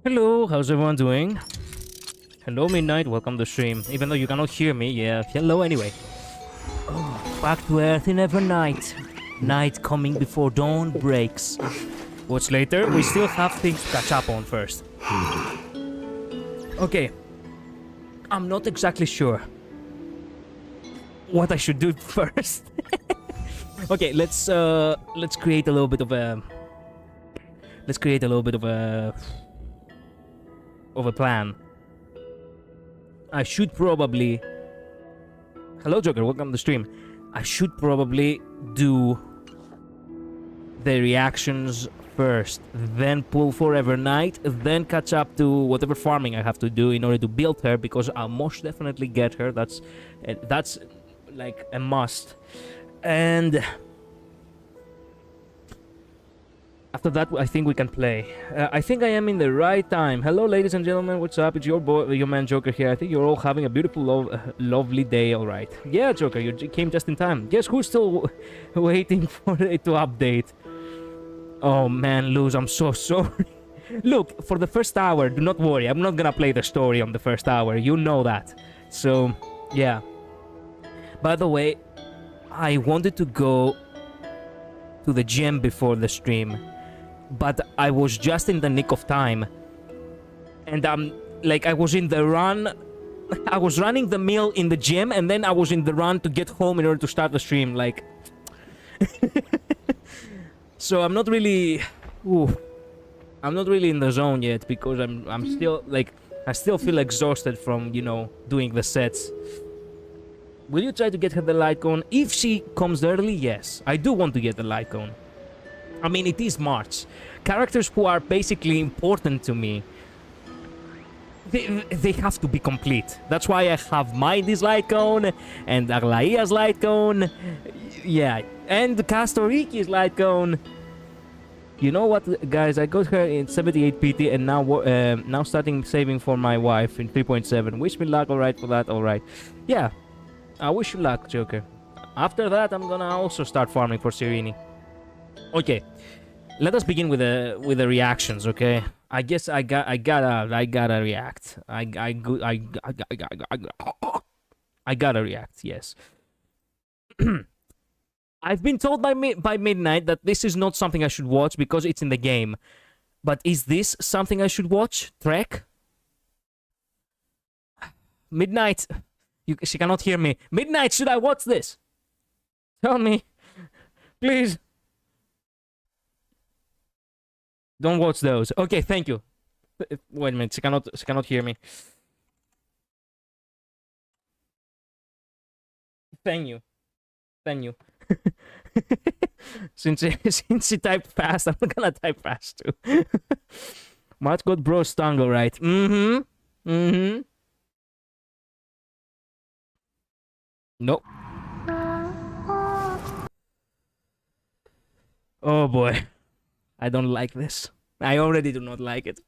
Hello, how's everyone doing? Hello, Midnight, welcome to the stream. Even though you cannot hear me, yeah, hello anyway. Oh, back to Earth in Evernight. Night coming before dawn breaks. What's later? We still have things to catch up on first. Okay. I'm not exactly sure what I should do first. Okay, let's create a little bit of a... Let's create a little bit of a plan. I should probably... Hello, Joker, welcome to the stream. I should probably do the reactions first, then pull for Evernight, then catch up to whatever farming I have to do in order to build her, because I'll most definitely get her. That's like a must. And after that, I think we can play. I think I am in the right time. Hello, ladies and gentlemen. What's up? It's your boy, your man Joker here. I think you're all having a beautiful, lovely day. All right. Yeah, Joker, you came just in time. Guess who's still waiting for it to update? Oh man, Luz, I'm so sorry. Look, for the first hour, do not worry. I'm not gonna play the story on the first hour. You know that. So, yeah. By the way, I wanted to go to the gym before the stream, but I was just in the nick of time. And like, I was in the run. I was running the mill in the gym, and then I was in the run to get home in order to start the stream. Like... So I'm not really... I'm not really in the zone yet, because I'm still, like... I still feel exhausted from, you know, doing the sets. Will you try to get her the light cone? If she comes early, yes. I do want to get the light cone. I mean, it is March. Characters who are basically important to me, they have to be complete. That's why I have Mighty's light cone, and Aglaia's light cone. Yeah, and Castoriki's light cone. You know what, guys? I got her in 78 PT, and now starting saving for my wife in 3.7. Wish me luck, alright, for that, alright. Yeah, I wish you luck, Joker. After that, I'm gonna also start farming for Sirini. Okay, let us begin with the reactions. Okay, I guess I gotta react. I gotta react. Yes. I've been told by Midnight that this is not something I should watch because it's in the game. But is this something I should watch? Trek? Midnight, she cannot hear me. Midnight, should I watch this? Tell me, please. Don't watch those. Okay, thank you. Wait a minute, she cannot hear me. Thank you. Thank you. since she typed fast, I'm gonna type fast too. Matt got bro's tongue, alright. Nope. Oh boy. I don't like this. I already do not like it.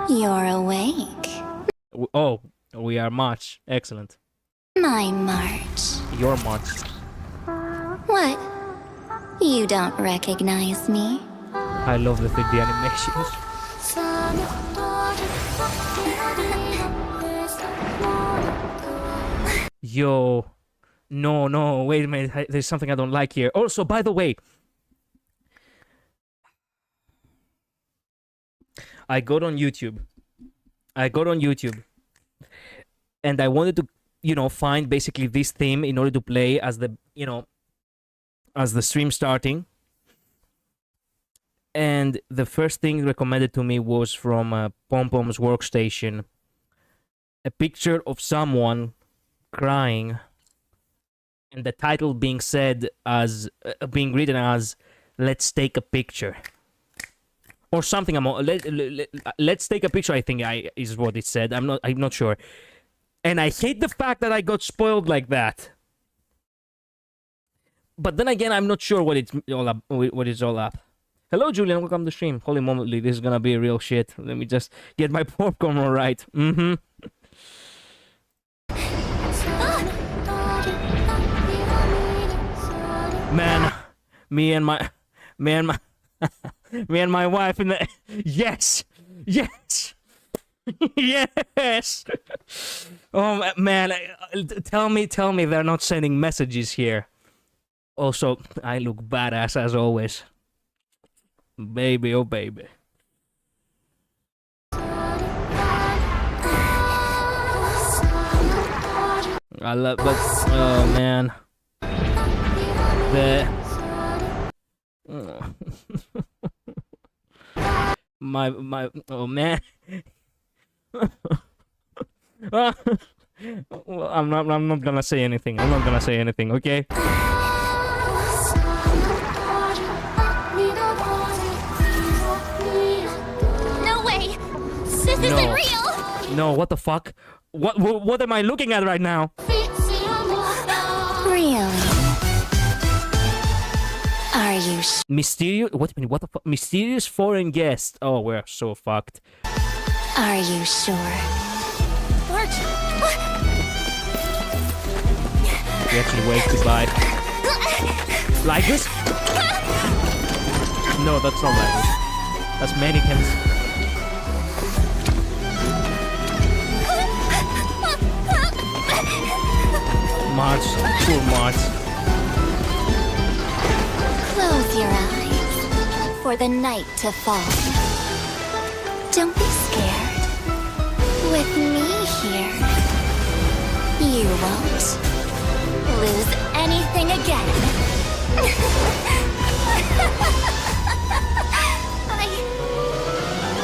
You're awake. Oh, we are March. Excellent. My March. Your March. What? You don't recognize me? I love the 3D animations. Yo. No, wait a minute. There's something I don't like here. Also, by the way, I got on YouTube. And I wanted to, you know, find basically this theme in order to play as the, you know, as the stream starting. And the first thing recommended to me was from Pompom's workstation. A picture of someone crying. And the title being said as, being written as, "Let's take a picture." Or something. Let's take a picture, I think is what it said. I'm not sure. And I hate the fact that I got spoiled like that. But then again, I'm not sure what it's all up. Hello, Julian. Welcome to the stream. Holy moly, this is gonna be real shit. Let me just get my popcorn all right. Man, me and my wife in the... Yes! Yes. Oh man, tell me they're not sending messages here. Also, I look badass as always. Baby, oh baby. I love, but oh man, the my oh man. Well, I'm not gonna say anything. I'm not gonna say anything. Okay. No way! This isn't real! No, what the fuck? What am I looking at right now? Really? Are you Mysterious? What do you mean? What the fuck? Mysterious foreign guest. Oh, we're so fucked. Are you sure? Bart! We actually waved goodbye. Like this? No, that's not like this. That's mannequins. March, poor March. Close your eyes for the night to fall. Don't be scared. With me here, you won't lose anything again.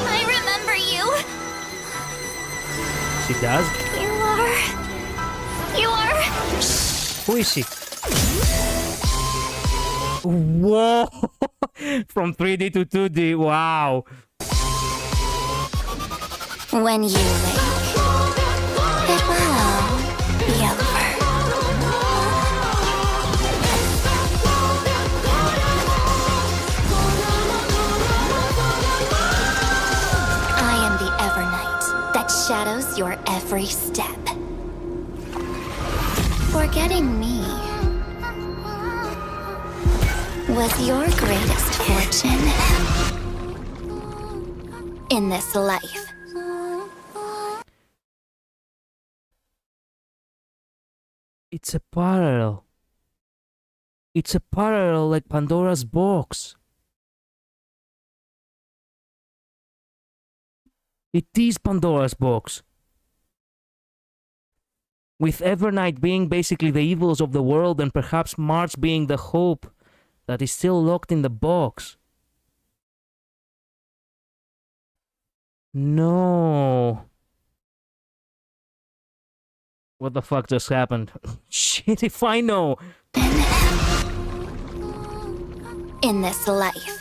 I remember you. She does? You are. Who is she? Whoa! From 3D to 2D, wow. When you wake, it will all be over. I am the Evernight that shadows your every step. Forgetting me was your greatest fortune in this life. It's a parallel. It's a parallel like Pandora's box. It is Pandora's box. With Evernight being basically the evils of the world and perhaps March being the hope that is still locked in the box. No. What the fuck just happened? Shit, if I know. In this life.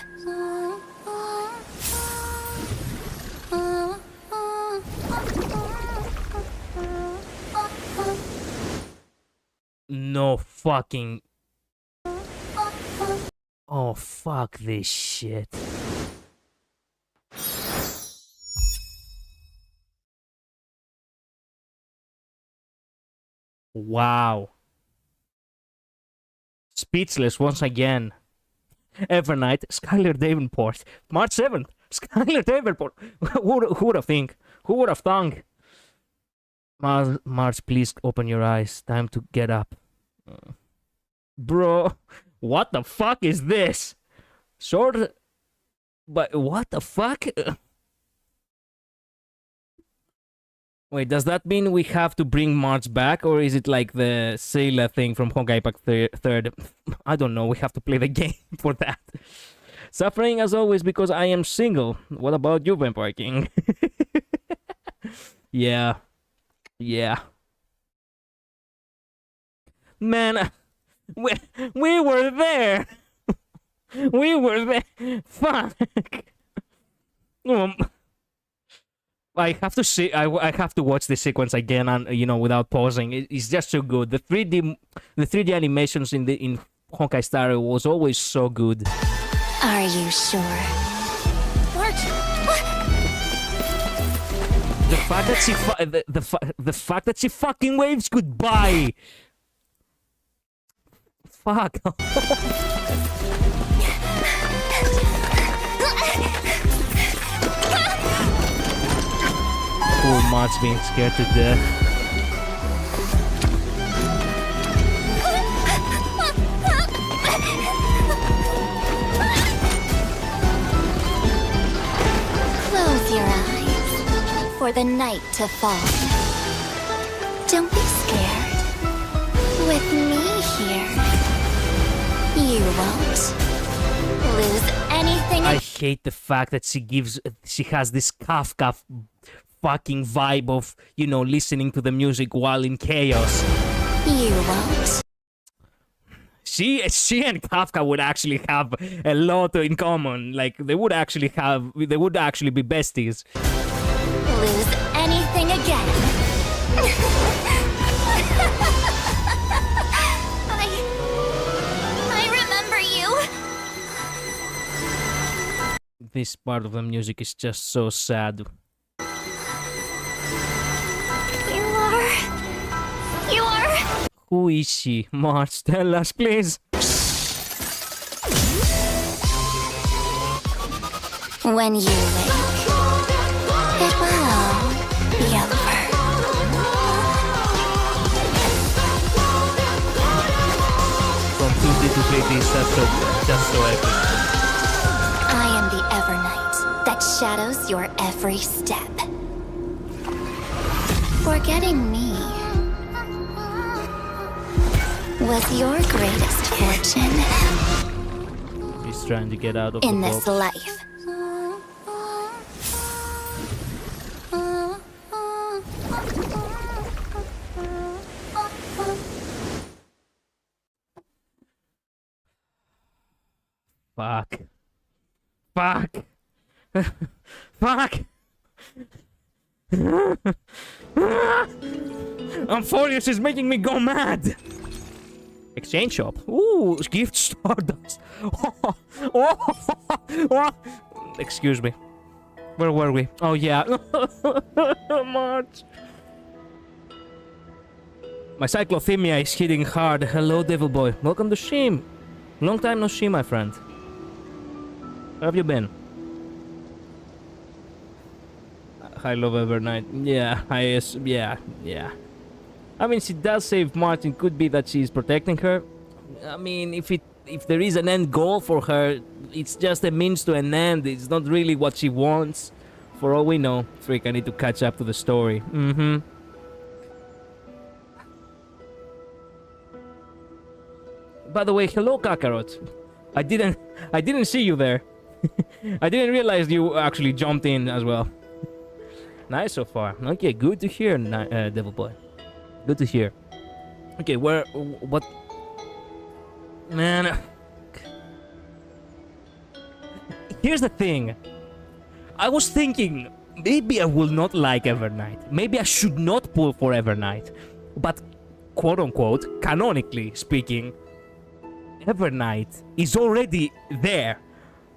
No fucking... Oh, fuck this shit. Wow. Speechless once again. Evernight, Skylar Davenport. March 7th, Skylar Davenport. Who would have think? Who would have thunk? March, please open your eyes. Time to get up. Bro, what the fuck is this? Short... But what the fuck? Wait, does that mean we have to bring March back? Or is it like the Sailor thing from Honkai Pack 3rd? I don't know, we have to play the game for that. Suffering as always because I am single. What about you, Vampire King? Yeah. Yeah. Man, we were there. We were there. Fuck. I have to see. I have to watch this sequence again, and you know, without pausing. It's just so good. The 3D animations in HonkaiStarRail was always so good. Are you sure? Bart, the fact that she the fact that she fucking waves goodbye. Fuck. Poor Mart's being scared to death. Close your eyes for the night to fall. Don't be scared. With me here, you won't lose anything. I hate the fact that she has this Kafka fucking vibe of, you know, listening to the music while in chaos. You won't. She and Kafka would actually have a lot in common. Like they would actually be besties. Lose anything again. I remember you. This part of the music is just so sad. You are. Who is she? Mars, tell us, please. When you wake, it will all be over. From 2D to 3D, just so epic. I am the Evernight that shadows your every step. Forgetting me was your greatest fortune He's trying to get out of in the this box. life. Fuck. Fuck. Fuck. I'm furious, it's making me go mad. Exchange shop. Ooh, gift stardust. Excuse me. Where were we? Oh yeah. March. My cyclothymia is hitting hard. Hello, devil boy. Welcome to Shim. Long time no see, my friend. Where have you been? I love Evernight. Yeah, yeah. I mean, she does save Martin. Could be that she's protecting her. I mean, if there is an end goal for her, it's just a means to an end. It's not really what she wants. For all we know, freak, I need to catch up to the story. By the way, hello, Kakarot. I didn't see you there. I didn't realize you actually jumped in as well. Nice so far. Okay, good to hear, Devil Boy. Good to hear. Okay, what? Man. Here's the thing. I was thinking, maybe I will not like Evernight. Maybe I should not pull for Evernight. But, quote unquote, canonically speaking, Evernight is already there.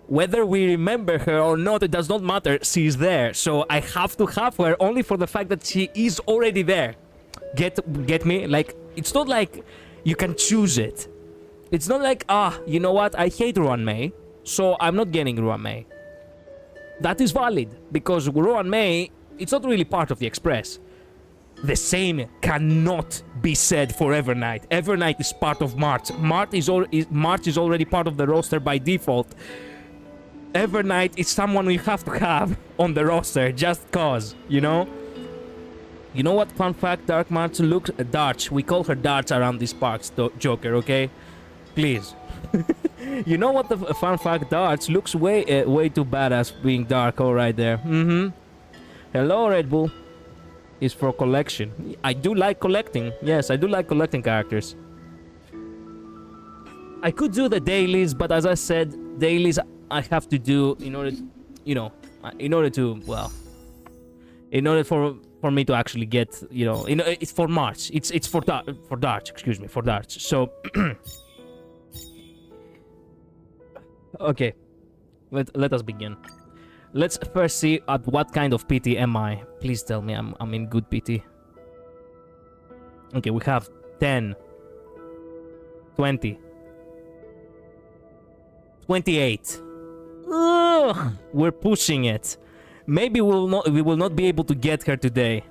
Whether we remember her or not, it does not matter. She's there. So I have to have her only for the fact that she is already there. Get me? Like, it's not like you can choose it. It's not like, you know what? I hate Ruan Mei, so I'm not getting Ruan Mei. That is valid, because Ruan Mei, it's not really part of the Express. The same cannot be said for Evernight. Evernight is part of March. March is already part of the roster by default. Evernight is someone you have to have on the roster just cause, you know? You know what fun fact Dark March looks... Darch. We call her Darch around these parks, Joker, okay? Please. You know what the fun fact? Darch looks way too badass being dark, alright there. Hello, Red Bull. Is for collection. I do like collecting. Yes, I do like collecting characters. I could do the dailies, but as I said, dailies I have to do in order, in order for me to actually get, it's for March. It's for Darch, excuse me, for Darch. So, okay, let us begin. Let's first see at what kind of PT am I. Please tell me I'm in good PT. Okay, we have 10, 20, 28. Ugh, we're pushing it. Maybe we will not be able to get her today.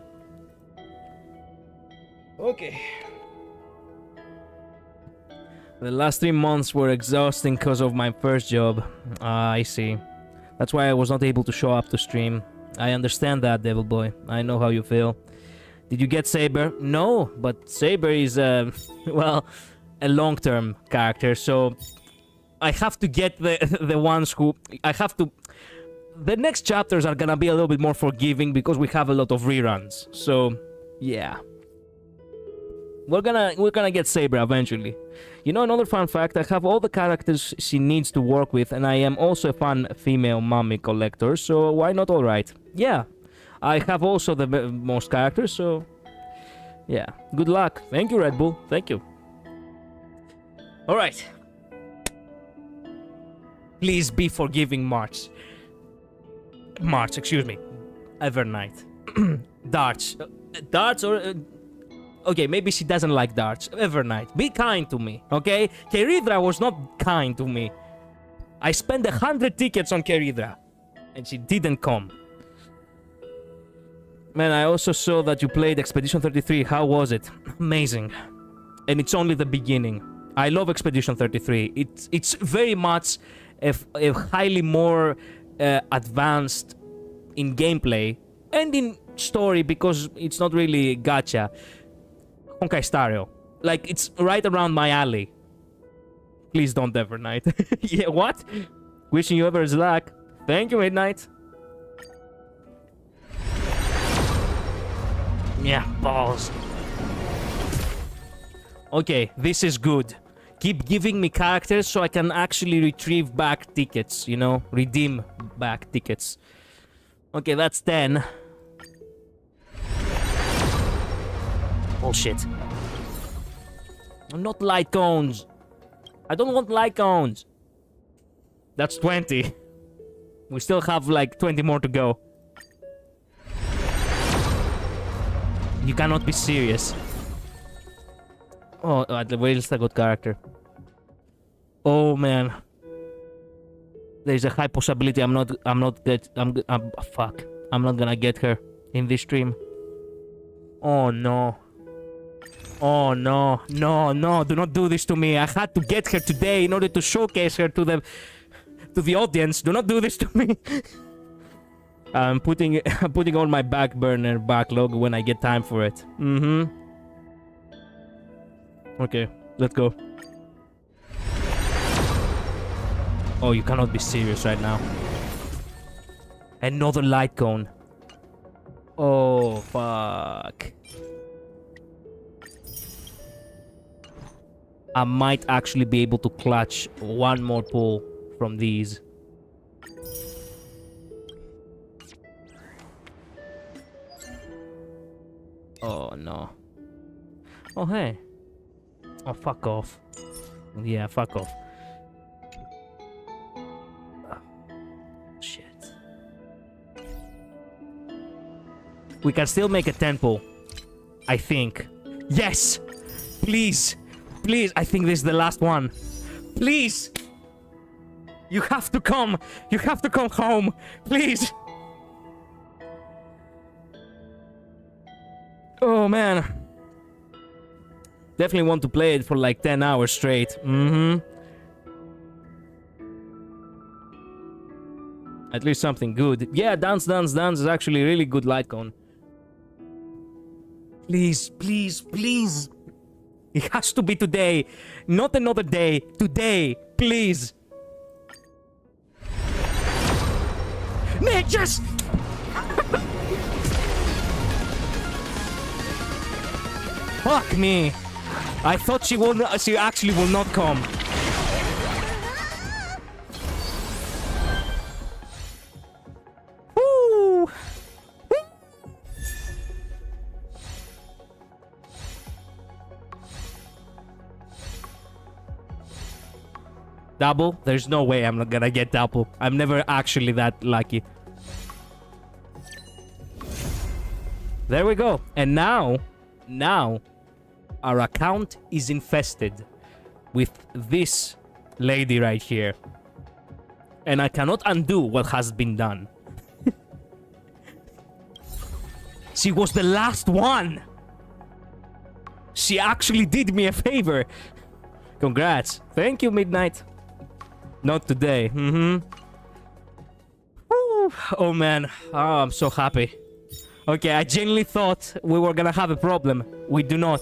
Okay. The last 3 months were exhausting because of my first job. I see. That's why I was not able to show up to stream. I understand that, Devil Boy. I know how you feel. Did you get Saber? No, but Saber is, well, a long-term character, so I have to get the ones who... I have to... The next chapters are gonna be a little bit more forgiving because we have a lot of reruns. So, yeah. We're gonna get Saber eventually. You know, another fun fact, I have all the characters she needs to work with, and I am also a fun female mummy collector, so why not alright? Yeah, I have also the most characters, so... Yeah, good luck. Thank you, Red Bull. Thank you. Alright. Please be forgiving, March. March, excuse me. Evernight. Darts. Darts or... Okay, maybe she doesn't like darts. Evernight, be kind to me, okay? Keridra was not kind to me. I spent 100 tickets on Keridra, and she didn't come. Man, I also saw that you played Expedition 33. How was it? Amazing. And it's only the beginning. I love Expedition 33. It's very much a highly more advanced in gameplay and in story because it's not really gacha. HonkaiStarRail. Like, it's right around my alley. Please don't Evernight. Yeah, what? Wishing you ever's luck. Thank you, Midnight. Yeah, balls. Okay, this is good. Keep giving me characters so I can actually retrieve back tickets, you know? Redeem back tickets. Okay, that's 10. Bullshit. Not light cones. I don't want light cones. That's 20. We still have like 20 more to go. You cannot be serious. Oh, the whale's a good character. Oh man. There's a high possibility I'm not fuck. I'm not gonna get her in this stream. Oh no. Oh no, no, no, do not do this to me. I had to get her today in order to showcase her to the audience. Do not do this to me. I'm putting on my back burner backlog when I get time for it. Okay, let's go. Oh, you cannot be serious right now. Another light cone. Oh, fuck. I might actually be able to clutch one more pull from these. Oh, no. Oh, hey. Oh, fuck off. Yeah, fuck off. Oh, shit. We can still make a 10 pull. I think. Yes! Please! Please, I think this is the last one. Please! You have to come! You have to come home! Please! Oh, man. Definitely want to play it for like 10 hours straight. At least something good. Yeah, Dance Dance Dance is actually a really good light cone. Please, please, please! It has to be today, not another day. Today, please. Nick, yes! Fuck me. I thought she actually will not come. Woo! Double? There's no way I'm not gonna get double. I'm never actually that lucky. There we go. And now, our account is infested with this lady right here. And I cannot undo what has been done. She was the last one. She actually did me a favor. Congrats. Thank you, Midnight. Not today. Woo. Oh man. Oh, I'm so happy. Okay, I genuinely thought we were gonna have a problem. We do not.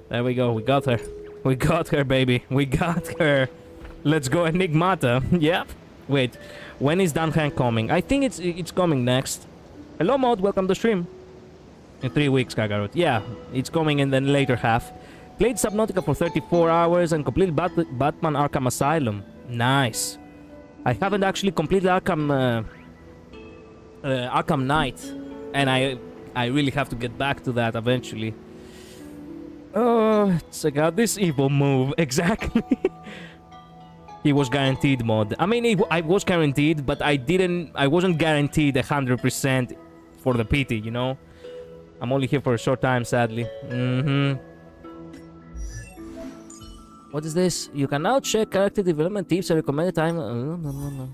There we go. We got her. We got her, baby. We got her. Let's go, Enigmata. Yep. Wait. When is Danhan coming? I think it's coming next. Hello, Mod. Welcome to stream. In 3 weeks, Kakarot. Yeah, it's coming in the later half. Played Subnautica for 34 hours and completed Batman Arkham Asylum. Nice. I haven't actually completed Arkham Knight, and I really have to get back to that eventually. Oh, check out this evil move. Exactly. He was guaranteed, Mod. I mean, I was guaranteed, but I wasn't guaranteed 100% for the pity, you know? I'm only here for a short time, sadly. What is this? You can now check character development tips and recommended time. No.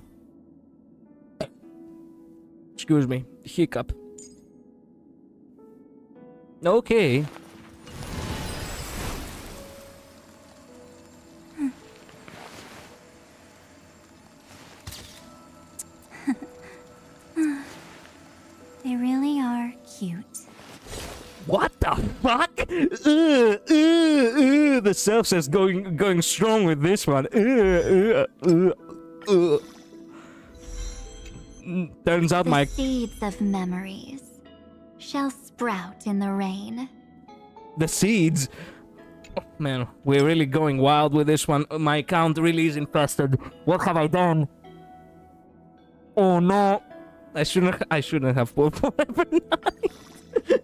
Excuse me. Hiccup. Okay. They really are cute. What the fuck? The self-says going strong with this one. Turns out The seeds of memories shall sprout in the rain. The seeds. Oh, man, we're really going wild with this one. My account really is infested. What have I done? Oh no! I shouldn't have pulled for Evernight.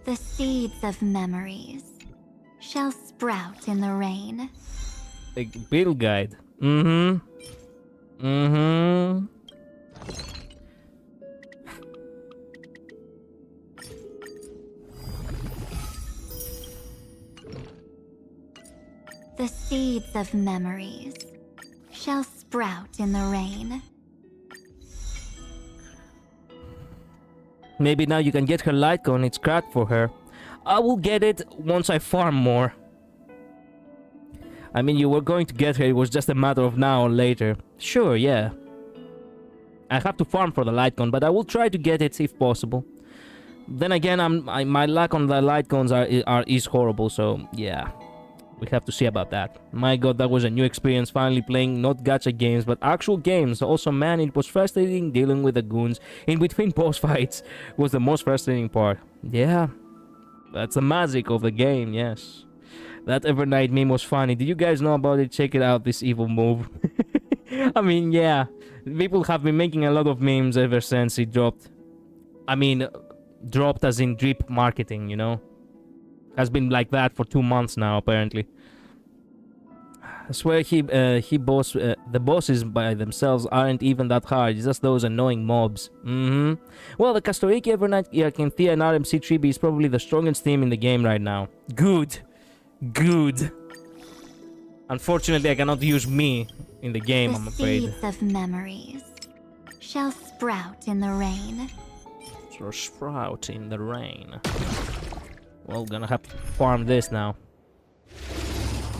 The seeds of memories shall sprout in the rain. A build guide. The seeds of memories shall sprout in the rain. Maybe now you can get her light gun. It's cracked for her. I will get it once I farm more. I mean, you were going to get her. It was just a matter of now or later. Sure, yeah. I have to farm for the light gun, but I will try to get it if possible. Then again, my luck on the light guns is horrible, so yeah. We have to see about that. My god, that was a new experience finally playing not gacha games, but actual games. Also, man, it was frustrating dealing with the goons in between boss fights was the most frustrating part. Yeah, that's the magic of the game, yes. That Evernight meme was funny. Did you guys know about it? Check it out, this evil move. I mean, yeah. People have been making a lot of memes ever since it dropped. I mean, dropped as in drip marketing, you know? Has been like that for 2 months now, apparently. I swear the bosses by themselves aren't even that hard. It's just those annoying mobs. Well, the Castoriki, Evernight, Arcanthea, and RMC Tribe is probably the strongest team in the game right now. Good. Good. Unfortunately, I cannot use me in the game, I'm afraid. The seeds of memories shall sprout in the rain. So sprout in the rain. Well, gonna have to farm this now.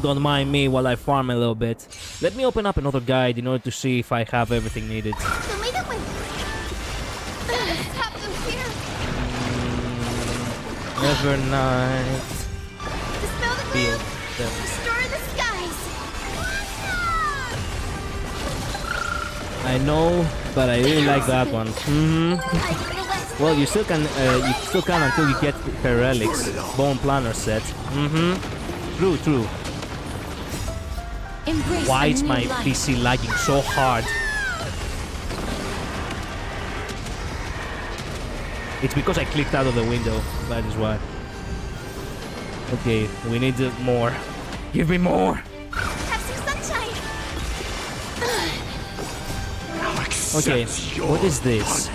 Don't mind me while I farm a little bit. Let me open up another guide in order to see if I have everything needed. Evernight. Feel them. I know, but I really like that one. Well, you still can until you get her relics. Bone planner set. True. Why is my PC lagging so hard? It's because I clicked out of the window. That is why. Okay, we need more. Give me more. Have some sunshine. Okay, what is this?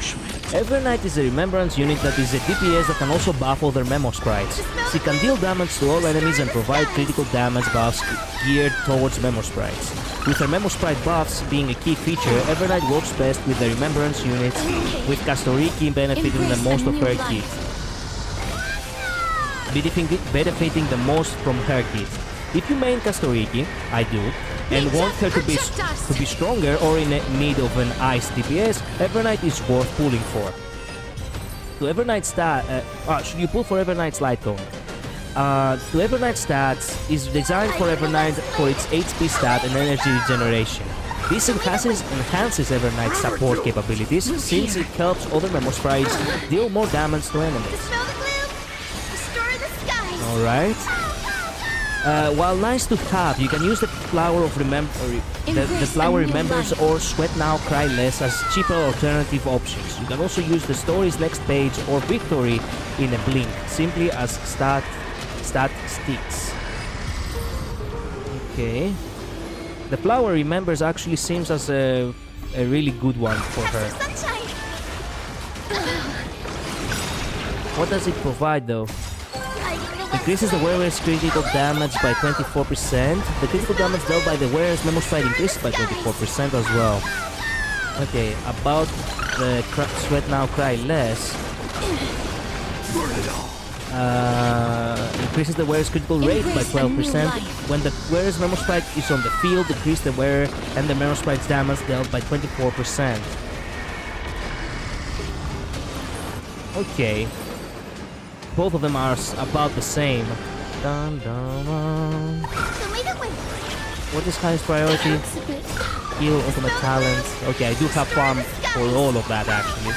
Evernight is a remembrance unit that is a DPS that can also buff other memo sprites. She can deal damage to all enemies and provide critical damage buffs geared towards memo sprites. With her memo sprite buffs being a key feature, Evernight works best with the remembrance units, with Castoriki benefiting the most of her kit. Benefiting the most from her kit. If you main Castoriki, I do, and want her to be stronger or in need of an ice DPS, Evernight is worth pulling for. To Evernight should you pull for Evernight's light cone? To Evernight stats is designed for Evernight for its HP stat and energy regeneration. This enhances Evernight's support capabilities since it helps other memo sprites deal more damage to enemies. Alright. While nice to have, you can use the Flower of the Flower Remembers or Sweat Now Cry Less as cheaper alternative options. You can also use the story's next page or victory in a blink, simply as stat sticks. Okay. The Flower Remembers actually seems as a really good one for her. What does it provide though? Increases the wearer's critical damage by 24%. The critical damage dealt by the wearer's memo sprite increases by 24% as well. Okay, about the Sweat Now Cry Less. Increases the wearer's critical rate by 12%. When the wearer's memo sprite is on the field, decrease the wearer and the memo sprite's damage dealt by 24%. Okay. Both of them are about the same. Dun, dun, dun. What is highest priority? Heal, ultimate talent. Okay, I do have farm for all of that actually.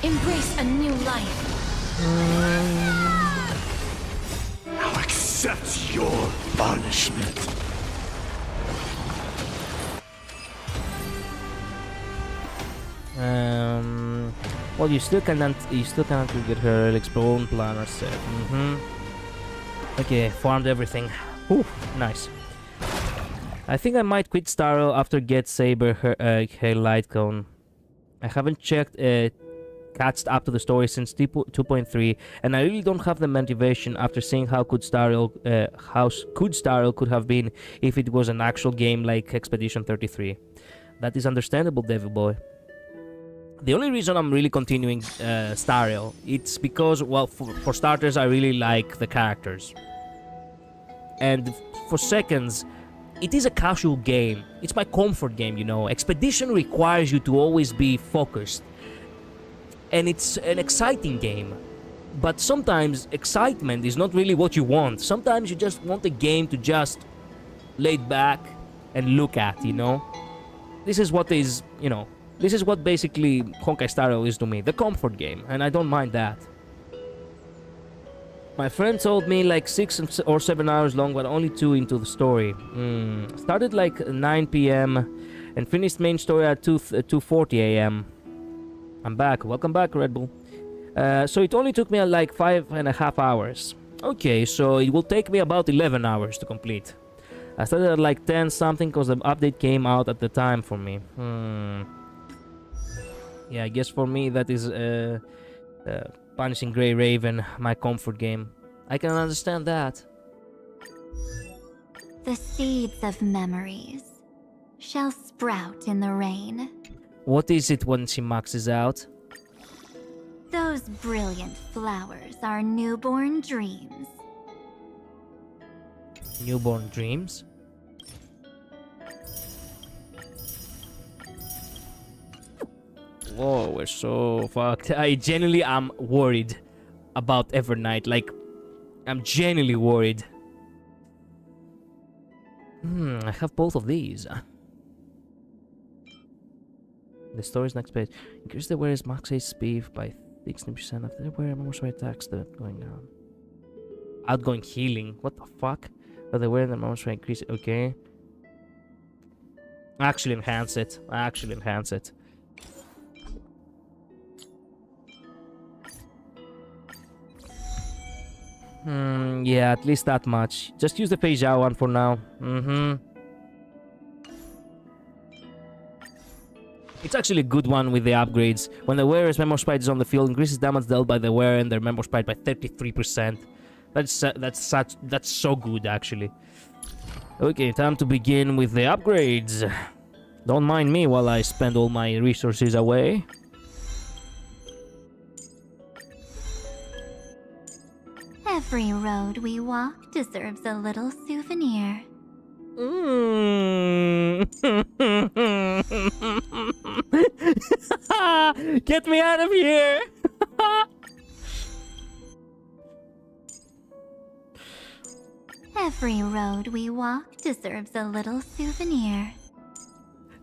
Embrace a new life. I'll accept your punishment. Well, you still cannot get her relics bone planner set. Okay, farmed everything. Whew, nice. I think I might quit StarRail after get Saber her light cone. I haven't catched up to the story since 2.3, and I really don't have the motivation after seeing how good StarRail could have been if it was an actual game like Expedition 33. That is understandable, Devil Boy. The only reason I'm really continuing StarRail, it's because, well, for starters, I really like the characters. And for seconds, it is a casual game. It's my comfort game, you know. Expedition requires you to always be focused. And it's an exciting game. But sometimes excitement is not really what you want. Sometimes you just want a game to just lay back and look at, you know. This is what is, you know, this is what basically HonkaiStarRail is to me. The comfort game. And I don't mind that. My friend told me like 6 or 7 hours long, but only 2 into the story. Started like 9 p.m. and finished main story at 2:40 a.m. I'm back. Welcome back, Red Bull. So it only took me like 5.5 hours. Okay, so it will take me about 11 hours to complete. I started at like 10 something because the update came out at the time for me. Yeah, I guess for me that is Punishing Grey Raven, my comfort game. I can understand that. The seeds of memories shall sprout in the rain. What is it when she maxes out? Those brilliant flowers are newborn dreams. Newborn dreams? Whoa, we're so fucked. I genuinely am worried about Evernight. Like, I'm genuinely worried. I have both of these. The story's next page. Increase the wearer's max HP by 16% after the wearer more attacks that going down. Outgoing healing. What the fuck? But the wearer and the monster increase. Okay. Actually enhance it. Yeah, at least that much. Just use the Fei Zhao one for now. It's actually a good one with the upgrades. When the wearer's member sprite is on the field, increases damage dealt by the wearer and their member sprite by 33%. That's so good, actually. Okay, time to begin with the upgrades. Don't mind me while I spend all my resources away. Every road we walk deserves a little souvenir. Get me out of here! Every road we walk deserves a little souvenir.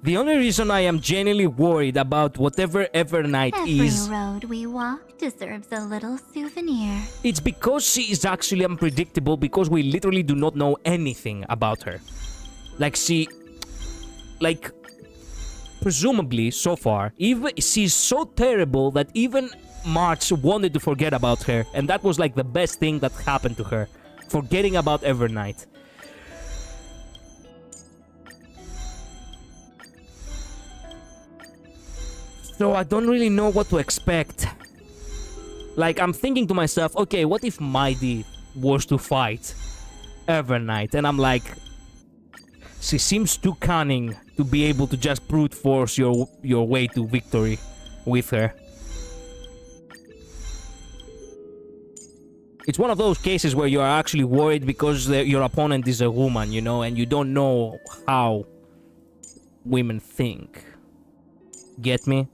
The only reason I am genuinely worried about whatever Evernight is... Every road we walk deserves a little souvenir. It's because she is actually unpredictable, because we literally do not know anything about her. Like, presumably, so far, even she's so terrible that even March wanted to forget about her. And that was like the best thing that happened to her. Forgetting about Evernight. So I don't really know what to expect. Like, I'm thinking to myself, okay, what if Mighty was to fight Evernight? And I'm like, she seems too cunning to be able to just brute force your way to victory with her. It's one of those cases where you are actually worried because your opponent is a woman, you know, and you don't know how women think. Get me?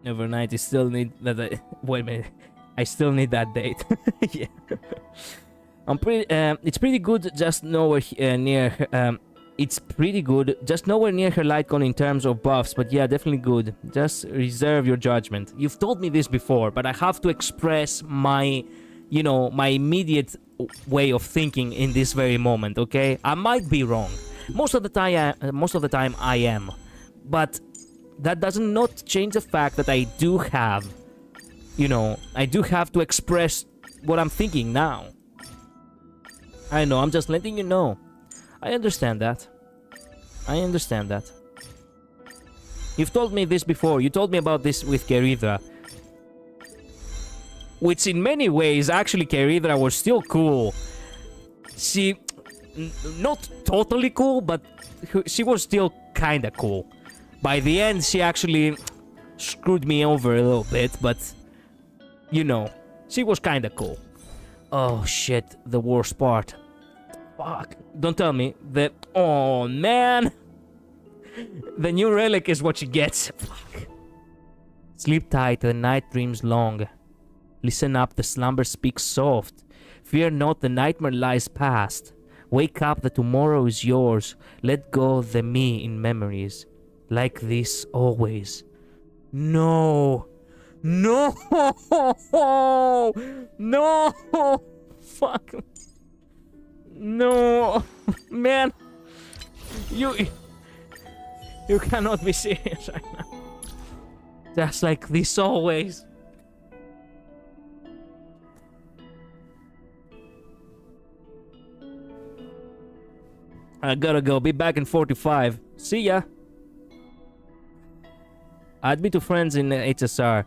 Evernight, I still need that. Wait a minute, I still need that date. Yeah, I'm pretty. It's pretty good. Just nowhere near. It's pretty good. Just nowhere near her Lightcon in terms of buffs. But yeah, definitely good. Just reserve your judgment. You've told me this before, but I have to express my, you know, my immediate way of thinking in this very moment. Okay, I might be wrong. Most of the time, I am, but that doesn't not change the fact that I do have, you know, I do have to express what I'm thinking now. I know, I'm just letting you know. I understand that. I understand that. You've told me this before. You told me about this with Kerithra. Which in many ways, actually, Kerithra was still cool. She... not totally cool, but she was still kinda cool. By the end, she actually screwed me over a little bit, but... you know, she was kinda cool. Oh shit, the worst part. Fuck. Don't tell me that... oh man! The new relic is what she gets. Fuck. Sleep tight, the night dreams long. Listen up, the slumber speaks soft. Fear not, the nightmare lies past. Wake up, the tomorrow is yours. Let go the me in memories. Like this always. No! No! No! Fuck. No! Man! You cannot be serious right now. Just like this always. I gotta go. Be back in 45. See ya. Add me to friends in HSR.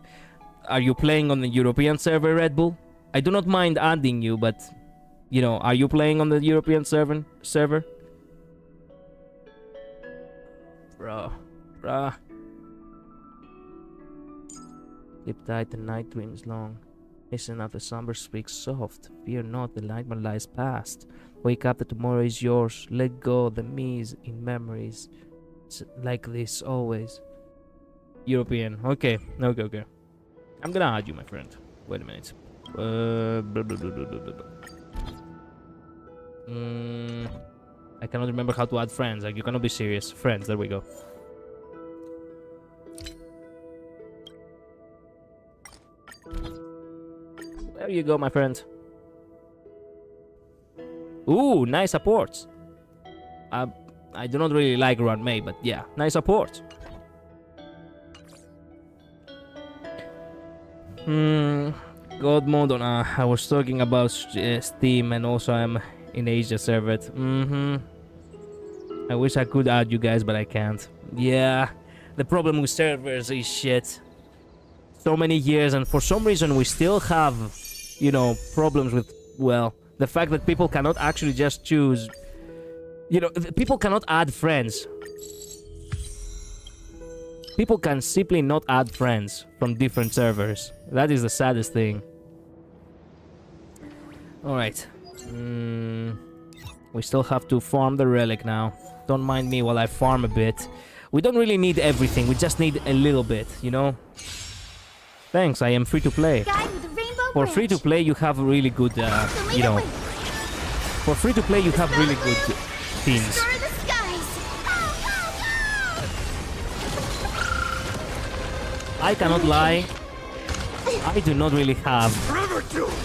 Are you playing on the European server, Red Bull? I do not mind adding you, but... you know, are you playing on the European server? Bruh. Sleep tight, the night dreams long. Listen up, the slumber speaks soft. Fear not, the nightmare lies past. Wake up, the tomorrow is yours. Let go, the me's in memories. It's like this always. European. Okay. Okay. I'm gonna add you, my friend. Wait a minute. I cannot remember how to add friends. Like, you cannot be serious. Friends, there we go. There you go, my friend. Ooh, nice supports. I do not really like Run May, but yeah, nice support. God mode on. I was talking about Steam, and also I'm in Asia server. I wish I could add you guys, but I can't. Yeah, the problem with servers is shit. So many years, and for some reason we still have, you know, problems with, well, the fact that people cannot actually just choose. You know, people cannot add friends. People can simply not add friends from different servers. That is the saddest thing. Alright. We still have to farm the relic now. Don't mind me while I farm a bit. We don't really need everything, we just need a little bit, you know? Thanks, I am free to play. For free to play, you have really good, you know... For free to play, you have really good themes. I cannot lie, I do not really have,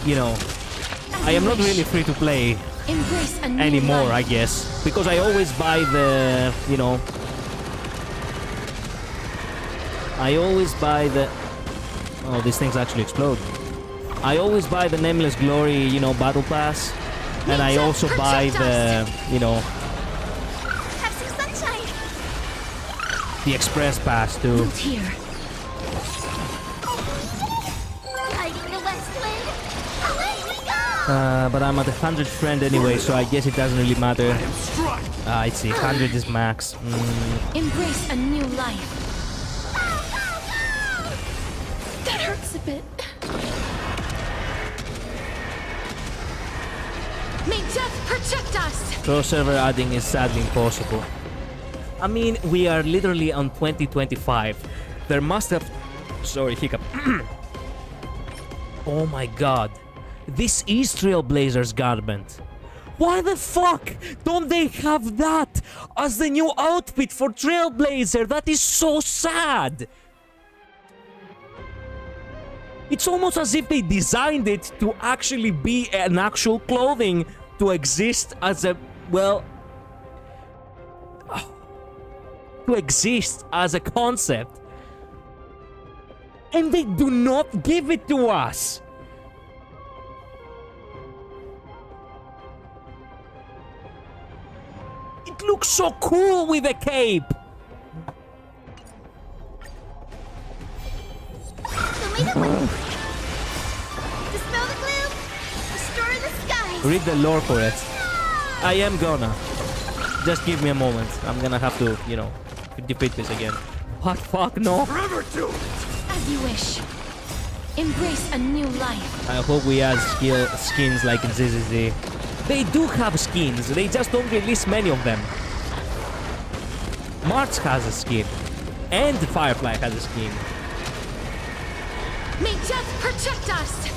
you know, I am not really free to play anymore, I guess, because I always buy the, you know, I always buy the, oh, these things actually explode. I always buy the Nameless Glory, you know, Battle Pass, and I also buy the, you know, the Express Pass too. But I'm at 100 friend anyway, so I guess it doesn't really matter. I see, 100 is max. Embrace a new life. That hurts a bit. May death protect us! Pro server adding is sadly impossible. I mean, we are literally on 2025. There must have... Sorry, hiccup. Oh my god. This is Trailblazer's garment. Why the fuck don't they have that as the new outfit for Trailblazer? That is so sad. It's almost as if they designed it to actually be an actual clothing to exist as a, well, to exist as a concept. And they do not give it to us. It looks so cool with a cape. Read the lore for it. I am gonna. Just give me a moment. I'm gonna have to, you know, defeat this again. What fuck, no? As you wish. Embrace a new life. I hope we add skins like in ZZZ. They do have skins, they just don't release many of them. March has a skin. And Firefly has a skin. May death protect us!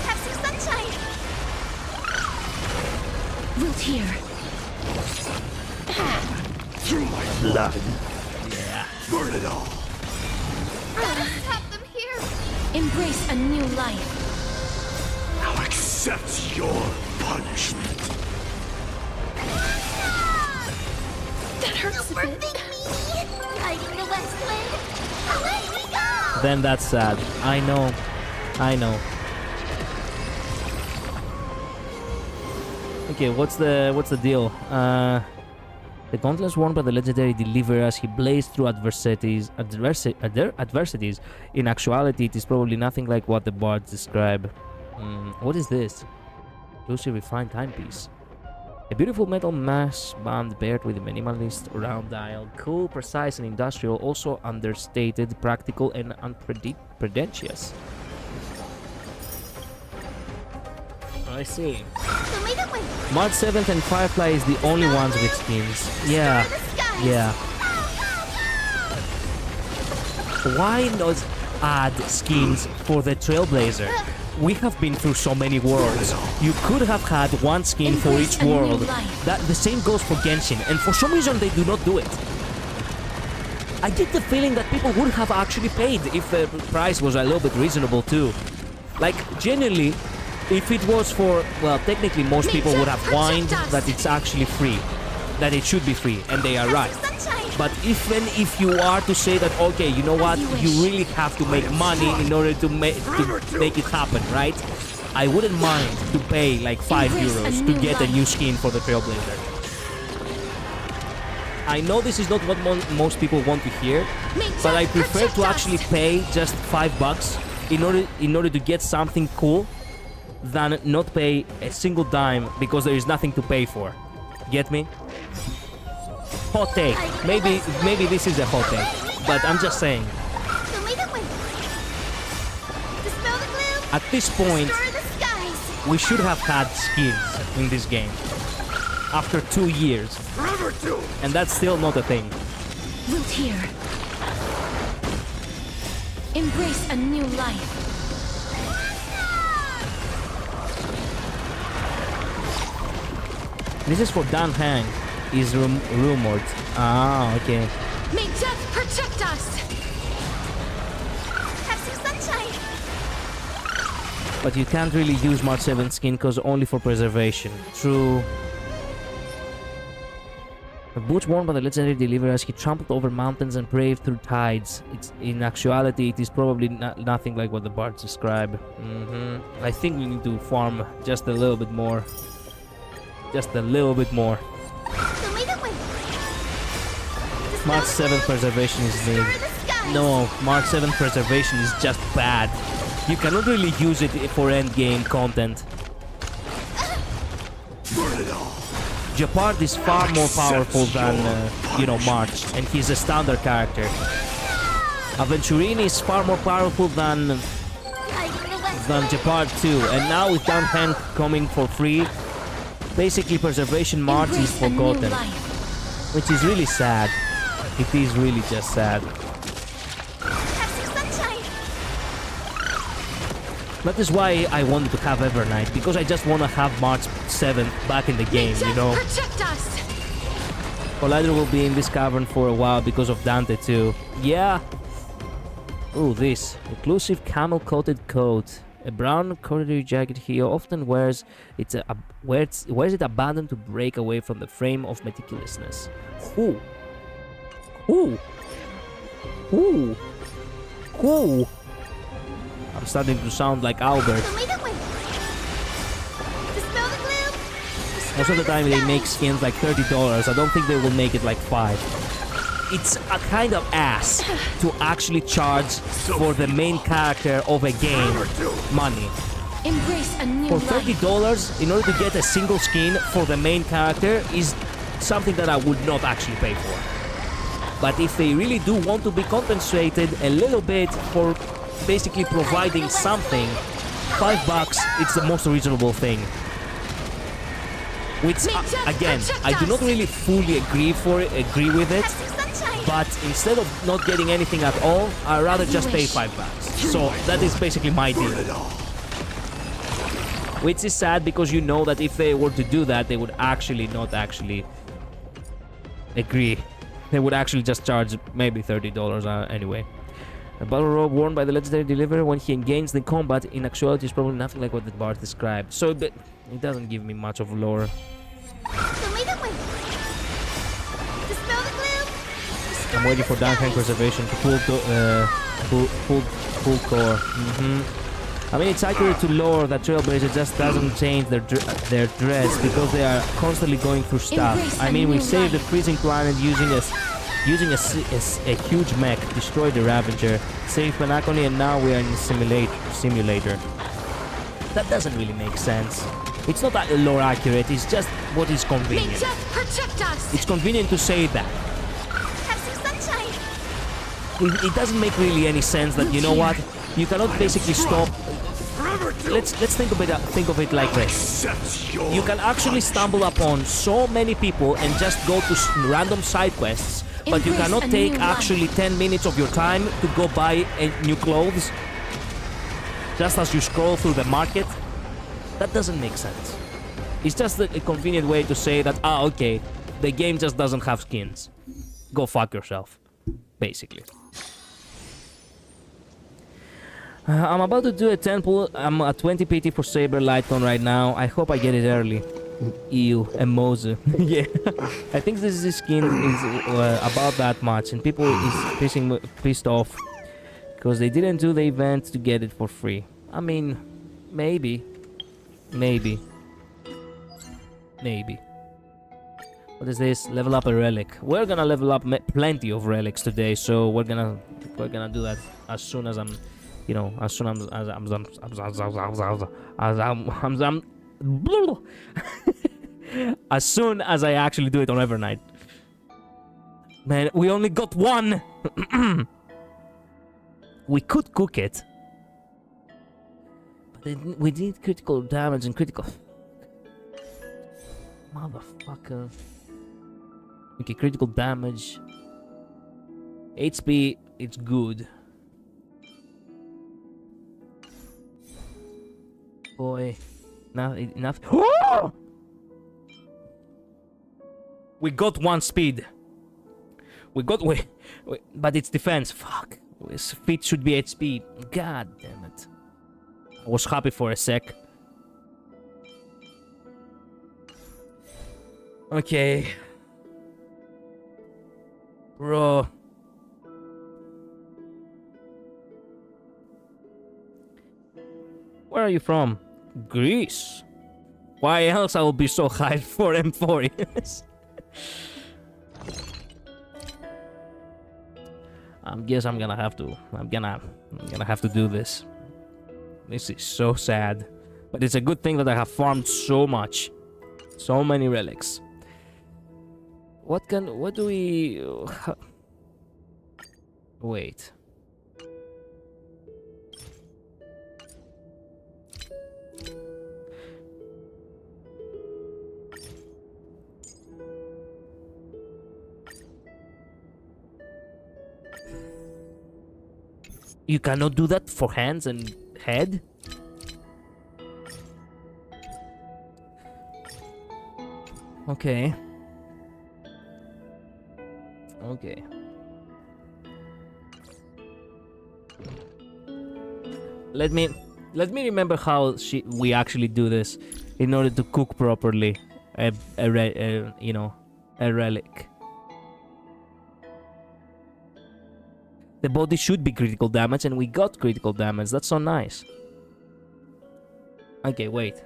Have some sunshine. Root here. Through my blood. Yeah. Burn it all. Let us have them here. Embrace a new life. Now accept your punishment. That hurts a bit. Hiding the west wind. Away we go. Then that's sad. I know. I know. Okay, what's the deal? The gauntlets worn by the legendary deliverer as he blazed through adversities. In actuality, it is probably nothing like what the bards describe. What is this? Lucy refined timepiece. A beautiful metal mass band paired with a minimalist round dial. Cool, precise, and industrial. Also understated, practical, and unpretentious. I see. March 7th and Firefly is the only ones with skins. Yeah. Yeah. Why not add skins for the Trailblazer? We have been through so many worlds. You could have had one skin for each world. That the same goes for Genshin, and for some reason they do not do it. I get the feeling that people would have actually paid if the price was a little bit reasonable too. Like, genuinely, if it was for, well, technically most people would have whined that it's actually free, that it should be free, and they are right. But even if you are to say that, okay, you know what, you really have to make money in order to make it happen, right? I wouldn't mind to pay like 5 euros to get a new skin for the Trailblazer. I know this is not what most people want to hear, but I prefer to actually pay just $5 in order to get something cool than not pay a single dime because there is nothing to pay for. Get me? Hot take. Maybe this is a hot take, but I'm just saying. At this point, we should have had skins in this game. After 2 years. And that's still not a thing. Root here. Embrace a new life. This is for Dan Hang, is rumored. Ah, okay. May death protect us! Have some sunshine. But you can't really use March 7 skin because only for preservation. True. The boots worn by the legendary deliverer as he trampled over mountains and braved through tides. In actuality, it is probably nothing like what the bards describe. I think we need to farm just a little bit more. Just a little bit more. March 7 preservation is needed. No, March 7 preservation is just bad. You cannot really use it for endgame content. Japard is far more powerful than, March, and he's a standard character. Aventurini is far more powerful than Japard too, and now with Dan Hang coming for free, basically preservation March is forgotten, which is really sad. It is really just sad. That is why I wanted to have Evernight, because I just want to have March 7th back in the game, you know. Collider will be in this cavern for a while because of Dante too. Yeah. Ooh, this. Inclusive camel-coated coat. A brown corduroy jacket he often wears. Wears it abandoned to break away from the frame of meticulousness. Ooh. Ooh. Ooh. Ooh. I'm starting to sound like Albert. Most of the time they make skins like $30. I don't think they will make it like $5. It's a kind of ass to actually charge for the main character of a game money. Embrace a new For $30 in order to get a single skin for the main character is something that I would not actually pay for. But if they really do want to be compensated a little bit for basically providing something, $5, it's the most reasonable thing. Which, again, I do not really fully agree with it, but instead of not getting anything at all, I'd rather just pay $5. So that is basically my deal. Which is sad because you know that if they were to do that, they would actually not actually agree. They would actually just charge maybe $30 anyway. A battle robe worn by the legendary deliverer when he engaged in combat in actuality is probably nothing like what the bard described. So it doesn't give me much of lore. I'm waiting for Dan Hang preservation to full core. I mean, it's accurate to lore that Trailblazer just doesn't change their dress because they are constantly going through stuff. I mean, we saved the freezing planet using a huge mech, destroyed the Ravager, saved Panacony, and now we are in a simulator. That doesn't really make sense. It's not that lore accurate, it's just what is convenient. May death protect us. It's convenient to say that. Have some sunshine. It doesn't make really any sense that, you know what, you cannot basically stop. Let's think of it like this. You can actually stumble upon so many people and just go to random side quests, but you cannot take actually 10 minutes of your time to go buy new clothes just as you scroll through the market. That doesn't make sense. It's just a convenient way to say that, okay, the game just doesn't have skins. Go fuck yourself. basically. I'm about to do a temple. I'm at 20 PT for Saber Lightcon right now. I hope I get it early. Ew, emoji. Yeah, I think this skin is about that much, and people is pissed off because they didn't do the event to get it for free. I mean, maybe. What is this? Level up a relic. We're gonna level up plenty of relics today, so we're gonna do that as soon as I'm, you know, as soon as as soon as I actually do it on Evernight. Man, we only got one. We could cook it, but we need critical damage and critical. Motherfucker. Okay, critical damage. HP, it's good. Boy, not enough. We got one speed. We got but it's defense. Fuck. Speed should be HP. God damn it. I was happy for a sec. Okay. Bro. Where are you from? Greece. Why else I will be so hyped for M4? I guess I'm gonna have to. I'm gonna have to do this. This is so sad, but it's a good thing that I have farmed so much, so many relics. What do we? Wait. You cannot do that for hands and head? Okay. Okay. Let me remember how we actually do this in order to cook properly a relic. The body should be critical damage, and we got critical damage. That's so nice. Okay, wait.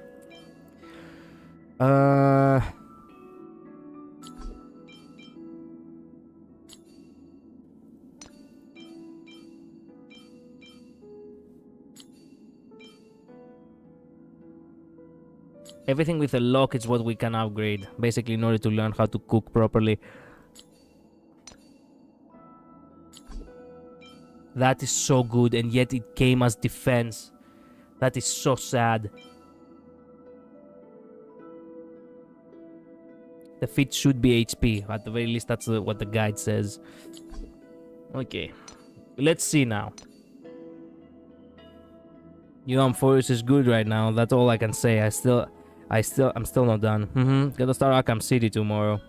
Everything with a lock is what we can upgrade, basically, in order to learn how to cook properly. That is so good, and yet it came as defense. That is so sad. The feet should be HP. At the very least, that's what the guide says. Okay. Let's see now. Forest is good right now. That's all I can say. I'm still not done. Gonna start Arkham City tomorrow.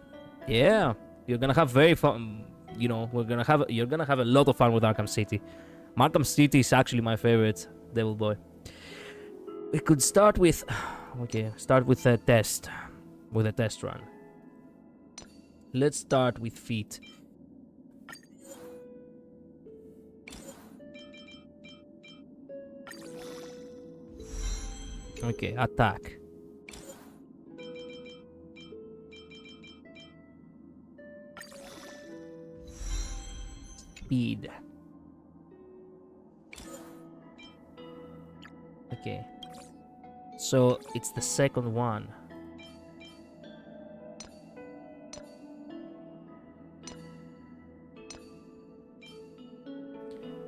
Yeah. You're gonna have very fun. You're gonna have a lot of fun with Arkham City. Arkham City is actually my favorite, Devil Boy. We could start with a test run. Let's start with feet. Okay, attack. Speed. Okay. So it's the second one.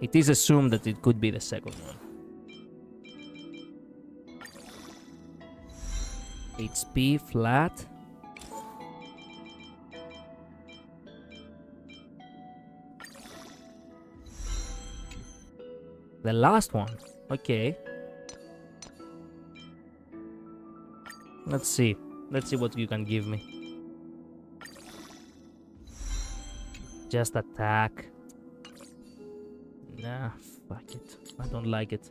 It is assumed that it could be the second one. HP flat. The last one. Okay. Let's see. Let's see what you can give me. Just attack. Nah, fuck it. I don't like it.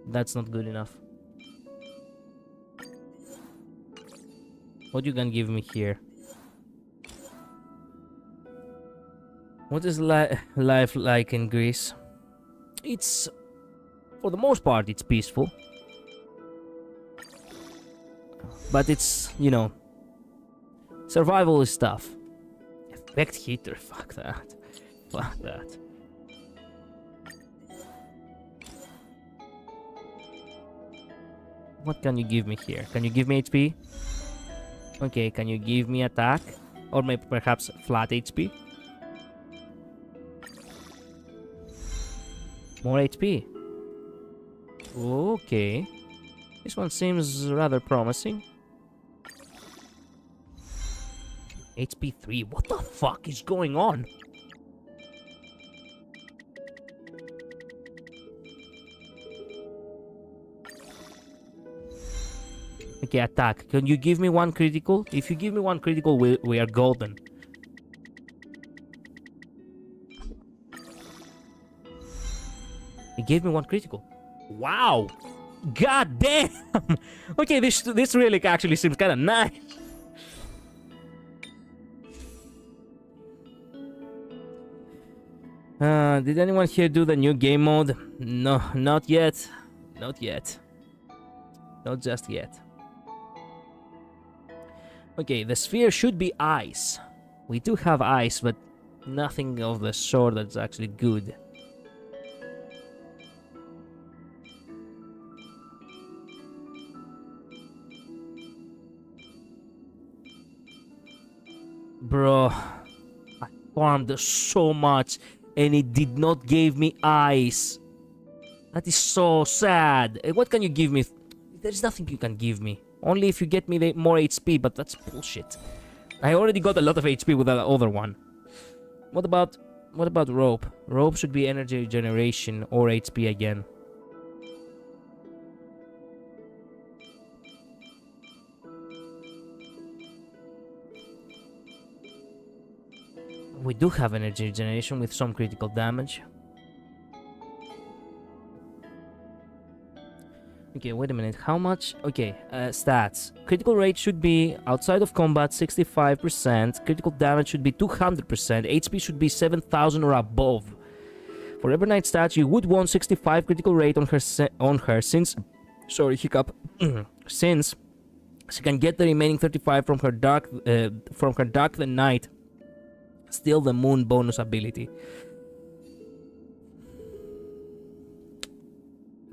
That's not good enough. What you can give me here? What is life like in Greece? It's, for the most part, it's peaceful. But it's, you know, survival is tough. Effect heater, fuck that. Fuck that. What can you give me here? Can you give me HP? Okay, can you give me attack? Or maybe perhaps flat HP? More HP. Okay. This one seems rather promising. HP 3. What the fuck is going on? Okay, attack. Can you give me one critical? If you give me one critical, we are golden. He gave me one critical. Wow! God damn! Okay, this really actually seems kind of nice. Did anyone here do the new game mode? No, not yet. Not yet. Not just yet. Okay, the sphere should be ice. We do have ice, but nothing of the sort that's actually good. Bro, I farmed so much and it did not give me ice. That is so sad. What can you give me? There's nothing you can give me. Only if you get me more HP, but that's bullshit. I already got a lot of HP with that other one. What about rope? Rope should be energy regeneration or HP again. We do have energy regeneration with some critical damage. Okay, wait a minute. How much? Okay, stats. Critical rate should be outside of combat 65%. Critical damage should be 200%. HP should be 7,000 or above. For Evernight stats, you would want 65 critical rate on her since, sorry, hiccup, since she can get the remaining 35 from her dark the night. Still the moon bonus ability.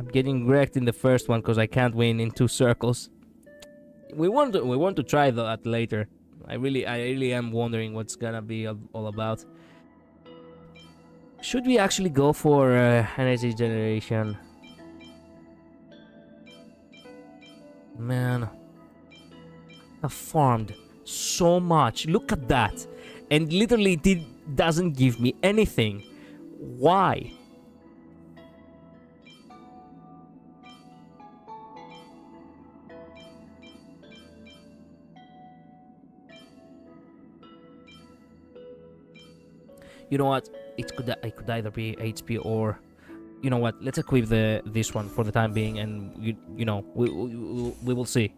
I'm getting wrecked in the first one because I can't win in 2 circles. We want to try that later. I really am wondering what's gonna be all about. Should we actually go for energy generation? Man, I farmed so much. Look at that. And literally it doesn't give me anything. Why? You know what? It could either be HP or, you know what? Let's equip this one for the time being, and you know we will see.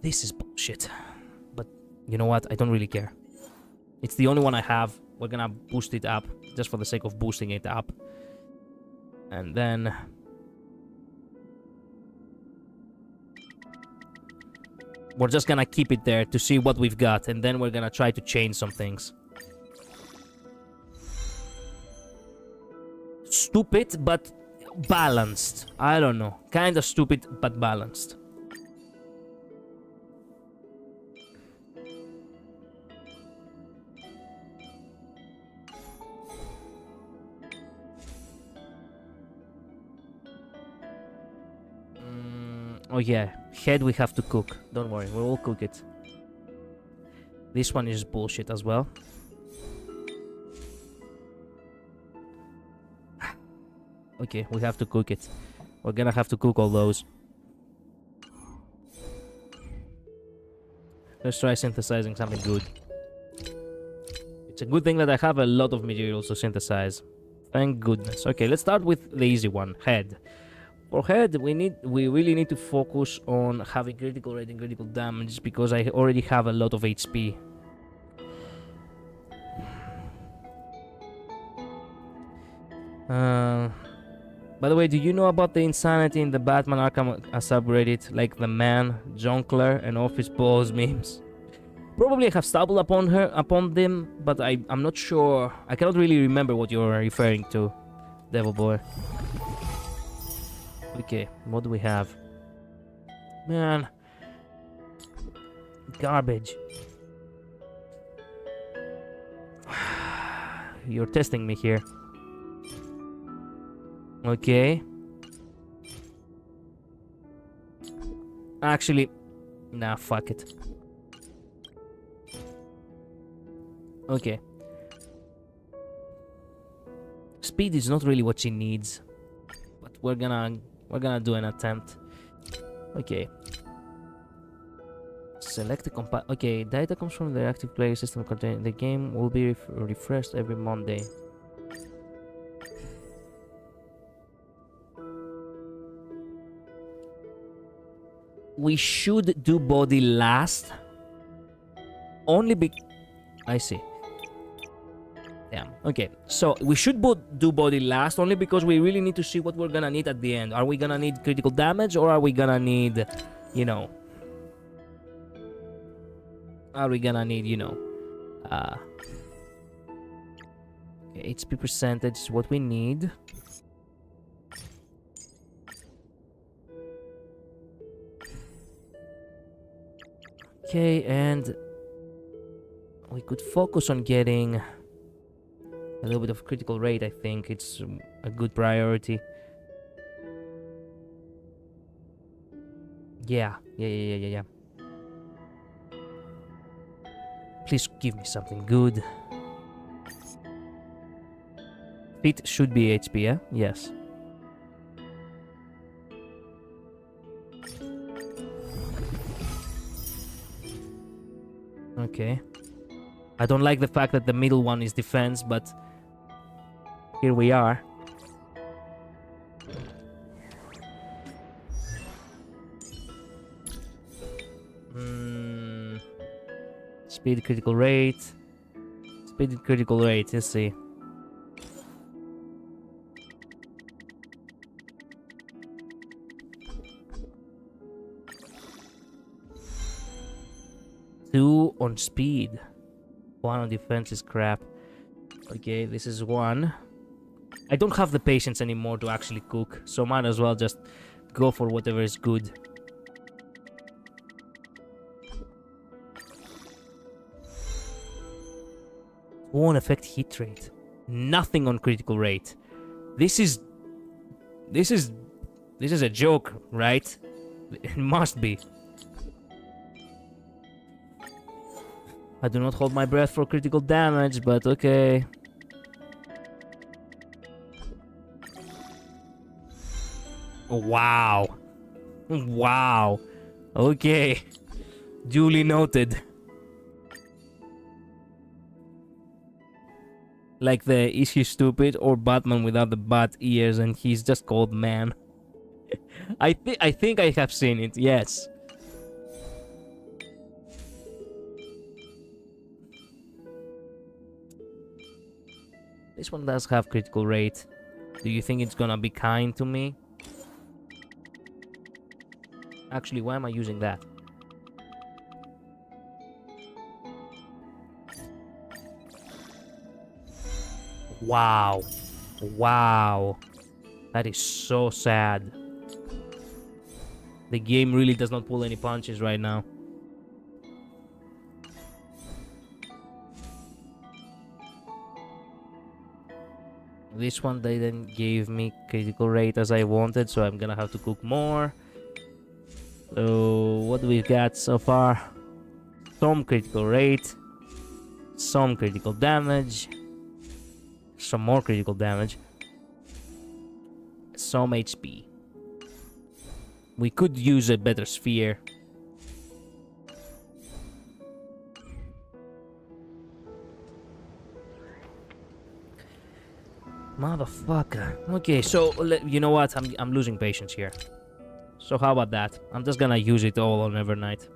This is bullshit, but you know what? I don't really care. It's the only one I have. We're gonna boost it up just for the sake of boosting it up, and then we're just gonna keep it there to see what we've got, and then we're gonna try to change some things. Stupid, but balanced. I don't know. Kind of stupid, but balanced. Oh yeah, head we have to cook. Don't worry, we will cook it. This one is bullshit as well. Okay, we have to cook it. We're gonna have to cook all those. Let's try synthesizing something good. It's a good thing that I have a lot of materials to synthesize. Thank goodness. Okay, let's start with the easy one, head. For head, we really need to focus on having critical rate and critical damage because I already have a lot of HP. By the way, do you know about the insanity in the Batman Arkham subreddit, like the man, Jonkler, and Office Balls memes? Probably I have stumbled upon them, but I'm not sure. I cannot really remember what you're referring to, Devil Boy. Okay, what do we have? Man, garbage. You're testing me here. Okay. Actually, nah, fuck it. Okay. Speed is not really what she needs, but we're gonna do an attempt. Okay. Select the okay, data comes from the active player system content. The game will be refreshed every Monday. We should do body last. Only I see. Damn. Okay, so we should do body last only because we really need to see what we're gonna need at the end. Are we gonna need critical damage or are we gonna need, you know... Are we gonna need, you know... Okay, HP percentage is what we need. Okay, and... we could focus on getting a little bit of critical rate. I think it's a good priority. Yeah. Please give me something good. Feet should be HP, yeah? Yes. Okay. I don't like the fact that the middle one is defense, but here we are. Speed critical rate. Speed critical rate, let's see. Two on speed. One on defense is crap. Okay, this is one. I don't have the patience anymore to actually cook, so might as well just go for whatever is good. Won't affect hit rate. Nothing on critical rate. This is a joke, right? It must be. I do not hold my breath for critical damage, but okay. Wow. Wow. Okay. Duly noted. Like the is he stupid or Batman without the bat ears and he's just called man. I think I have seen it, yes. This one does have critical rate. Do you think it's gonna be kind to me? Actually, why am I using that? Wow. Wow. That is so sad. The game really does not pull any punches right now. This one they didn't give me critical rate as I wanted, so I'm gonna have to cook more. So what do we got so far? Some critical rate, some critical damage, some more critical damage, some HP. We could use a better sphere. Motherfucker. Okay, so you know what? I'm losing patience here. So how about that? I'm just gonna use it all on Evernight.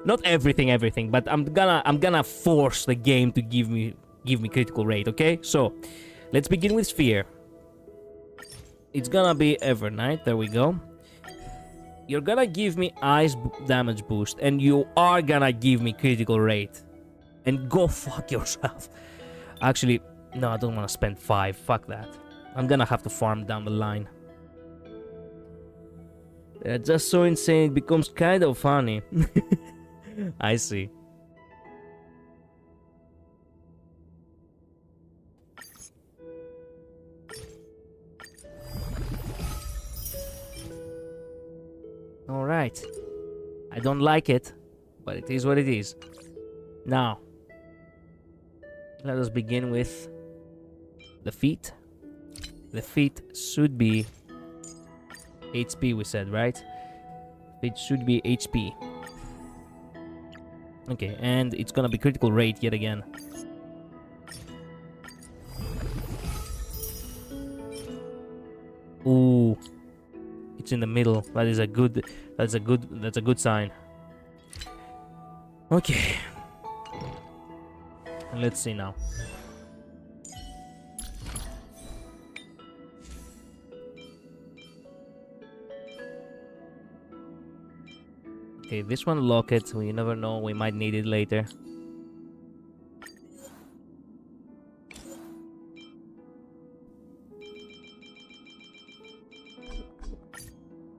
Not everything, but I'm gonna force the game to give me critical rate, okay? So, let's begin with Sphere. It's gonna be Evernight, there we go. You're gonna give me ice damage boost, and you are gonna give me critical rate. And go fuck yourself. Actually, no, I don't wanna spend 5, fuck that. I'm gonna have to farm down the line. They're just so insane, it becomes kind of funny. I see. Alright. I don't like it, but it is what it is. Now, let us begin with the feet. The feet should be HP, we said, right? It should be HP. Okay, and it's gonna be critical rate yet again. Ooh, it's in the middle. That's a good sign. Okay, let's see now. Okay, this one lock it. We never know. We might need it later.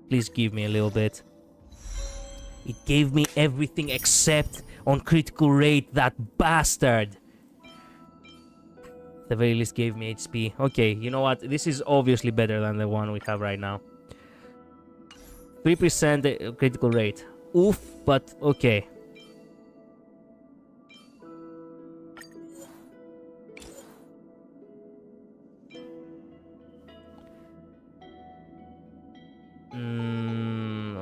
Please give me a little bit. It gave me everything except on critical rate, that bastard. At the very least gave me HP. Okay, you know what? This is obviously better than the one we have right now. 3% critical rate. Oof, but okay.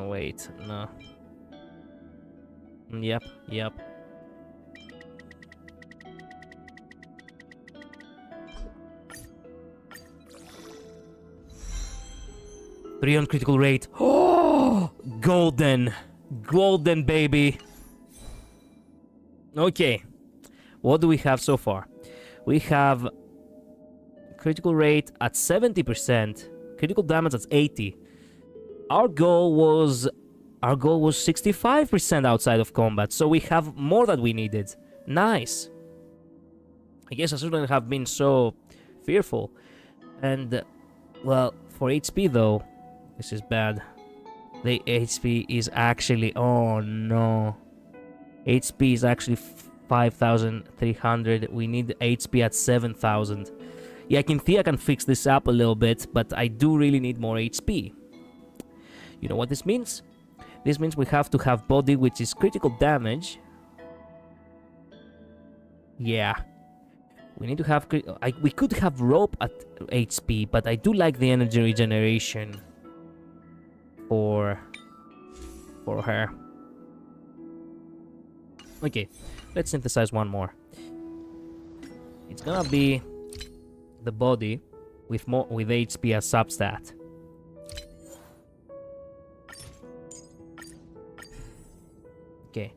Wait, no. Yep. Three on critical rate. Oh, golden, baby. Okay, what do we have so far? We have critical rate at 70%, critical damage at 80. Our goal was 65% outside of combat, so we have more than we needed. Nice. I guess I shouldn't have been so fearful. And well, for HP though, this is bad. The HP is actually, oh no. HP is actually 5,300. We need HP at 7,000. Yeah, I can think I can fix this up a little bit, but I do really need more HP. You know what this means? This means we have to have body, which is critical damage. Yeah. We need to have... we could have rope at HP, but I do like the energy regeneration for her. Okay, let's synthesize one more. It's gonna be the body with HP as substat. Okay,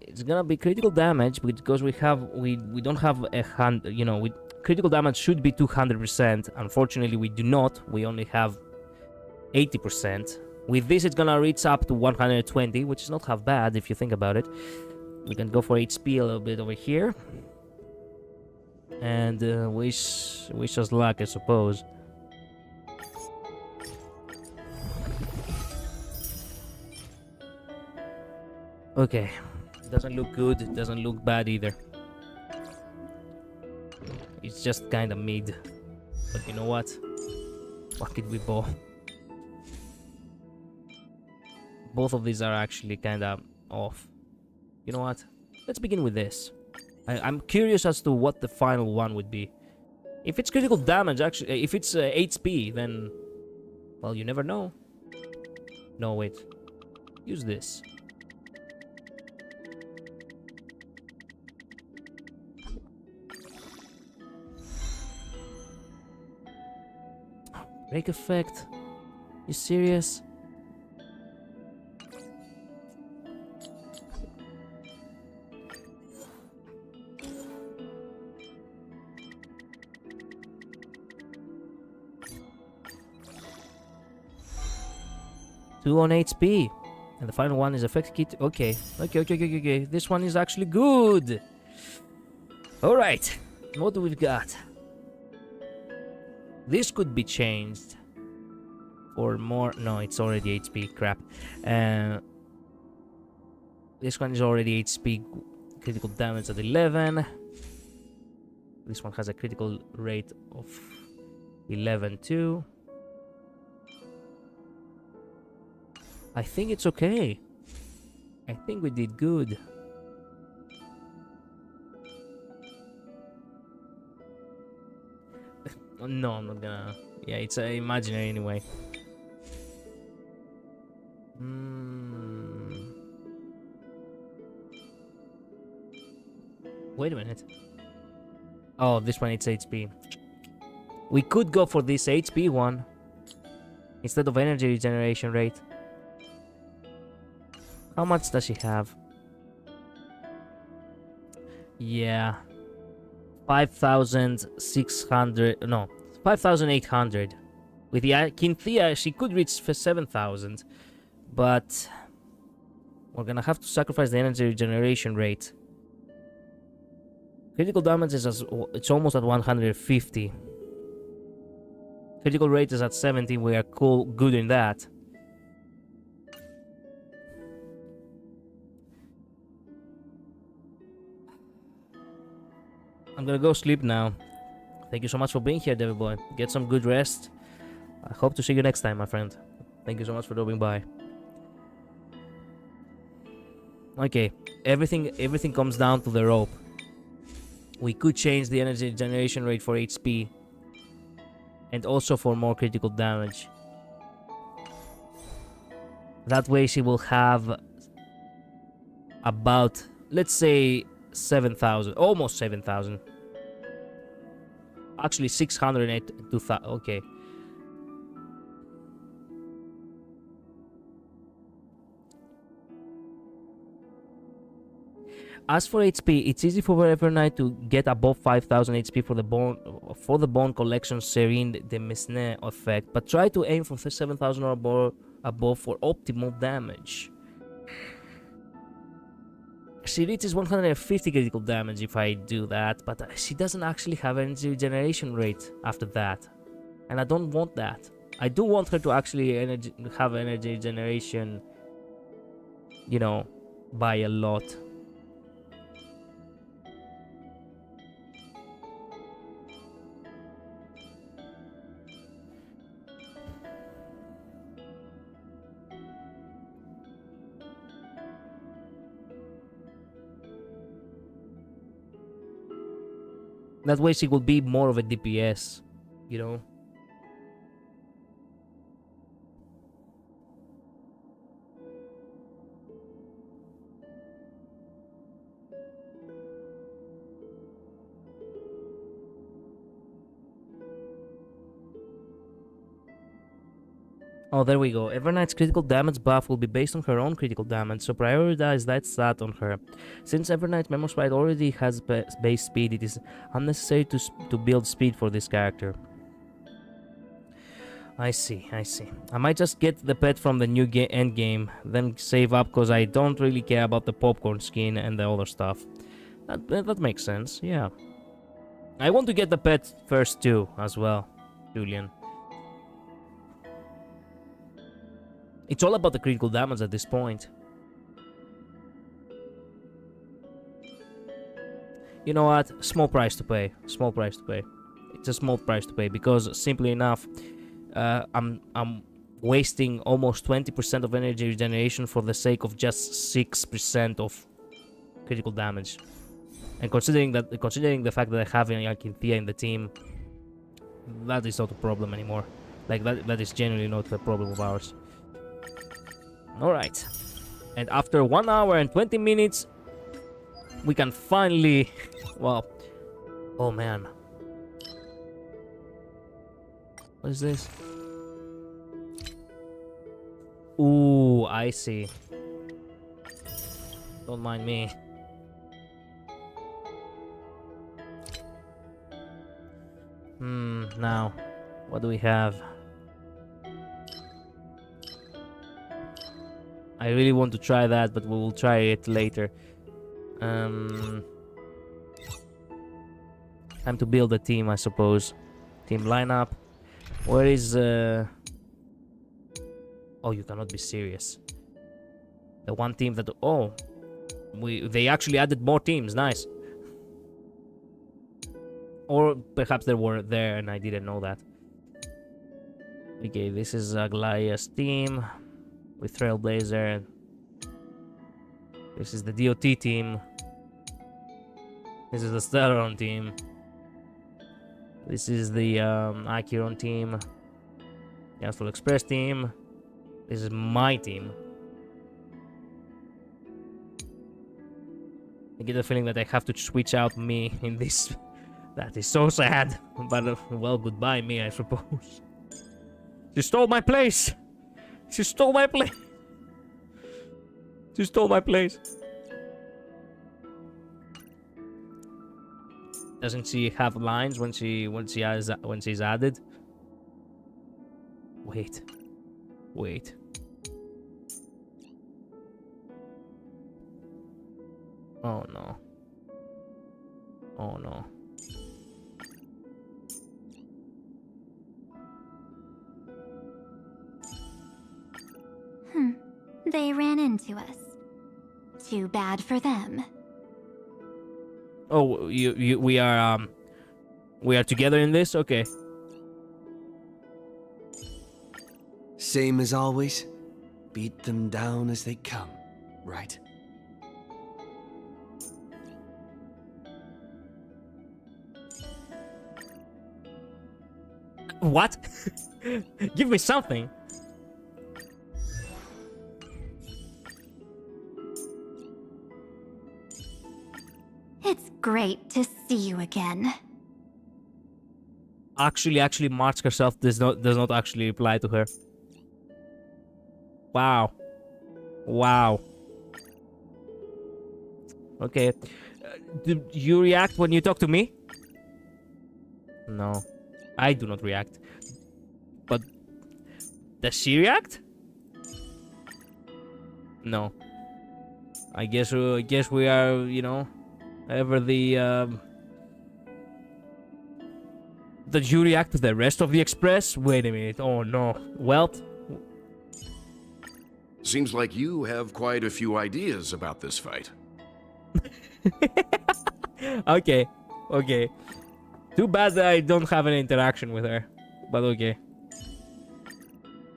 it's gonna be critical damage because we don't have a hand. You know, critical damage should be 200%. Unfortunately, we do not. We only have 80%. With this, it's gonna reach up to 120, which is not half bad if you think about it. We can go for HP a little bit over here. And wish us luck, I suppose. Okay. Doesn't look good, it doesn't look bad either. It's just kinda mid. But you know what? Fuck it, we both. Both of these are actually kinda off. You know what? Let's begin with this. I'm curious as to what the final one would be. If it's critical damage, actually, if it's HP, then... Well, you never know. No, wait. Use this. Break effect? You serious? Two on HP. And the final one is effect kit. Okay. Okay. This one is actually good. Alright. What do we've got? This could be changed. For more... No, it's already HP. Crap. This one is already HP. Critical damage at 11. This one has a critical rate of 11 too. I think it's okay. I think we did good. No, I'm not gonna... Yeah, it's imaginary anyway. Wait a minute. Oh, this one, it's HP. We could go for this HP one instead of energy regeneration rate. How much does she have? Yeah. 5,600... No, 5,800. With the Kinthea, she could reach for 7,000. But... we're gonna have to sacrifice the energy regeneration rate. Critical damage is it's almost at 150. Critical rate is at 70. We are good in that. I'm gonna go sleep now. Thank you so much for being here, Devil Boy. Get some good rest. I hope to see you next time, my friend. Thank you so much for dropping by. Okay, everything comes down to the rope. We could change the energy generation rate for HP. And also for more critical damage. That way she will have about, let's say, 7,000. Almost 7,000. Actually, 682,000. Okay. As for HP, it's easy for Evernight to get above 5,000 HP for the bone collection Serene de Mesne effect, but try to aim for 7,000 or above for optimal damage. She reaches 150 critical damage if I do that, but she doesn't actually have energy regeneration rate after that, and I don't want that. I do want her to actually have energy generation, you know, by a lot. That way she will be more of a DPS, you know? Oh, there we go. Evernight's critical damage buff will be based on her own critical damage, so prioritize that stat on her. Since Evernight's Memo Sprite already has base speed, it is unnecessary to build speed for this character. I see. I might just get the pet from the new end game, then save up, because I don't really care about the popcorn skin and the other stuff. That makes sense, yeah. I want to get the pet first too, as well, Julian. It's all about the critical damage at this point. You know what? Small price to pay. Small price to pay. It's a small price to pay because simply enough, I'm wasting almost 20% of energy regeneration for the sake of just 6% of critical damage. And considering the fact that I have Kinthea in the team, that is not a problem anymore. Like that is genuinely not a problem of ours. Alright, and after 1 hour and 20 minutes, we can finally... Well, oh man. What is this? Ooh, I see. Don't mind me. Now, what do we have? I really want to try that, but we will try it later. Time to build a team, I suppose. Team lineup. Where is... Oh, you cannot be serious. The one team that... Oh, they actually added more teams. Nice. Or perhaps they were there and I didn't know that. Okay, this is Aglaya's team with Trailblazer. This is the DOT team. This is the Stellaron team. This is the Acheron team. The Astral Express team. This is my team. I get the feeling that I have to switch out me in this. That is so sad. But, well, goodbye me, I suppose. She stole my place! She stole my place! She stole my place! Doesn't she have lines when she's added? Wait. Wait. Oh no. Oh no. They ran into us. Too bad for them. Oh, we are together in this? Okay. Same as always. Beat them down as they come, right? What? Give me something. It's great to see you again. Actually, March herself does not actually reply to her. Wow. Wow. Okay. Do you react when you talk to me? No. I do not react. But does she react? No. I guess we are, you know, ever the Did you react to the rest of the Express? Wait a minute. Oh no. Well, Seems like you have quite a few ideas about this fight. okay. Okay. Too bad that I don't have any interaction with her. But okay.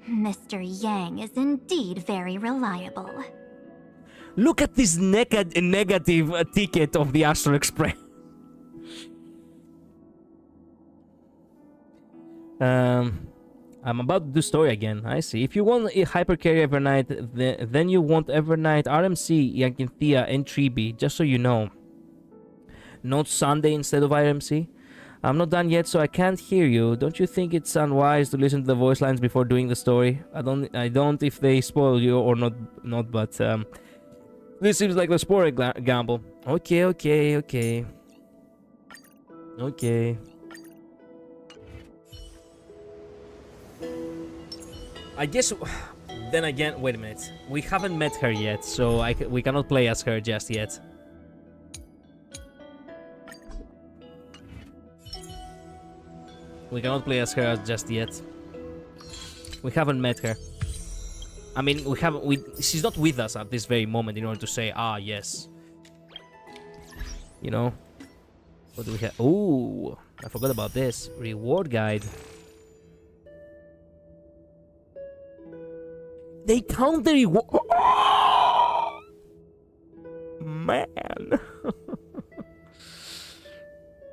Mr. Yang is indeed very reliable. Look at this negative ticket of the Astral Express. I'm about to do story again. I see. If you want a hypercarry Evernight, then you want Evernight, RMC, Yankinthea, and Tribi, just so you know. Not Sunday instead of RMC. I'm not done yet, so I can't hear you. Don't you think it's unwise to listen to the voice lines before doing the story? I don't if they spoil you or not, but this seems like a spoiler gamble. Okay. Okay. I guess. Then again, wait a minute. We haven't met her yet, so we cannot play as her just yet. We cannot play as her just yet. We haven't met her. I mean, she's not with us at this very moment in order to say, ah, yes. You know? What do we have? Ooh, I forgot about this. Reward guide. They count the reward. Man.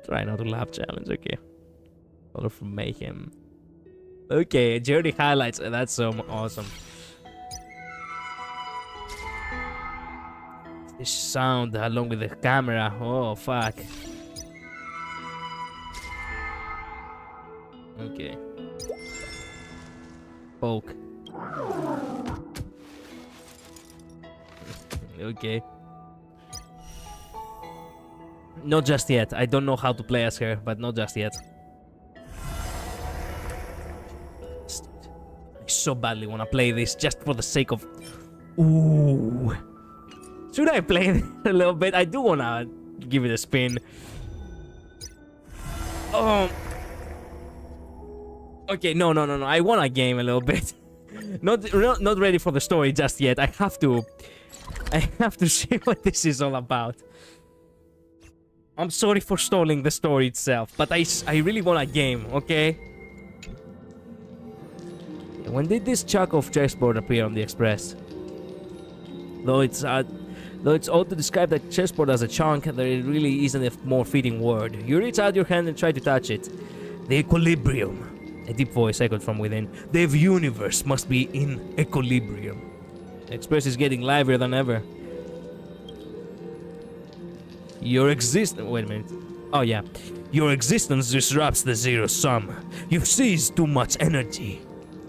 Try not to laugh challenge, okay. Color from Mayhem. Okay, journey highlights. That's so awesome. This sound along with the camera. Oh, fuck. Okay. Poke. Okay. Not just yet. I don't know how to play as her, but not just yet. I so badly want to play this just for the sake of... Ooh. Should I play this a little bit? I do want to give it a spin. Oh. Okay, no. I want a game a little bit. Not ready for the story just yet. I have to see what this is all about. I'm sorry for stalling the story itself, but I really want a game, okay? When did this chunk of chessboard appear on the Express? Though it's odd to describe that chessboard as a chunk, there really isn't a more fitting word. You reach out your hand and try to touch it. The equilibrium. A deep voice echoed from within. The universe must be in equilibrium. The Express is getting livelier than ever. Your existence... Wait a minute. Oh, yeah. Your existence disrupts the zero sum. You've seized too much energy.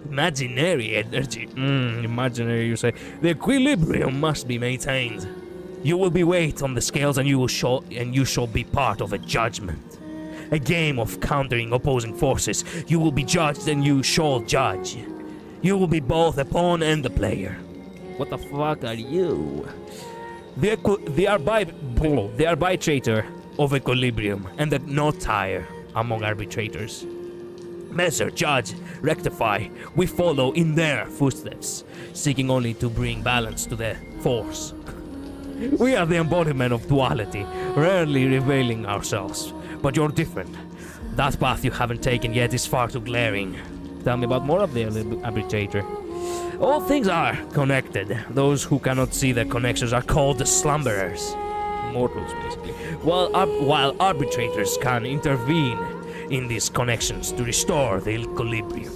Imaginary energy. Imaginary, you say. The equilibrium must be maintained. You will be weighed on the scales and you shall be part of a judgment. A game of countering opposing forces. You will be judged and you shall judge. You will be both a pawn and the player. What the fuck are you? The arbitrator of equilibrium and the notier among arbitrators. Measure, judge, rectify. We follow in their footsteps, seeking only to bring balance to the force. We are the embodiment of duality, rarely revealing ourselves. But you're different. That path you haven't taken yet is far too glaring. Tell me about more of the arbitrator. All things are connected. Those who cannot see their connections are called the slumberers. Mortals, basically. While arbitrators can intervene in these connections to restore the equilibrium.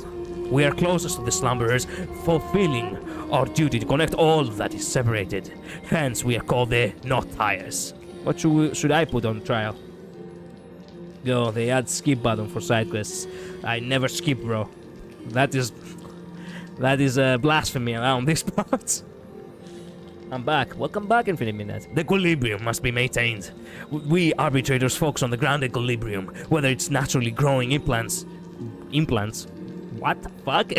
We are closest to the slumberers, fulfilling our duty to connect all that is separated. Hence, we are called the notiers. What should I put on trial? Go, they add skip button for side quests. I never skip, bro. That is blasphemy around this part. I'm back. Welcome back, Infinite Midnight. The equilibrium must be maintained. We arbitrators focus on the ground equilibrium, whether it's naturally growing implants. What the fuck?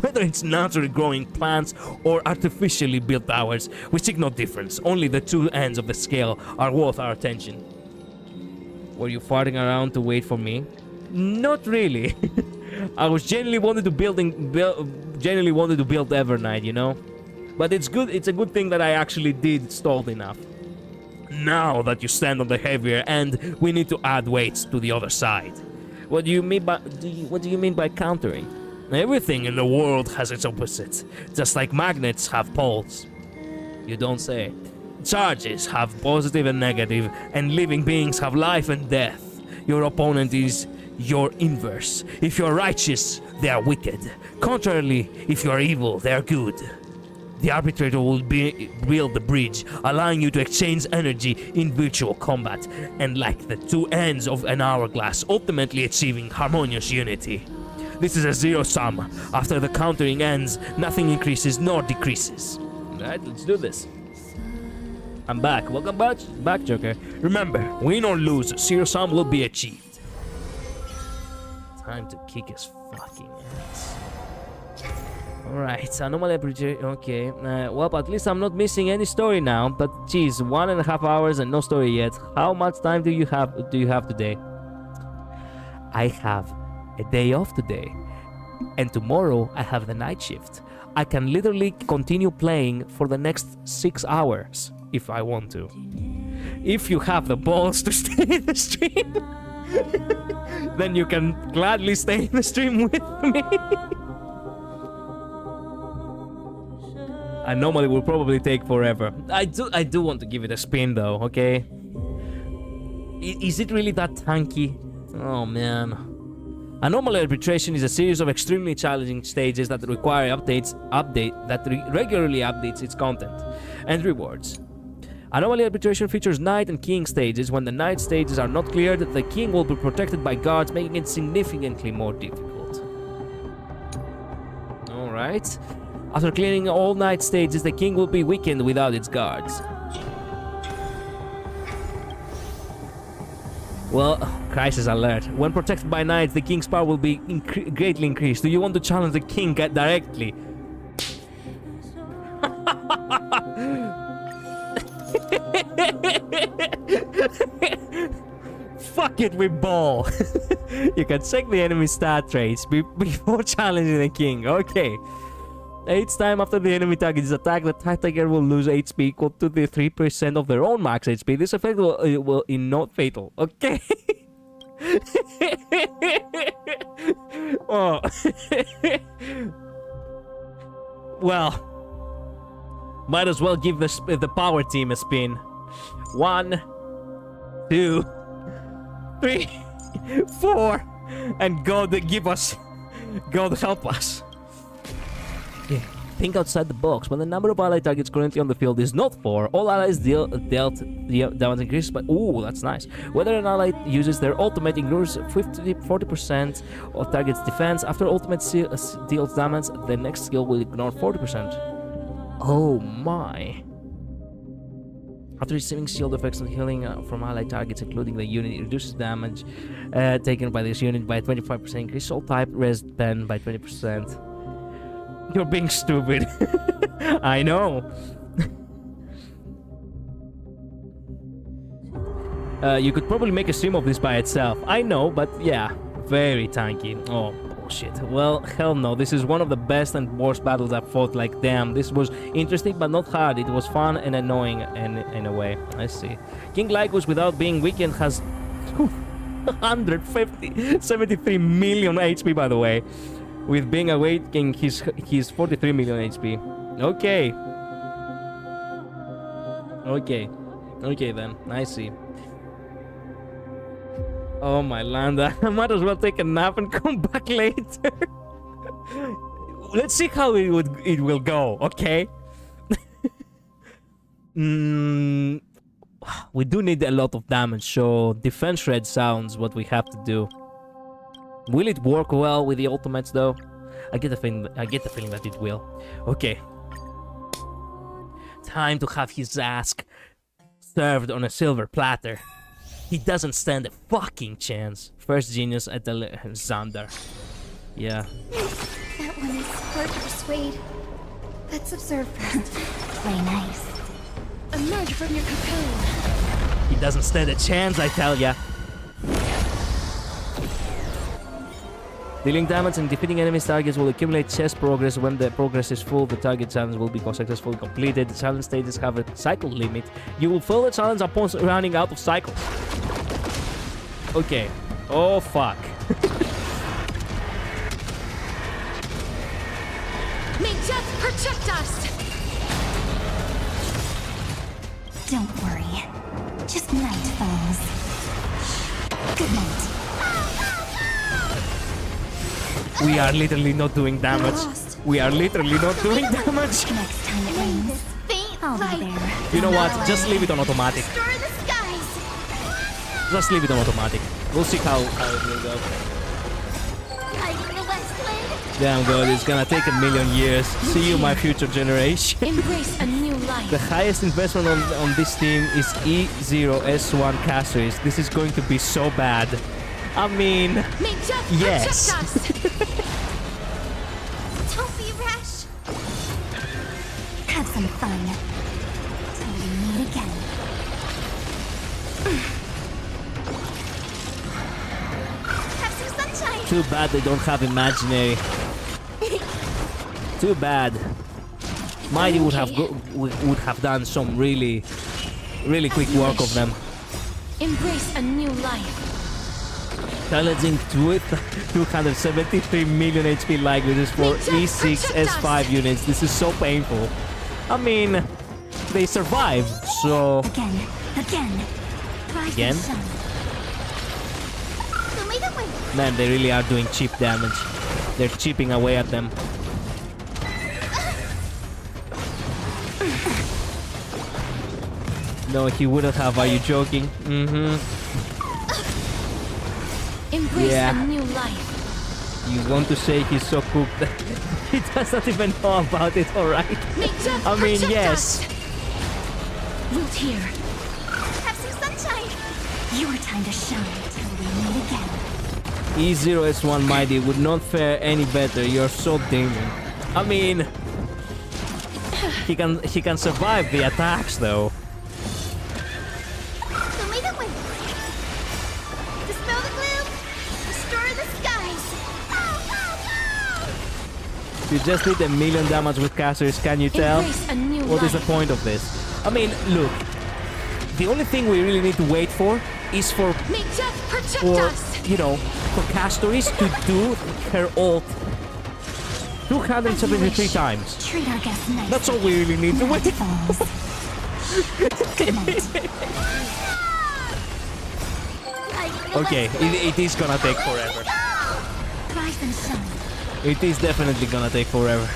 Whether it's naturally growing plants or artificially built towers, we seek no difference. Only the two ends of the scale are worth our attention. Were you farting around to wait for me? Not really. I was genuinely wanted to build Evernight, you know? But it's a good thing that I actually did stalled enough. Now that you stand on the heavier end, we need to add weights to the other side. What do you mean by countering? Everything in the world has its opposite, just like magnets have poles. You don't say. Charges have positive and negative, and living beings have life and death. Your opponent is your inverse. If you're righteous, they are wicked. Contrarily, if you're evil, they are good. The arbitrator will build the bridge, allowing you to exchange energy in virtual combat, and like the two ends of an hourglass, ultimately achieving harmonious unity. This is a zero sum. After the countering ends, nothing increases nor decreases. Alright, let's do this. I'm back. Welcome back, Joker. Remember, win or lose, zero sum will be achieved. Time to kick his fucking ass. Alright, anomaly appreciation. Okay. Well, at least I'm not missing any story now. But geez, 1.5 hours and no story yet. How much time do you have today? I have a day off today, and tomorrow I have the night shift. I can literally continue playing for the next 6 hours if I want to. If you have the balls to stay in the stream, then you can gladly stay in the stream with me. Anomaly will probably take forever. I do want to give it a spin though, okay? Is it really that tanky? Oh man. Anomaly arbitration is a series of extremely challenging stages that require regularly updates its content and rewards. Anomaly arbitration features night and king stages. When the night stages are not cleared, the king will be protected by guards, making it significantly more difficult. Alright. After clearing all night stages, the king will be weakened without its guards. Well, crisis alert. When protected by knights, the king's power will be greatly increased. Do you want to challenge the king directly? Fuck it, we ball. You can check the enemy stat traits before challenging the king. Okay. Each time after the enemy target is attacked, the target will lose HP equal to the 3% of their own max HP. This effect will not fatal. Okay. Oh. Well, might as well give the power team a spin. 1, 2, 3, 4, and God help us. Yeah. Think outside the box. When the number of allied targets currently on the field is not 4, all allies dealt damage increases by... Ooh, that's nice. Whether an ally uses their ultimate, ignores 40% of target's defense. After ultimate deals damage, the next skill will ignore 40%. Oh my. After receiving shield effects and healing from allied targets, including the unit, it reduces damage taken by this unit by 25%. Increase all type res 10 by 20%. You're being stupid. I know. You could probably make a stream of this by itself. I know, but yeah, very tanky. Oh, bullshit. Well, hell no. This is one of the best and worst battles I've fought. Like, damn, this was interesting, but not hard. It was fun and annoying in a way. I see. King Lycos, without being weakened, has 73 million HP, by the way. With being awakened, he's 43 million HP. Okay. Okay then. I see. Oh my land. I might as well take a nap and come back later. Let's see how it will go. Okay. We do need a lot of damage, so defense shred sounds what we have to do. Will it work well with the ultimates though? I get the feeling that it will. Okay. Time to have his ass served on a silver platter. He doesn't stand a fucking chance. First genius at the Xander. Yeah. That one is hard to persuade. Let's observe first. Play nice. Emerge from your cocoon. He doesn't stand a chance, I tell ya. Dealing damage and defeating enemy targets will accumulate chess progress. When the progress is full, the target challenge will be successfully completed. The challenge stages have a cycle limit. You will fail the challenge upon running out of cycles. Okay. Oh, fuck. May death protect us! Don't worry. Just night falls. Good night. We are literally not doing damage. We are literally not doing damage. Next time it rains, I'll be there. You know what? Just leave it on automatic. Stir the skies! Just leave it on automatic. We'll see how it will go. Hiding in the Westland? Damn god, it's gonna take a million years. See you, my future generation. Embrace a new life. The highest investment on this team is E0S1 Castries. This is going to be so bad. I mean, May death yes. protect us! Don't be rash. Have some fun. Till we meet again. Have some sunshine. Too bad they don't have imaginary. Too bad. Mighty would have done some really quick work of them. Embrace a new life. Challenging 273 million HP likenesses for E6 S5 units. This is so painful. I mean, they survive, so... Again. Rise Again? and shine. Man, they really are doing cheap damage. They're chipping away at them. No, he wouldn't have. Are you joking? Mm-hmm. Embrace Yeah. a new life. You want to say he's so cooked that he does not even know about it, alright? May death I mean, protect yes. us. Root here. Have some sunshine. Your time to shine till we meet again. E0S1 Mighty would not fare any better. You're so demon. I mean, he can survive the attacks though. Who made it win? Dispel the gloom! Restore the skies! You just did 1,000,000 damage with casters, can you tell? Embrace a new What is the life. point of this? I mean, look. The only thing we really need to wait for is for May death protect us! you know, for Castoris to do her ult 273 times. Treat our guests nice. That's all we really need to wait. Falls. Good night. Okay, it is gonna take forever. Rise and shine. It is definitely gonna take forever.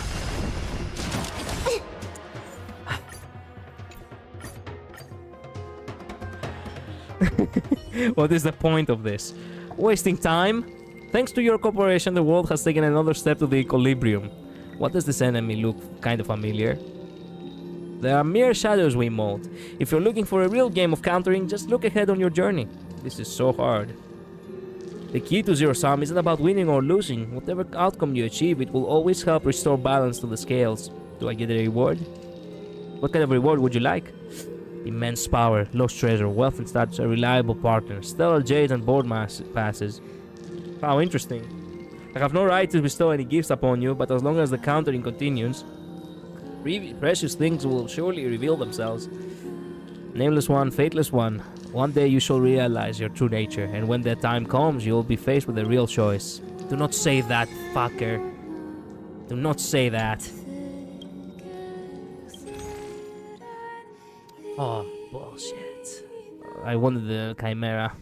What is the point of this? Wasting time? Thanks to your cooperation, the world has taken another step to the equilibrium. What does this enemy look kind of familiar? They are mere shadows we mold. If you're looking for a real game of countering, just look ahead on your journey. This is so hard. The key to Zero Sum isn't about winning or losing. Whatever outcome you achieve, it will always help restore balance to the scales. Do I get a reward? What kind of reward would you like? Immense power, lost treasure, wealth and status, a reliable partner, stellar jade and board passes. How interesting. I have no right to bestow any gifts upon you, but as long as the countering continues, precious things will surely reveal themselves. Nameless one, fateless one. One day you shall realize your true nature, and when that time comes, you will be faced with a real choice. Do not say that, fucker. Do not say that. Oh, bullshit. I wanted the Chimera.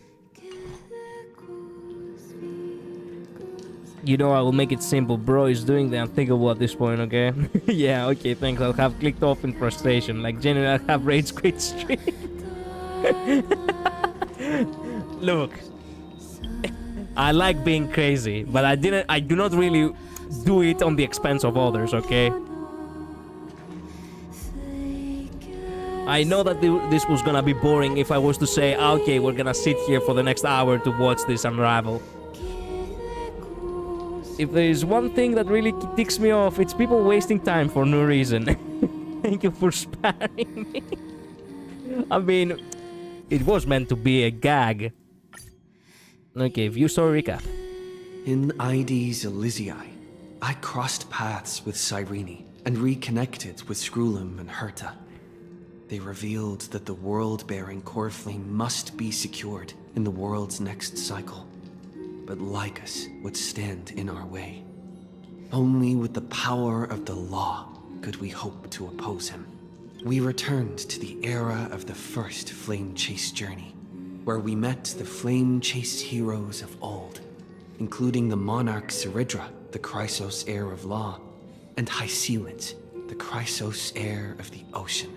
You know, I will make it simple. Bro is doing the unthinkable at this point, okay? Yeah, okay, thanks. I'll have clicked off in frustration. Like, genuinely, I'll have rage quit stream. Look. I like being crazy, but I do not really do it on the expense of others, okay? I know that this was gonna be boring if I was to say, okay, we're gonna sit here for the next hour to watch this unravel. If there is one thing that really ticks me off, it's people wasting time for no reason. Thank you for sparing me. I mean, it was meant to be a gag. Okay, view story recap. In ID's Elysiae, I crossed paths with Cyrene and reconnected with Skrulim and Herta. They revealed that the world-bearing core flame must be secured in the world's next cycle. But Lycus would stand in our way. Only with the power of the law could we hope to oppose him. We returned to the era of the first Flame Chase journey, where we met the Flame Chase heroes of old, including the monarch Seridra, the Chrysos heir of law, and Hycelid, the Chrysos heir of the ocean,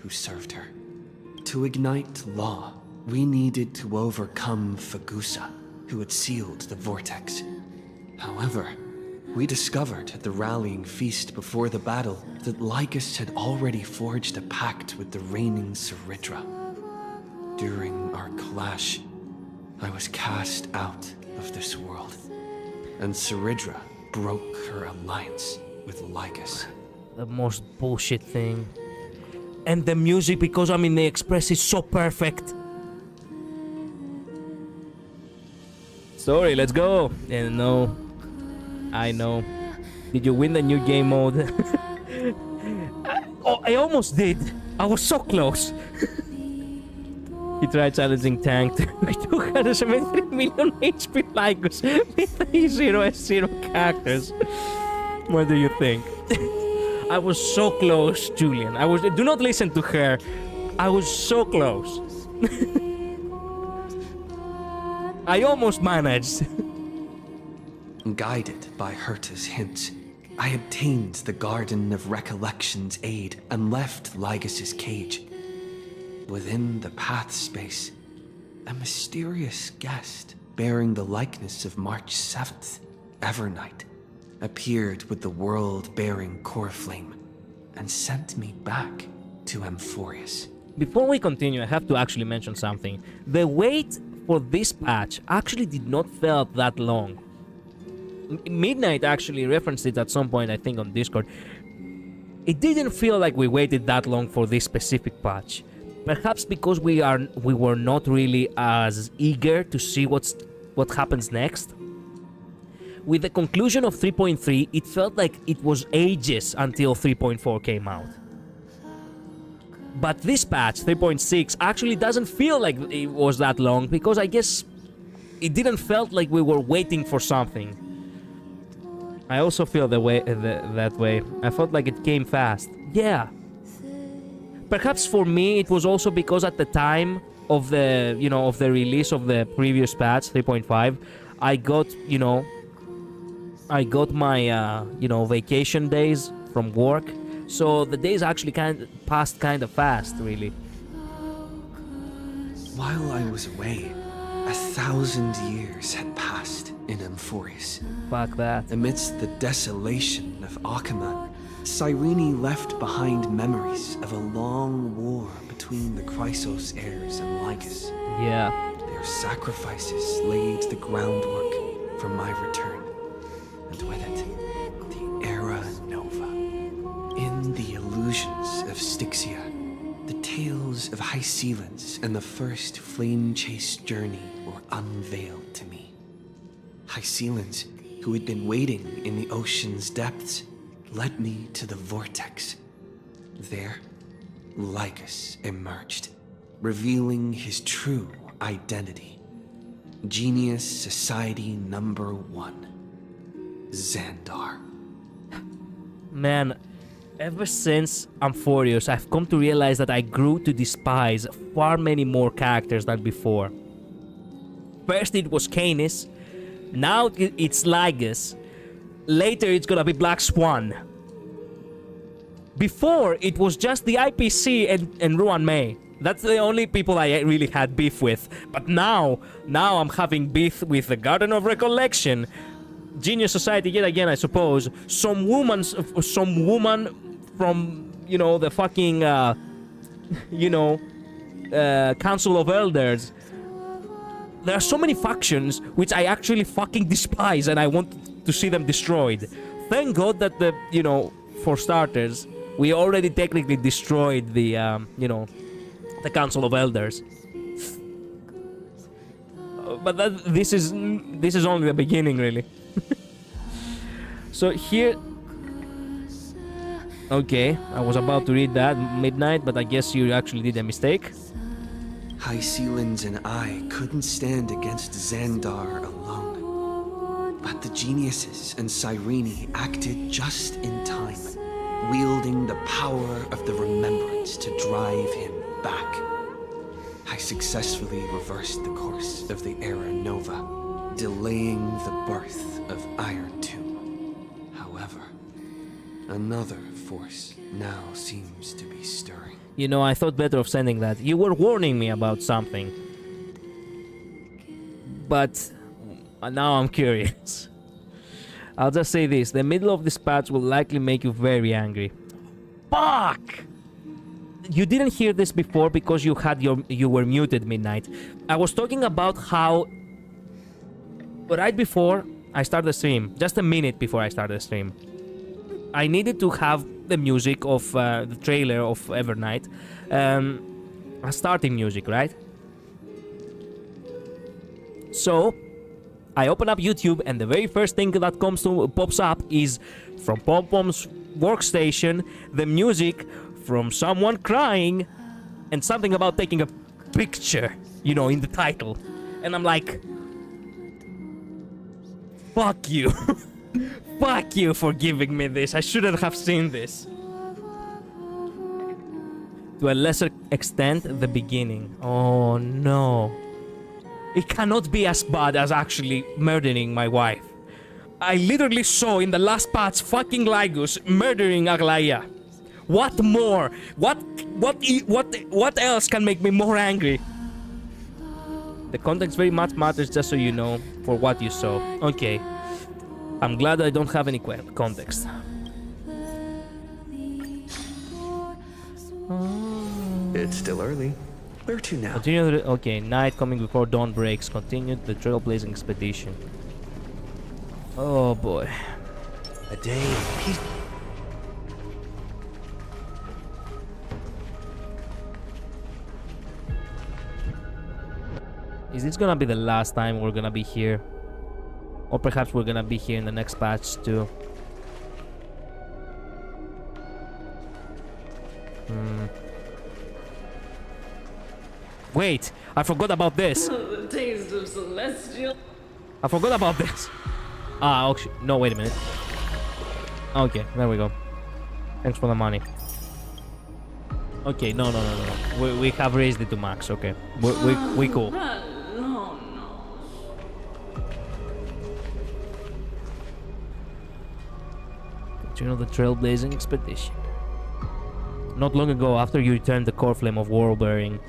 who served her. To ignite law, we needed to overcome Fagusa, who had sealed the vortex. However, we discovered at the rallying feast before the battle that Lycus had already forged a pact with the reigning Seridra. During our clash, I was cast out of this world, and Seridra broke her alliance with Lycus. The most bullshit thing. And the music, because I mean the Express is so perfect. Sorry, let's go. And no, I know. Did you win the new game mode? I almost did. I was so close. He tried challenging Tank with 273 million HP Lycus with 0S0 characters. What do you think? I was so close, Julian. Do not listen to her. I was so close. I almost managed. Guided by Herta's hints, I obtained the Garden of Recollection's aid and left Lycus's cage. Within the path space, a mysterious guest bearing the likeness of March 7th, Evernight, appeared with the world-bearing core flame and sent me back to Amphorius. Before we continue, I have to actually mention something. The wait for this patch actually did not felt that long. Midnight actually referenced it at some point, I think, on Discord. It didn't feel like we waited that long for this specific patch. Perhaps because we were not really as eager to see what happens next. With the conclusion of 3.3, it felt like it was ages until 3.4 came out. But this patch, 3.6, actually doesn't feel like it was that long, because I guess it didn't felt like we were waiting for something. I also feel that way. I felt like it came fast. Yeah. Perhaps for me it was also because at the time of the, of the release of the previous patch, 3.5, I got my, vacation days from work. So the days actually passed kind of fast, really. While I was away, 1,000 years had passed in Amphorius. Fuck that. Amidst the desolation of Achaman, Cyrene left behind memories of a long war between the Chrysos heirs and Lycus. Yeah. Their sacrifices laid the groundwork for my return, and with it, the Era Nova. In the illusions of Styxia, the tales of High Sealans and the first flame-chased journey were unveiled to me. High Sealans, who had been waiting in the ocean's depths, led me to the vortex. There, Lycus emerged, revealing his true identity. Genius Society number 1, Xandar. Man, ever since Amphorius, I've come to realize that I grew to despise far many more characters than before. First it was Canis, now it's Lygus, later it's gonna be Black Swan. Before, it was just the IPC and Ruan Mei. That's the only people I really had beef with. But now I'm having beef with the Garden of Recollection, Genius Society yet again, I suppose. Some woman from, the fucking, Council of Elders. There are so many factions which I actually fucking despise and I want to see them destroyed. Thank God that for starters, we already technically destroyed the, the Council of Elders. But this is only the beginning, really. So here... Okay, I was about to read that, Midnight, but I guess you actually did a mistake. High Sealans and I couldn't stand against Xandar alone. But the geniuses and Cyrene acted just in time, wielding the power of the remembrance to drive him back. I successfully reversed the course of the Era Nova, delaying the birth of Iron Tomb. However, another force now seems to be stirring. I thought better of sending that. You were warning me about something. But now I'm curious. I'll just say this. The middle of this patch will likely make you very angry. Fuck! You didn't hear this before because you were muted, Midnight. I was talking about how right before I started the stream, just a minute before I started the stream, I needed to have the music of the trailer of Evernight, a starting music, right? So I open up YouTube and the very first thing that pops up is from Pom Pom's workstation, the music from someone crying and something about taking a picture, in the title. And I'm like, fuck you. Fuck you for giving me this. I shouldn't have seen this. To a lesser extent, the beginning. Oh no. It cannot be as bad as actually murdering my wife. I literally saw in the last patch fucking Lygus murdering Aglaia. What more? What else can make me more angry? The context very much matters, just so you know, for what you saw. Okay. I'm glad I don't have any context. It's still early. Where to now? Continue the... Okay, night coming before dawn breaks. Continue the trailblazing expedition. Oh boy. A day of peace. Is this gonna be the last time we're gonna be here? Or perhaps we're gonna be here in the next patch too. Wait, I forgot about this. The taste of celestial. I forgot about this. Ah, okay. No, wait a minute. Okay, there we go. Thanks for the money. Okay, no. We have raised it to max. Okay, we cool. Continue the trailblazing expedition. Not long ago, after you returned the core flame of world bearing.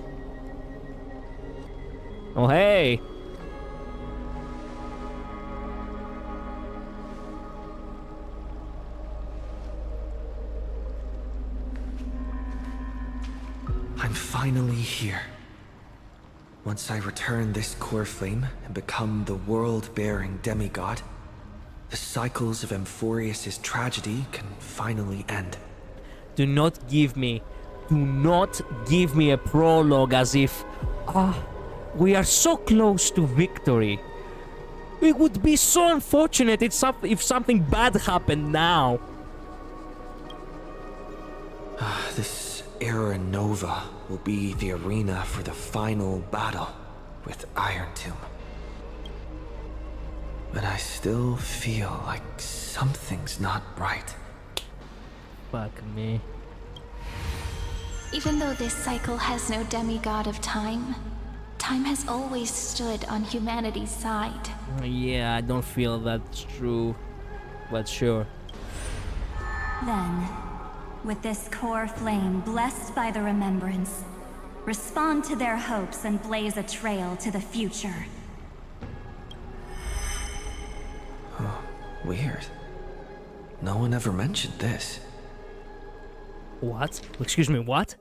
Oh hey! I'm finally here. Once I return this core flame and become the world-bearing demigod, the cycles of Amphorius' tragedy can finally end. Do not give me a prologue as if, we are so close to victory. It would be so unfortunate if something bad happened now. This Era Nova will be the arena for the final battle with Iron Tomb. But I still feel like something's not right. Fuck me. Even though this cycle has no demigod of time, time has always stood on humanity's side. Yeah, I don't feel that's true, but sure. Then, with this core flame blessed by the remembrance, respond to their hopes and blaze a trail to the future. Oh, weird. No one ever mentioned this. What? Excuse me, what?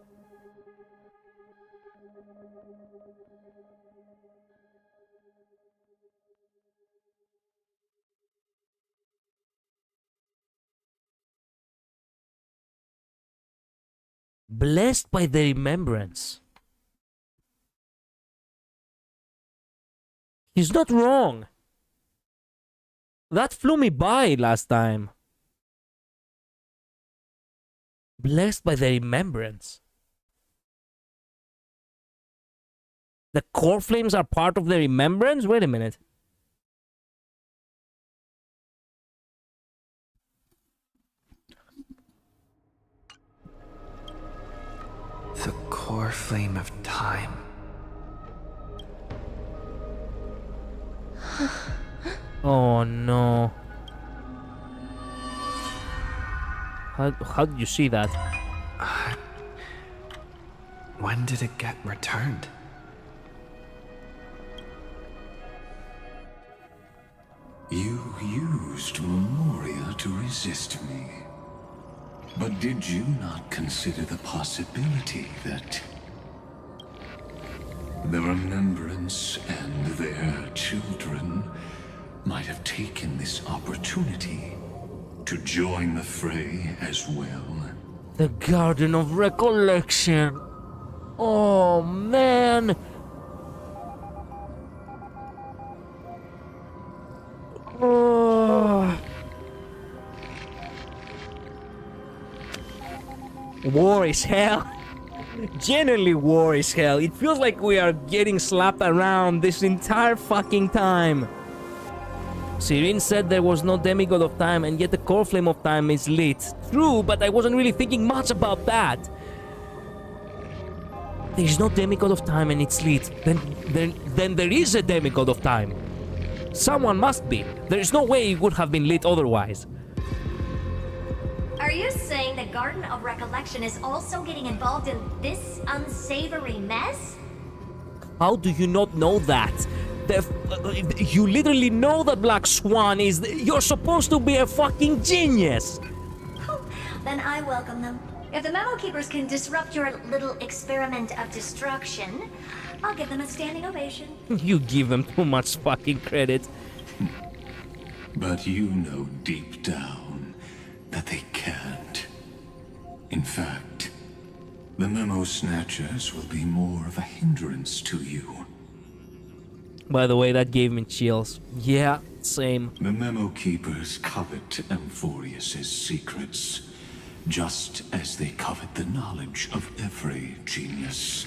Blessed by the remembrance. He's not wrong. That flew me by last time. Blessed by the remembrance. The core flames are part of the remembrance? Wait a minute. The core flame of time. Oh no. How did you see that? When did it get returned? You used Memoria to resist me. But did you not consider the possibility that the remembrance and their children might have taken this opportunity to join the fray as well? The Garden of Recollection. Oh man. Oh. War is hell. Genuinely war is hell. It feels like we are getting slapped around this entire fucking time. Sirin said there was no demigod of time, and yet the core flame of time is lit. True, but I wasn't really thinking much about that. There is no demigod of time and it's lit. Then there is a demigod of time. Someone must be. There is no way it would have been lit otherwise. Are you saying the Garden of Recollection is also getting involved in this unsavory mess? How do you not know that? You literally know that Black Swan is... You're supposed to be a fucking genius! Then I welcome them. If the Memo Keepers can disrupt your little experiment of destruction, I'll give them a standing ovation. You give them too much fucking credit. But you know deep down that they can't. In fact, the Memo Snatchers will be more of a hindrance to you. By the way, that gave me chills. Yeah, same. The Memo Keepers covet Amphorius's secrets, just as they covet the knowledge of every genius.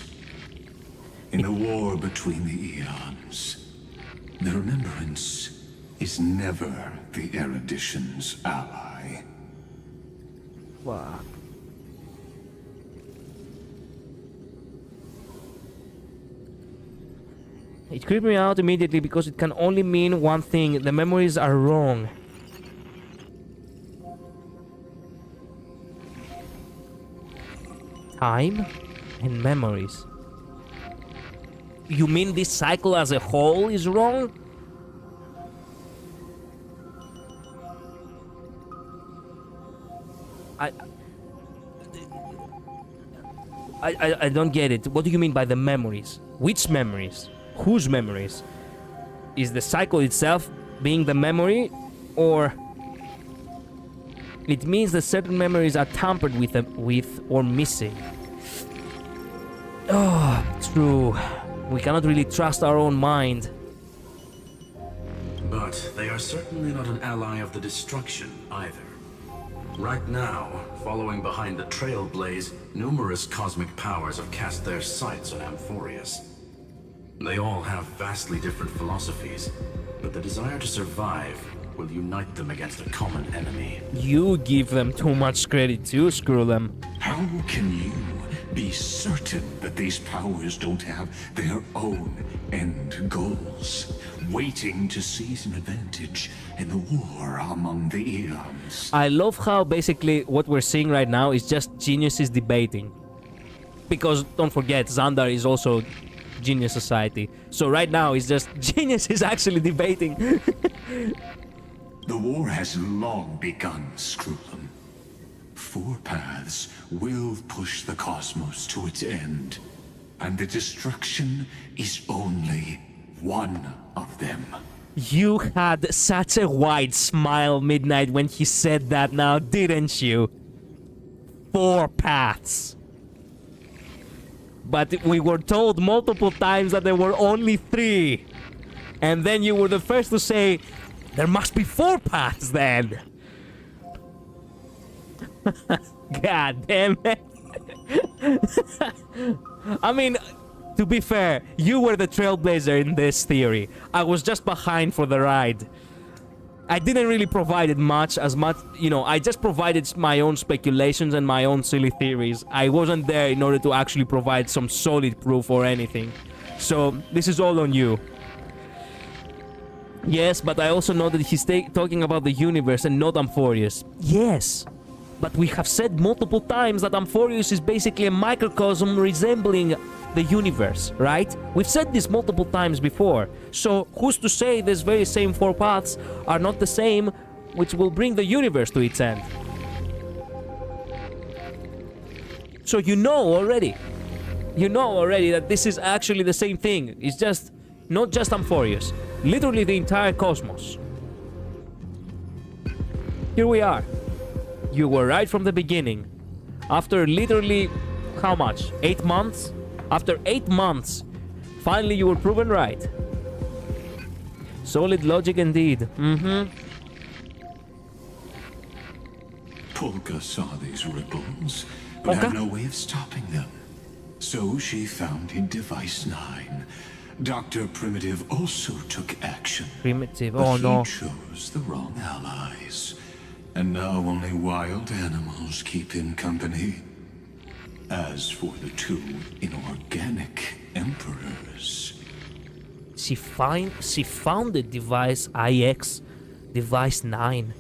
In the war between the eons, the Remembrance is never the erudition's ally. Fuck. It creeped me out immediately because it can only mean one thing. The memories are wrong. Time and memories. You mean this cycle as a whole is wrong? I don't get it. What do you mean by the memories? Which memories? Whose memories? Is the cycle itself being the memory, or it means that certain memories are tampered with or missing? Oh, true. We cannot really trust our own mind. But they are certainly not an ally of the destruction either. Right now, following behind the Trailblaze, numerous cosmic powers have cast their sights on Amphorius. They all have vastly different philosophies, but the desire to survive will unite them against a common enemy. You give them too much credit too, screw them. How can you be certain that these powers don't have their own end goals, waiting to seize an advantage in the war among the eons? I love how basically what we're seeing right now is just geniuses debating. Because don't forget, Xandar is also Genius Society. So right now it's just geniuses actually debating. The war has long begun, Screwlum. 4 paths will push the cosmos to its end, and the destruction is only one of them. You had such a wide smile, Midnight, when he said that now, didn't you? 4 paths. But we were told multiple times that there were only 3. And then you were the first to say, there must be 4 paths then. God damn it. I mean, to be fair, you were the trailblazer in this theory. I was just behind for the ride. I didn't really provide much, you know, I just provided my own speculations and my own silly theories. I wasn't there in order to actually provide some solid proof or anything. So, this is all on you. Yes, but I also know that he's talking about the universe and not Amphorius. Yes, but we have said multiple times that Amphorius is basically a microcosm resembling the universe, right? We've said this multiple times before. So who's to say these very same 4 paths are not the same, which will bring the universe to its end? So you know already. You know already that this is actually the same thing. It's just not just Amphorius. Literally the entire cosmos. Here we are. You were right from the beginning. After literally, how much? 8 months? After 8 months, finally you were proven right. Solid logic indeed. Polka saw these ripples, but had no way of stopping them. So she founded Device 9. Dr. Primitive also took action. Primitive, but oh no. he chose the wrong allies. And now only wild animals keep him company. As for the 2 inorganic emperors... She founded Device IX, Device 9.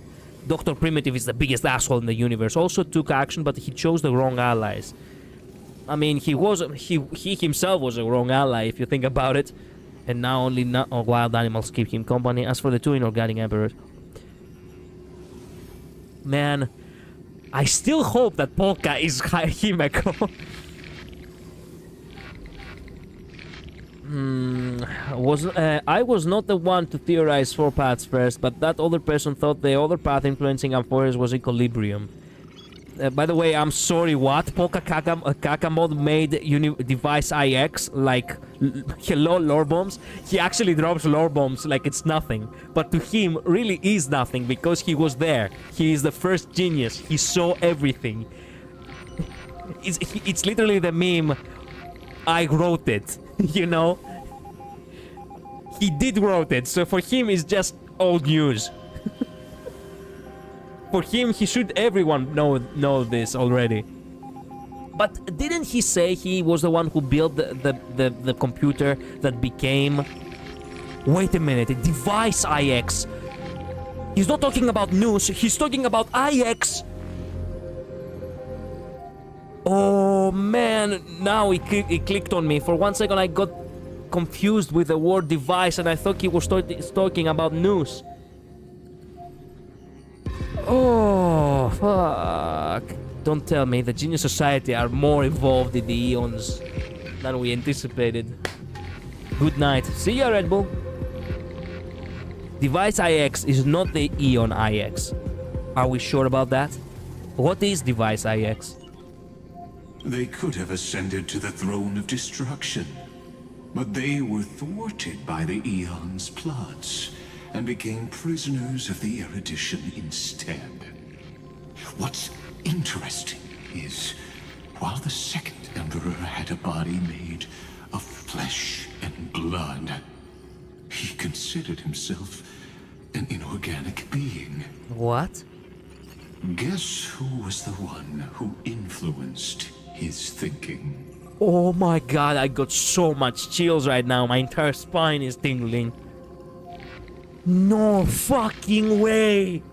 Dr. Primitive is the biggest asshole in the universe. Also took action, but he chose the wrong allies. I mean, he himself was a wrong ally, if you think about it. And now only wild animals keep him company. As for the 2 inorganic emperors... Man, I still hope that Polka is Himeko. I was not the one to theorize 4 paths first, but that other person thought the other path influencing Amphorius was equilibrium. By the way, I'm sorry, what? Polka Kakamod made device IX like hello lore bombs? He actually drops lore bombs like it's nothing. But to him, really is nothing because he was there. He is the first genius. He saw everything. It's literally the meme, I wrote it, you know? He did wrote it, so for him it's just old news. For him, everyone know this already. But didn't he say he was the one who built the computer that became... Wait a minute, device IX. He's not talking about news, he's talking about IX. Oh man, now it clicked on me. For 1 second I got confused with the word device and I thought he was talking about news. Oh, fuck. Don't tell me the Genius Society are more involved in the Eons than we anticipated. Good night. See ya, Red Bull. Device IX is not the Eon IX. Are we sure about that? What is Device IX? They could have ascended to the throne of destruction, but they were thwarted by the Eon's plots and became prisoners of the erudition instead. What's interesting is, while the second Emperor had a body made of flesh and blood, he considered himself an inorganic being. What? Guess who was the one who influenced his thinking? Oh my god, I got so much chills right now. My entire spine is tingling. No fucking way!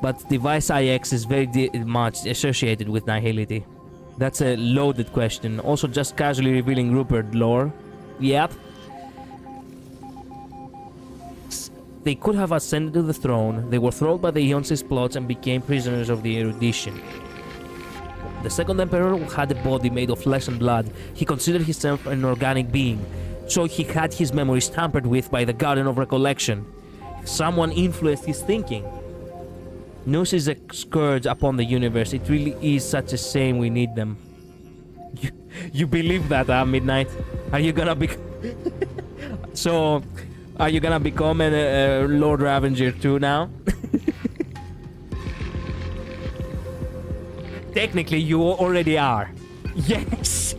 But Device IX is very much associated with Nihility. That's a loaded question. Also just casually revealing Rupert lore. Yep. They could have ascended to the throne. They were throttled by the Eons' plots and became prisoners of the erudition. The second Emperor had a body made of flesh and blood. He considered himself an organic being, so he had his memories tampered with by the Garden of Recollection. Someone influenced his thinking. Nous is a scourge upon the universe. It really is such a shame we need them. You believe that, Midnight? Are you gonna be... So, are you gonna become a Lord Ravager too now? Technically, you already are. Yes!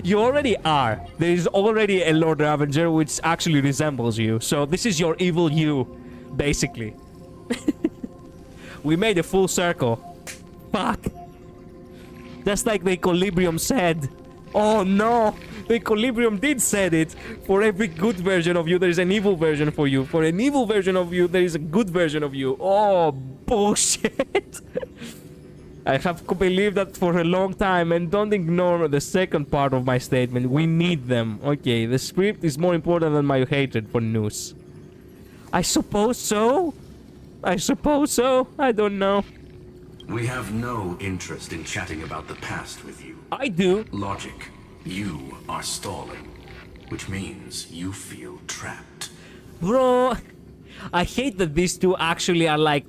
You already are. There is already a Lord Ravager which actually resembles you. So this is your evil you, basically. We made a full circle. Fuck. Just like the Equilibrium said. Oh no! The Equilibrium did said it. For every good version of you, there is an evil version for you. For an evil version of you, there is a good version of you. Oh, bullshit. I have believed that for a long time, and don't ignore the second part of my statement. We need them. Okay, the script is more important than my hatred for Noose. I suppose so? I suppose so? I don't know. We have no interest in chatting about the past with you. I do. Logic. You are stalling, which means you feel trapped. Bro, I hate that these two actually are like,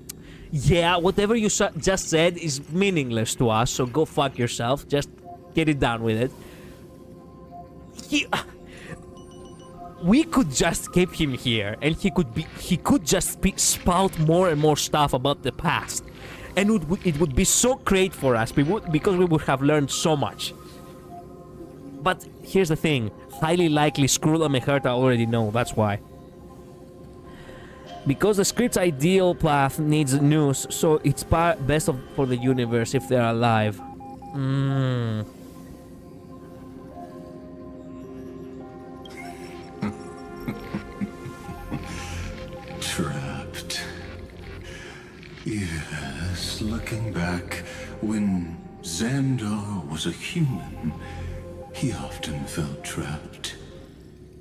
yeah, whatever you just said is meaningless to us, so go fuck yourself. Just get it done with it. We could just keep him here, and he could just spout more and more stuff about the past. And it would be so great for us, because we would have learned so much. But here's the thing, highly likely Skrull and Meherta already know, that's why. Because the script's ideal path needs news, so it's best for the universe if they're alive. Trapped. Yes, looking back, when Xandar was a human, he often felt trapped.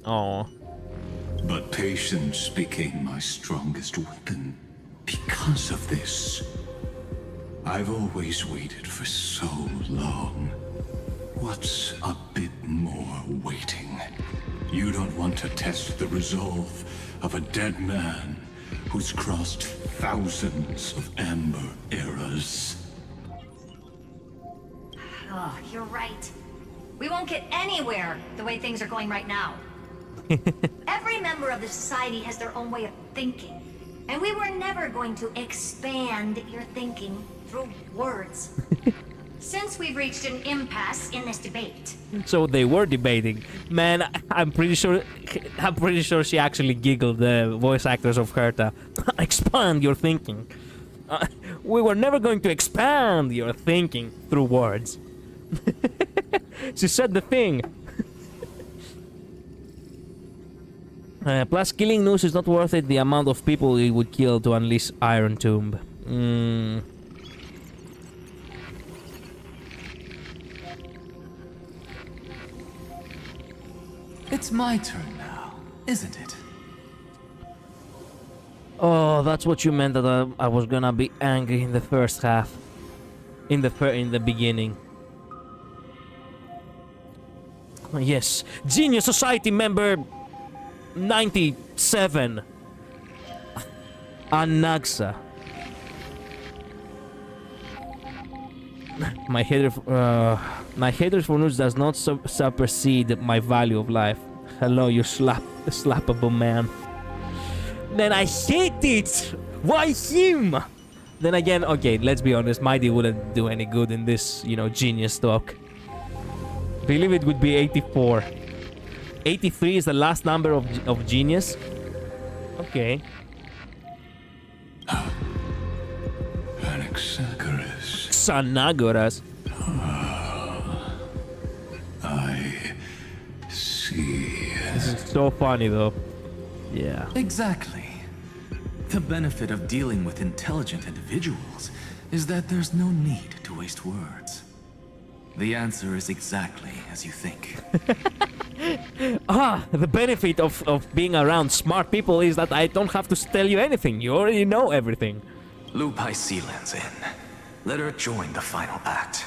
Oh. But patience became my strongest weapon. Because of this, I've always waited for so long. What's a bit more waiting? You don't want to test the resolve of a dead man who's crossed thousands of amber eras. Oh, you're right. We won't get anywhere the way things are going right now. Every member of the society has their own way of thinking. And we were never going to expand your thinking through words. Since we've reached an impasse in this debate. So they were debating. Man, I'm pretty sure she actually giggled, the voice actors of Herta. Expand your thinking. We were never going to expand your thinking through words. She said the thing. Plus, killing Noose is not worth it, the amount of people it would kill to unleash Iron Tomb. It's my turn now, isn't it? Oh, that's what you meant, that I was gonna be angry in the first half. In the beginning. Yes, Genius Society member 97. Anaxa. My hatred for news does not supersede my value of life. Hello, you slappable man. Then I hate it! Why him? Then again, okay, let's be honest, Mighty wouldn't do any good in this, genius talk. I believe it would be 84. 83 is the last number of genius. Okay. Xanagoras. I see. This is so funny though. Yeah. Exactly. The benefit of dealing with intelligent individuals is that there's no need to waste words. The answer is exactly as you think. The benefit of being around smart people is that I don't have to tell you anything. You already know everything. Lupai Sealand's in. Let her join the final act.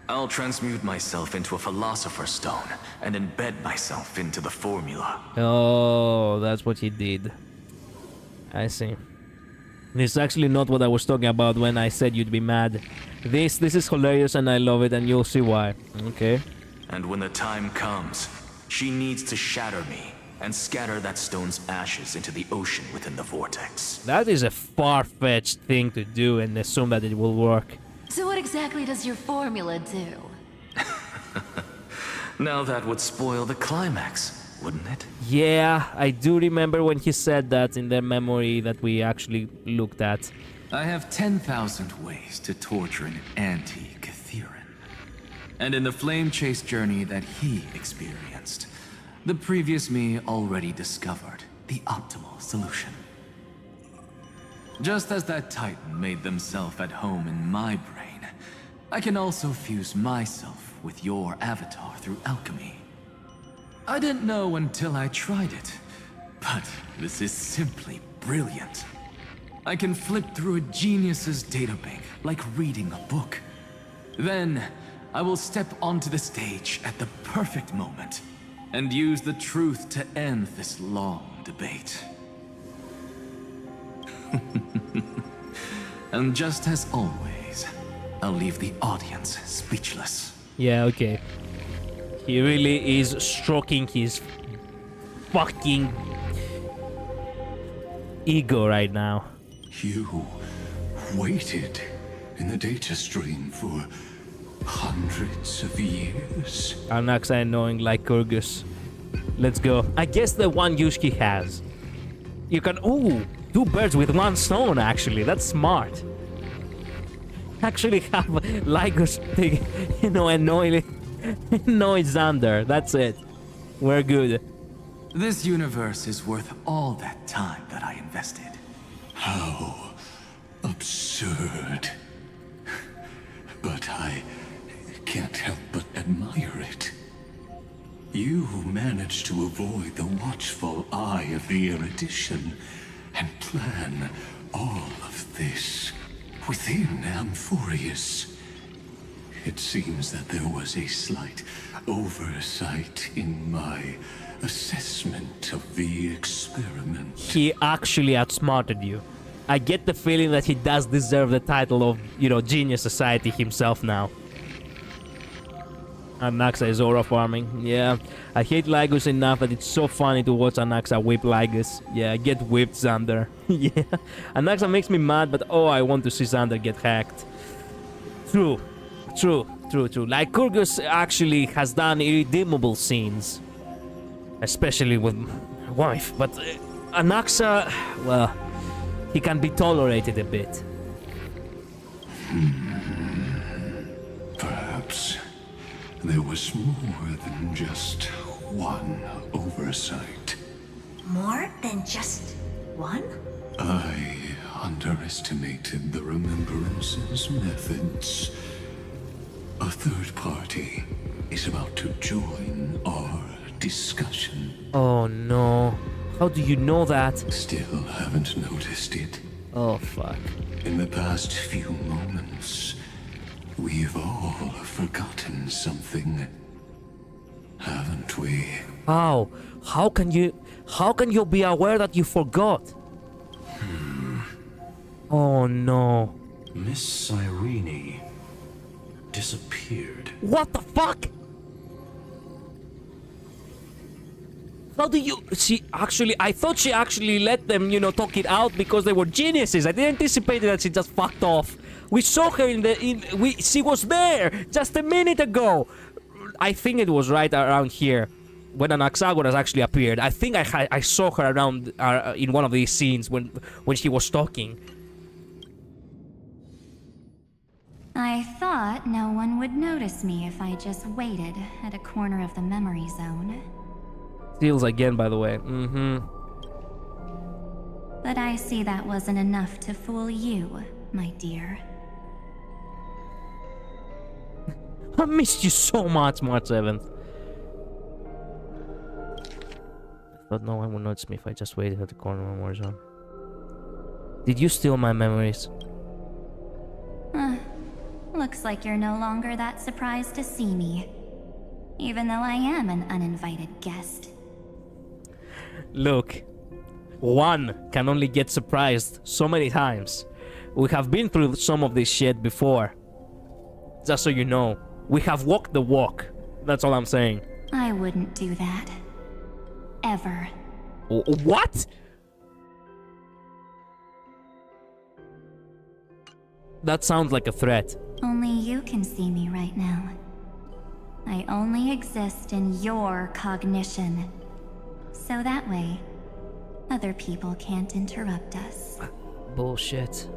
I'll transmute myself into a Philosopher's Stone and embed myself into the formula. Oh, that's what he did. I see. This is actually not what I was talking about when I said you'd be mad. This is hilarious and I love it, and you'll see why. Okay. And when the time comes, she needs to shatter me and scatter that stone's ashes into the ocean within the vortex. That is a far-fetched thing to do and assume that it will work. So what exactly does your formula do? Now that would spoil the climax, wouldn't it? Yeah, I do remember when he said that in the memory that we actually looked at. I have 10,000 ways to torture an anti-Cathiran. And in the flame chase journey that he experienced, the previous me already discovered the optimal solution. Just as that Titan made themselves at home in my brain, I can also fuse myself with your avatar through alchemy. I didn't know until I tried it, but this is simply brilliant. I can flip through a genius's databank like reading a book. Then, I will step onto the stage at the perfect moment and use the truth to end this long debate. And just as always, I'll leave the audience speechless. Yeah, okay. He really is stroking his fucking ego right now. You waited in the data stream for hundreds of years. Anaxa annoying like Kurgus. Let's go. I guess the one Yushki has. You can... Ooh! 2 birds with 1 stone, actually. That's smart. Actually have Lycos thing, annoy Xander. That's it. We're good. This universe is worth all that time that I invested. How absurd. But I can't help but admire it. You managed to avoid the watchful eye of the erudition and plan all of this within Amphorius. It seems that there was a slight oversight in my assessment of the experiment. He actually outsmarted you. I get the feeling that he does deserve the title of, you know, Genius Society himself now. Anaxa is aura farming. Yeah, I hate Lygus enough that it's so funny to watch Anaxa whip Lygus. Yeah, get whipped, Xander. Yeah, Anaxa makes me mad, but oh, I want to see Xander get hacked. True. Lycurgus actually has done irredeemable scenes. Especially with my wife, but Anaxa, well, he can be tolerated a bit. Perhaps there was more than just one oversight. More than just one? I underestimated the Remembrance's methods. A third party is about to join our discussion. Oh no. How do you know that? Still haven't noticed it. Oh fuck. In the past few moments, we've all forgotten something, haven't we? How? How can you be aware that you forgot? Oh no. Miss Cyrene disappeared. What the fuck? How do you... I thought she actually let them, you know, talk it out because they were geniuses. I didn't anticipate that she just fucked off. We saw her she was there just a minute ago. I think it was right around here when Anaxagoras actually appeared. I think I saw her around in one of these scenes when she was talking. I thought no one would notice me if I just waited at a corner of the memory zone. Steals again, by the way. But I see that wasn't enough to fool you, my dear. I missed you so much, March 7th. I thought no one would notice me if I just waited at the corner of Memory Zone. Did you steal my memories? Looks like you're no longer that surprised to see me. Even though I am an uninvited guest. Look, one can only get surprised so many times. We have been through some of this shit before. Just so you know, we have walked the walk. That's all I'm saying. I wouldn't do that. Ever. What? That sounds like a threat. Only you can see me right now. I only exist in your cognition. So that way, other people can't interrupt us. Bullshit.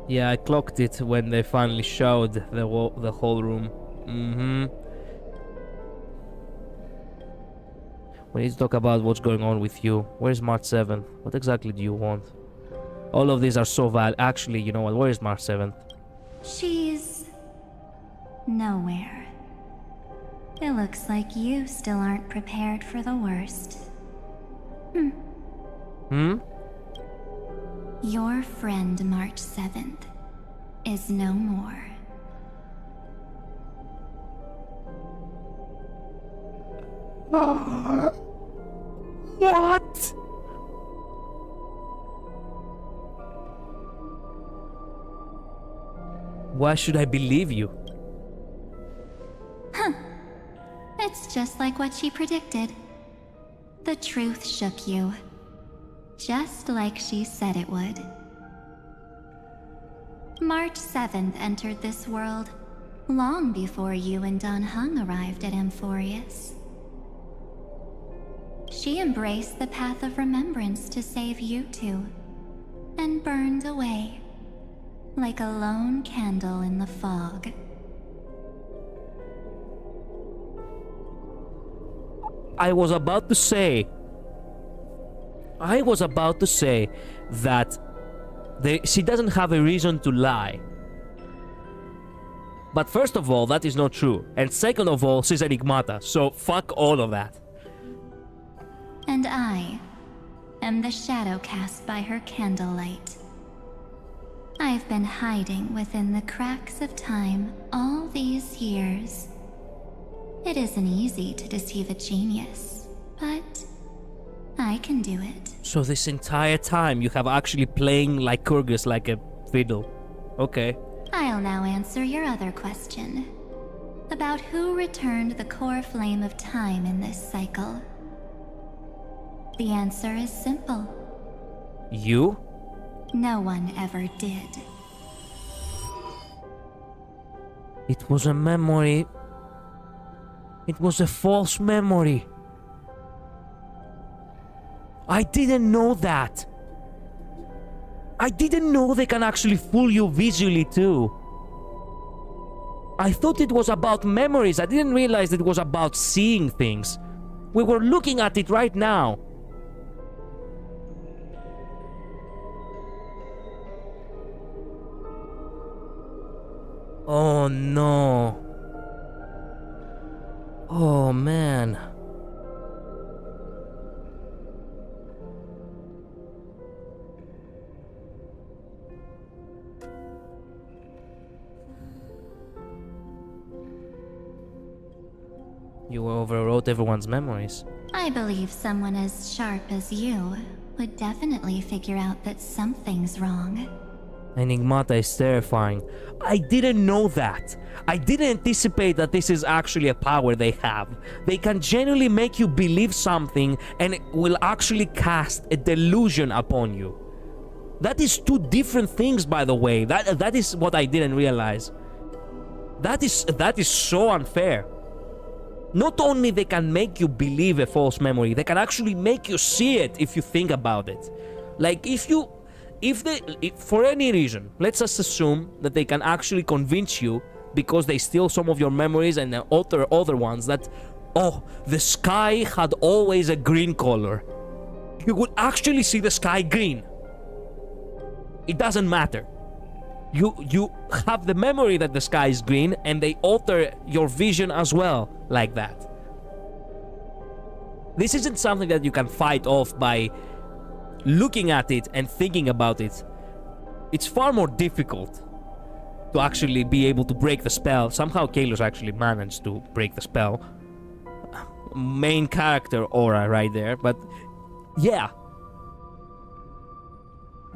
Yeah, I clocked it when they finally showed the whole room. We need to talk about what's going on with you. Where's March 7th? What exactly do you want? All of these are so valid. Actually, you know what? Where is March 7th? She's... nowhere. It looks like you still aren't prepared for the worst. Your friend March 7th is no more. What? Why should I believe you? It's just like what she predicted. The truth shook you. Just like she said it would. March 7th entered this world long before you and Dan Heng arrived at Amphorius. She embraced the path of remembrance to save you two, and burned away like a lone candle in the fog. I was about to say that she doesn't have a reason to lie. But first of all, that is not true. And second of all, she's Enigmata, so fuck all of that. And I am the shadow cast by her candlelight. I've been hiding within the cracks of time all these years. It isn't easy to deceive a genius, but I can do it. So this entire time you have actually playing Lycurgus like a fiddle. Okay. I'll now answer your other question. About who returned the core flame of time in this cycle. The answer is simple. You? No one ever did. It was a memory. It was a false memory. I didn't know that. I didn't know they can actually fool you visually too. I thought it was about memories. I didn't realize it was about seeing things. We were looking at it right now. Oh no. Oh man. You overwrote everyone's memories. I believe someone as sharp as you would definitely figure out that something's wrong. Enigmata is terrifying. I didn't know that. I didn't anticipate that this is actually a power they have. They can genuinely make you believe something and it will actually cast a delusion upon you. That is two different things, by the way. That is what I didn't realize. That is so unfair. Not only they can make you believe a false memory, they can actually make you see it if you think about it. Like if for any reason, let's just assume that they can actually convince you because they steal some of your memories and alter other ones that, oh, the sky had always a green color. You would actually see the sky green. It doesn't matter. You have the memory that the sky is green and they alter your vision as well, like that. This isn't something that you can fight off by looking at it and thinking about it. It's far more difficult to actually be able to break the spell. Somehow Kalos actually managed to break the spell. Main character aura right there, but yeah.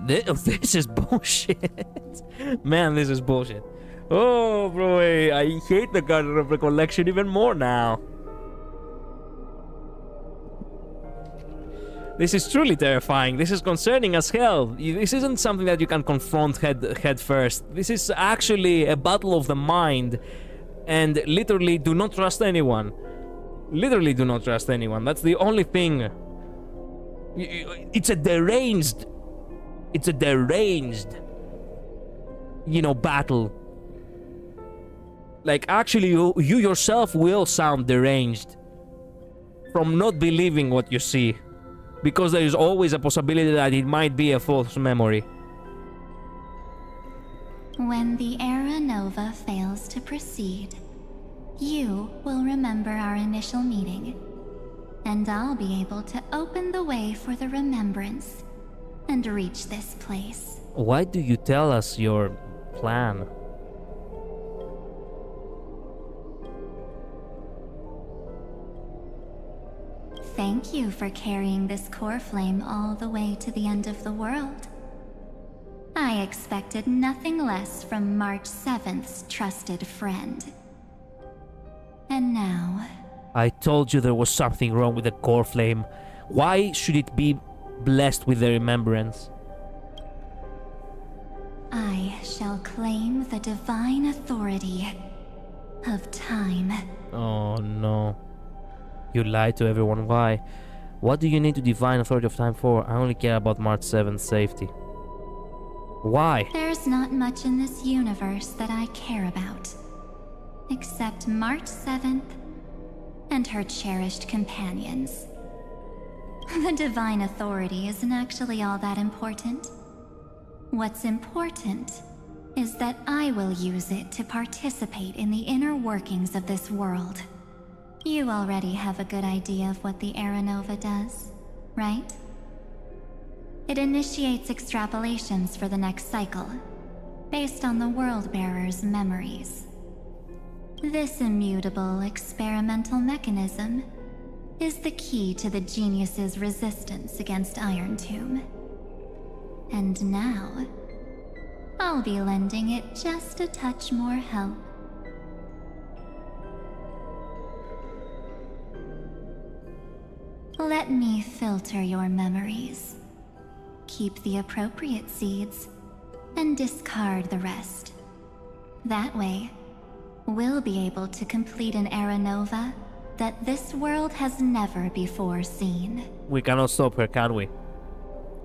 This is bullshit. Man, this is bullshit. Oh, bro, I hate the Garden of Recollection even more now. This is truly terrifying. This is concerning as hell. This isn't something that you can confront head first. This is actually a battle of the mind. And literally, do not trust anyone. Literally, do not trust anyone. That's the only thing. It's a deranged, battle. Like, actually, you yourself will sound deranged from not believing what you see. Because there is always a possibility that it might be a false memory. When the Era Nova fails to proceed, you will remember our initial meeting, and I'll be able to open the way for the remembrance and reach this place. Why do you tell us your plan? Thank you for carrying this core flame all the way to the end of the world. I expected nothing less from March 7th's trusted friend. And now... I told you there was something wrong with the core flame. Why should it be blessed with the remembrance? I shall claim the divine authority of time. Oh no. You lied to everyone. Why? What do you need to divine authority of time for? I only care about March 7th's safety. Why? There's not much in this universe that I care about. Except March 7th and her cherished companions. The divine authority isn't actually all that important. What's important is that I will use it to participate in the inner workings of this world. You already have a good idea of what the Aeronova does, right? It initiates extrapolations for the next cycle, based on the World-Bearer's memories. This immutable experimental mechanism is the key to the genius's resistance against Iron Tomb. And now, I'll be lending it just a touch more help. Let me filter your memories. Keep the appropriate seeds, and discard the rest. That way, we'll be able to complete an Aeronova that this world has never before seen. We cannot stop her, can we?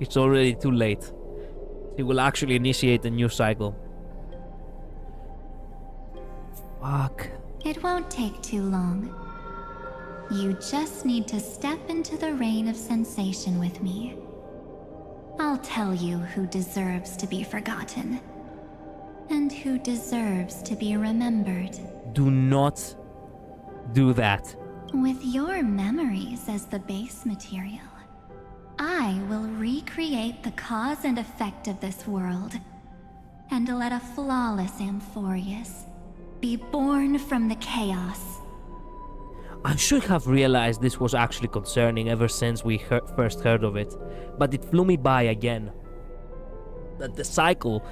It's already too late. She will actually initiate a new cycle. Fuck. It won't take too long. You just need to step into the rain of sensation with me. I'll tell you who deserves to be forgotten, and who deserves to be remembered. Do not do that. With your memories as the base material, I will recreate the cause and effect of this world, and let a flawless Amphorius be born from the chaos. I should have realized this was actually concerning ever since we first heard of it, but it flew me by again. That the cycle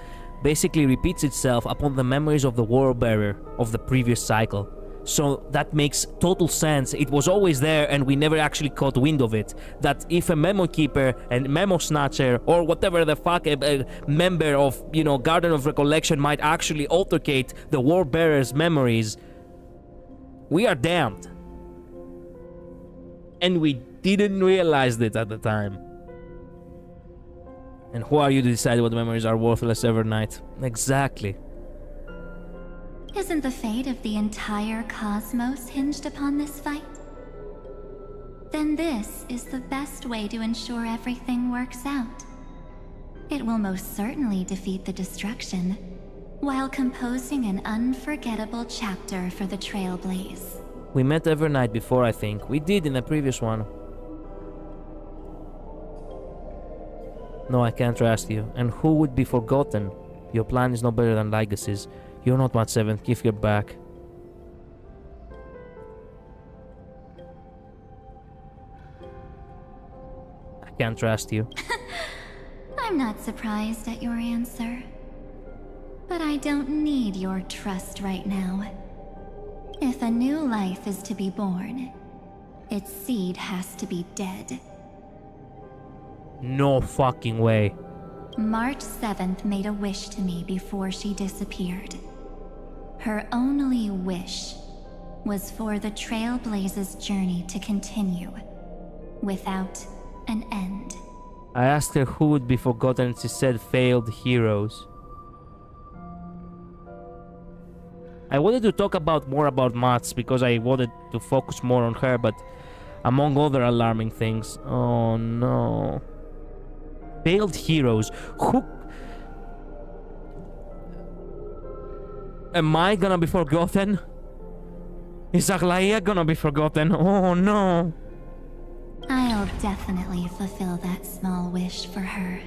basically repeats itself upon the memories of the War-Bearer of the previous cycle. So that makes total sense. It was always there and we never actually caught wind of it. That if a Memo Keeper and Memo Snatcher or whatever the fuck a member of, you know, Garden of Recollection might actually altercate the War-Bearer's memories, we are damned. And we didn't realize it at the time. And who are you to decide what memories are worthless, Evernight? Exactly. Isn't the fate of the entire cosmos hinged upon this fight? Then this is the best way to ensure everything works out. It will most certainly defeat the destruction, while composing an unforgettable chapter for the Trailblaze. We met Evernight before, I think. We did in the previous one. No, I can't trust you. And who would be forgotten? Your plan is no better than Lygas's. You're not my seventh. Give your back. I can't trust you. I'm not surprised at your answer. But I don't need your trust right now. If a new life is to be born, its seed has to be dead. No fucking way. March 7th made a wish to me before she disappeared. Her only wish was for the Trailblaze's journey to continue, without an end. I asked her who would be forgotten and she said failed heroes. I wanted to talk more about Mats because I wanted to focus more on her, but among other alarming things. Oh no. Failed heroes. Who... Am I gonna be forgotten? Is Aglaia gonna be forgotten? Oh no. I'll definitely fulfill that small wish for her.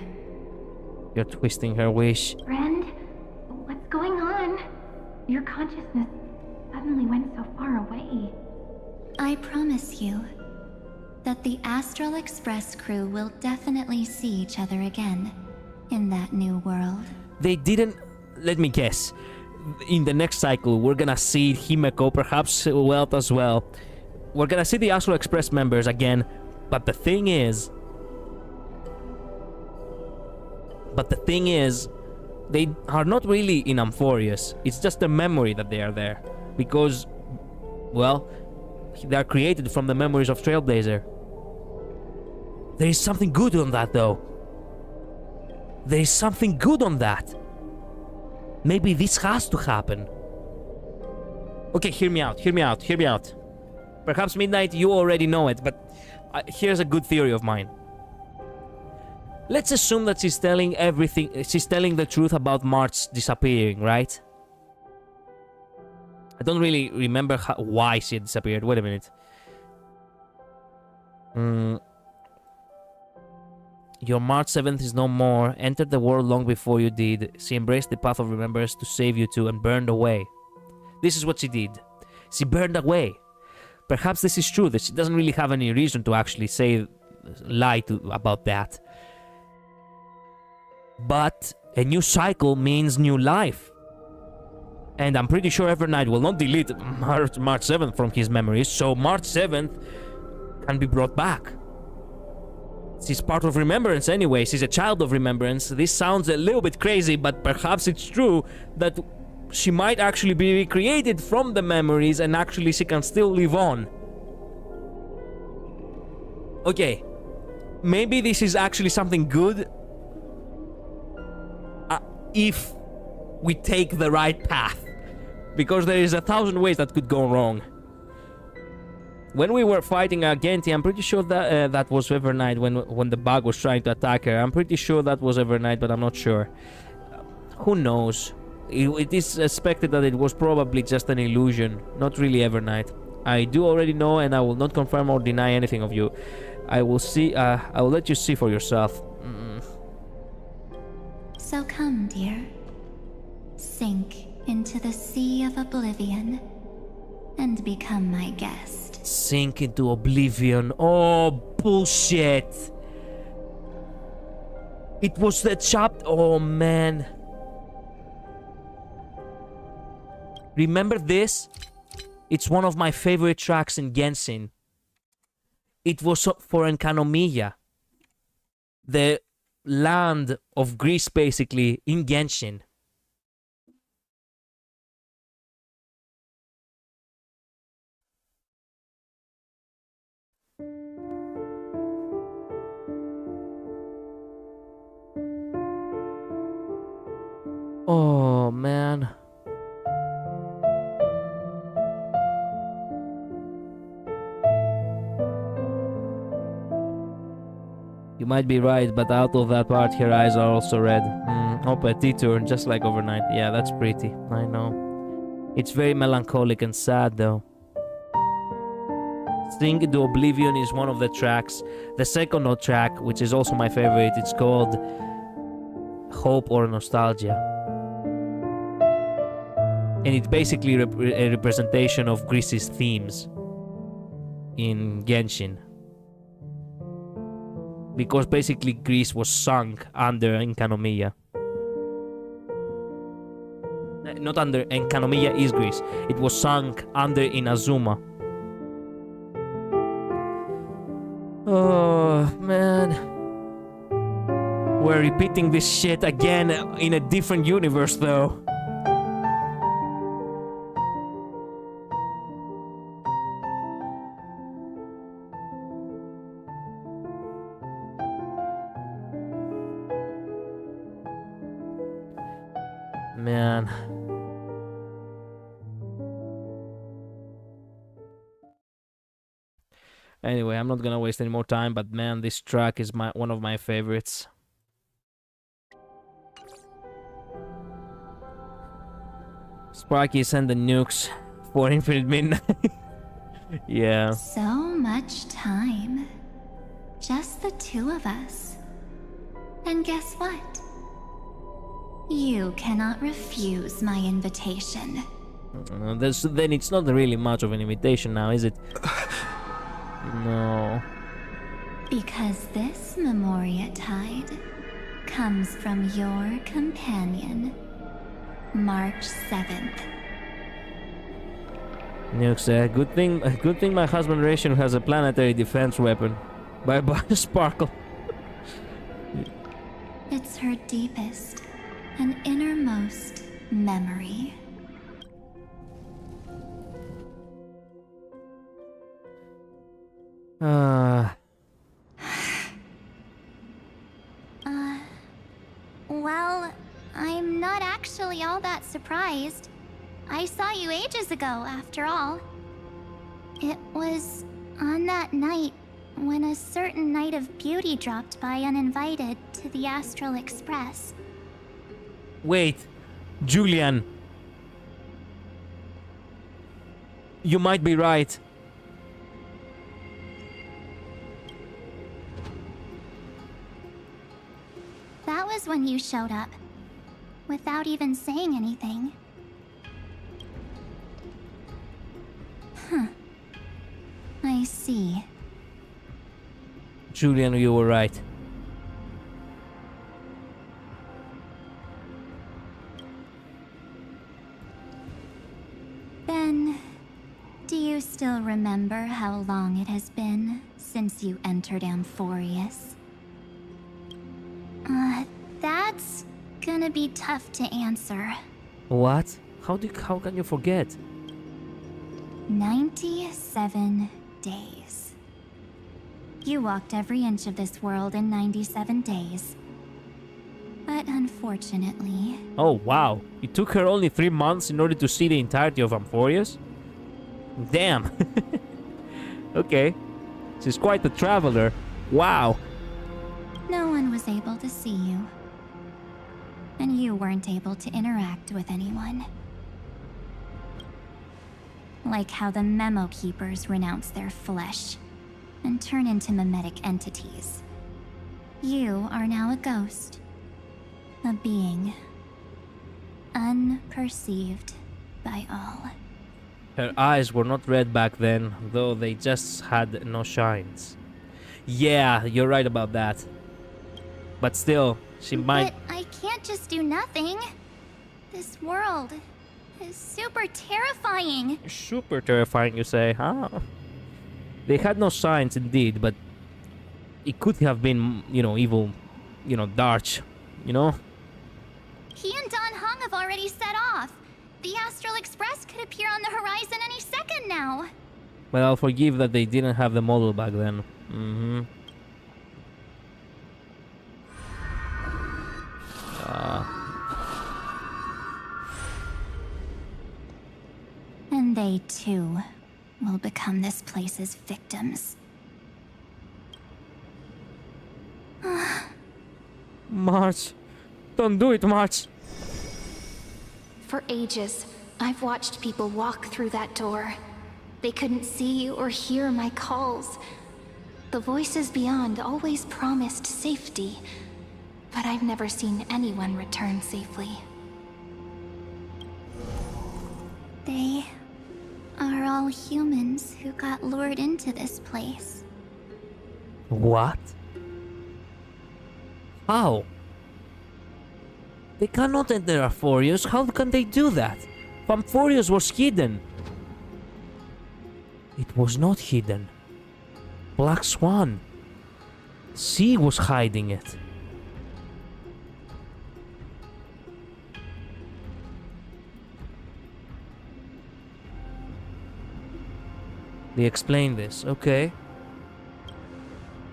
You're twisting her wish. Friend, what's going on? Your consciousness suddenly went so far away. I promise you that the Astral Express crew will definitely see each other again in that new world. They didn't... Let me guess. In the next cycle, we're gonna see Himeko, perhaps Welt as well. We're gonna see the Astral Express members again, but the thing is... They are not really in Amphorius. It's just a memory that they are there. Because, well, they are created from the memories of Trailblazer. There is something good on that, though. There is something good on that. Maybe this has to happen. Okay, hear me out. Perhaps Midnight, you already know it, but here's a good theory of mine. Let's assume that she's telling everything. She's telling the truth about March disappearing, right? I don't really remember why she disappeared. Wait a minute. Your March 7th is no more. Entered the world long before you did. She embraced the path of remembrance to save you two and burned away. This is what she did. She burned away. Perhaps this is true, that she doesn't really have any reason to actually lie about that. But a new cycle means new life. And I'm pretty sure Evernight will not delete March 7th from his memories, so March 7th can be brought back. She's part of remembrance anyway, she's a child of remembrance. This sounds a little bit crazy, but perhaps it's true that she might actually be recreated from the memories and actually she can still live on. Okay, maybe this is actually something good if we take the right path, because there is 1,000 ways that could go wrong. When we were fighting Genti, I'm pretty sure that that was Evernight when the bug was trying to attack her. I'm pretty sure that was Evernight, but I'm not sure. Who knows? It is suspected that it was probably just an illusion, not really Evernight. I do already know, and I will not confirm or deny anything of you. I will see. I will let you see for yourself. So come, dear. Sink into the sea of oblivion and become my guest. Sink into oblivion. Oh, bullshit. It was the chapter. Oh, man. Remember this? It's one of my favorite tracks in Genshin. It was for Enkanomiya, the land of Greece, basically, in Genshin. Oh, man. You might be right, but out of that part, her eyes are also red. Oh, petit turn, just like Overnight. Yeah, that's pretty. I know. It's very melancholic and sad, though. Sink into Oblivion is one of the tracks. The second track, which is also my favorite, it's called Hope or Nostalgia. And it's basically a representation of Greece's themes in Genshin. Because basically Greece was sunk under Enkanomiya. Not under, Enkanomiya is Greece. It was sunk under Inazuma. Oh, man. We're repeating this shit again in a different universe, though. Man. Anyway, I'm not gonna waste any more time, but man, this track is one of my favorites. Sparky send the nukes for Infinite Midnight. Yeah. So much time. Just the two of us. And guess what? You cannot refuse my invitation. Then it's not really much of an invitation now, is it? No. Because this Memoria Tide comes from your companion, March 7th. Nukes, good thing my husband Ration has a planetary defense weapon. Bye-bye, Sparkle. It's her deepest and innermost memory. Well, I'm not actually all that surprised. I saw you ages ago, after all. It was on that night when a certain knight of beauty dropped by uninvited to the Astral Express. Wait, Julian. You might be right. That was when you showed up, without even saying anything. Huh. I see. Julian, you were right. Then, do you still remember how long it has been since you entered Amphorius? That's gonna be tough to answer. What? How can you forget? 97 days. You walked every inch of this world in 97 days. But unfortunately... Oh, wow. It took her only 3 months in order to see the entirety of Amphorius? Damn. Okay. She's quite a traveler. Wow. No one was able to see you. And you weren't able to interact with anyone. Like how the Memo Keepers renounce their flesh and turn into mimetic entities. You are now a ghost. A being. Unperceived by all. Her eyes were not red back then, though they just had no shines. Yeah, you're right about that. But still, she might... But I can't just do nothing. This world is super terrifying. Super terrifying, you say, huh? They had no signs, indeed, but it could have been, you know, evil, you know, Darch, you know? He and Don Hung have already set off. The Astral Express could appear on the horizon any second now. But I'll forgive that they didn't have the model back then. Mm-hmm. And they too will become this place's victims. March. Don't do it, March. For ages, I've watched people walk through that door. They couldn't see or hear my calls. The voices beyond always promised safety, but I've never seen anyone return safely. They are all humans who got lured into this place. What? How? They cannot enter Amphorius. How can they do that? Amphorius was hidden. It was not hidden. Black Swan. Sea was hiding it. They explain this, okay.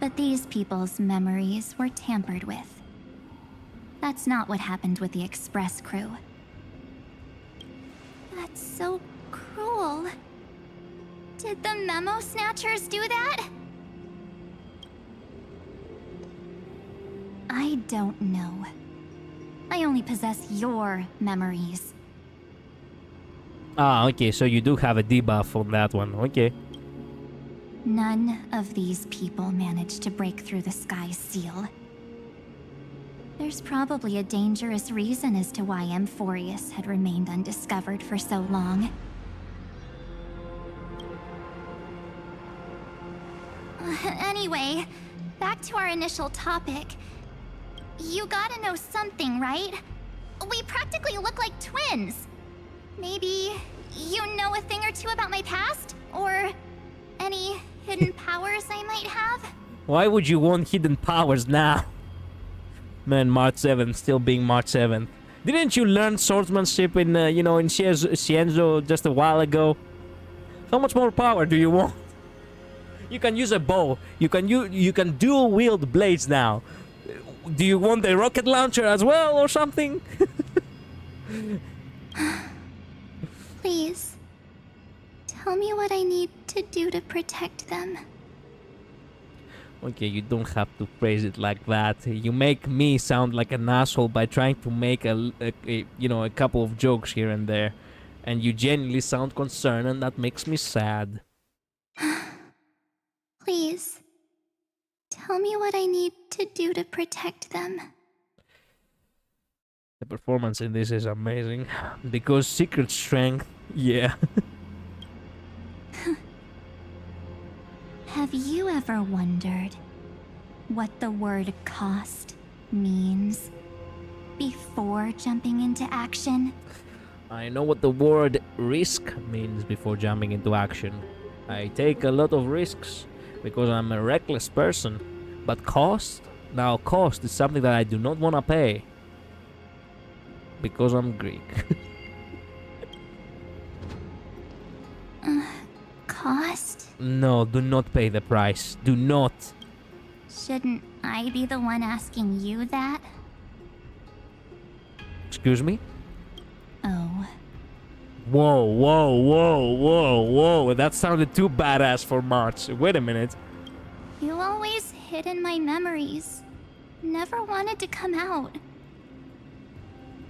But these people's memories were tampered with. That's not what happened with the Express crew. That's so cruel. Did the Memo Snatchers do that? I don't know. I only possess your memories. Ah, okay, so you do have a debuff on that one, okay. None of these people managed to break through the sky's seal. There's probably a dangerous reason as to why Amphorius had remained undiscovered for so long. Anyway, back to our initial topic. You gotta know something, right? We practically look like twins. Maybe you know a thing or two about my past? Or any hidden powers I might have? Why would you want hidden powers now? Man, March 7th, still being March 7th. Didn't you learn swordsmanship in, you know, in Shienzo just a while ago? How much more power do you want? You can use a bow. You can dual wield blades now. Do you want a rocket launcher as well or something? Please, tell me what I need to do to protect them. Okay, you don't have to phrase it like that. You make me sound like an asshole by trying to make a couple of jokes here and there, and you genuinely sound concerned, and that makes me sad. Please, tell me what I need to do to protect them. The performance in this is amazing. Because secret strength, yeah. Have you ever wondered what the word cost means before jumping into action? I know what the word risk means before jumping into action. I take a lot of risks because I'm a reckless person. But cost? Now cost is something that I do not want to pay. Because I'm Greek. Cost? No, do not pay the price. Do not. Shouldn't I be the one asking you that? Excuse me? Oh. Whoa, whoa, whoa, whoa, whoa. That sounded too badass for March. Wait a minute. You always hid in my memories. Never wanted to come out.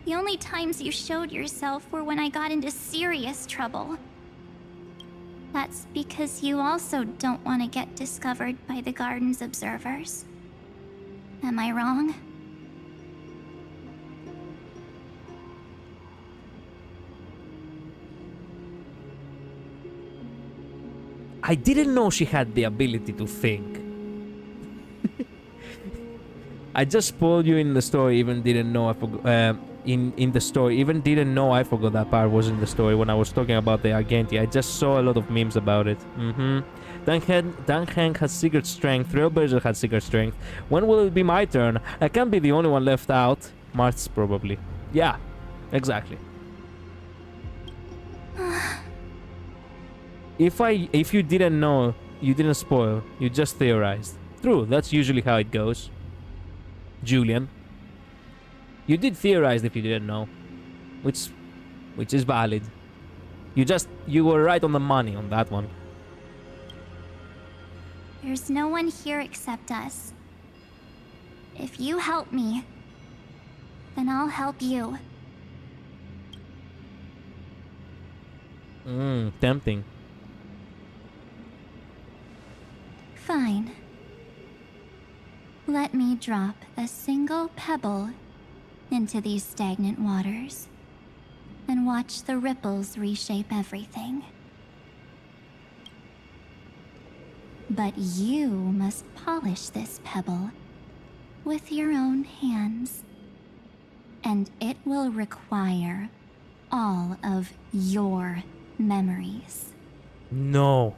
The only times you showed yourself were when I got into serious trouble. That's because you also don't want to get discovered by the Garden's observers. Am I wrong? I didn't know she had the ability to think. I just spoiled you in the story, even didn't know I forgot. In the story, even didn't know I forgot that part was in the story when I was talking about the Argenti. I just saw a lot of memes about it. Dunhang has secret strength. Trailblazer has secret strength. When will it be my turn? I can't be the only one left out. March probably. Yeah, exactly. If you didn't know, you didn't spoil. You just theorized. True, that's usually how it goes. Julian. You did theorize if you didn't know, which is valid. You were right on the money on that one. There's no one here except us. If you help me, then I'll help you. Tempting. Fine. Let me drop a single pebble into these stagnant waters and watch the ripples reshape everything. But you must polish this pebble with your own hands, and it will require all of your memories. No.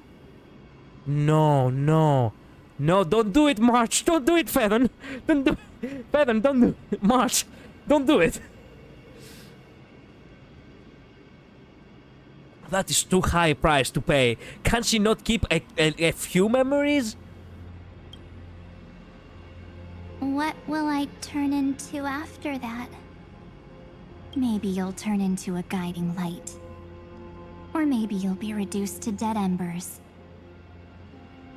No, no. No, don't do it, March. Don't do it, Feather. Don't do it. Feather, don't do it. March, don't do it. That is too high a price to pay. Can she not keep a few memories? What will I turn into after that? Maybe you'll turn into a guiding light. Or maybe you'll be reduced to dead embers.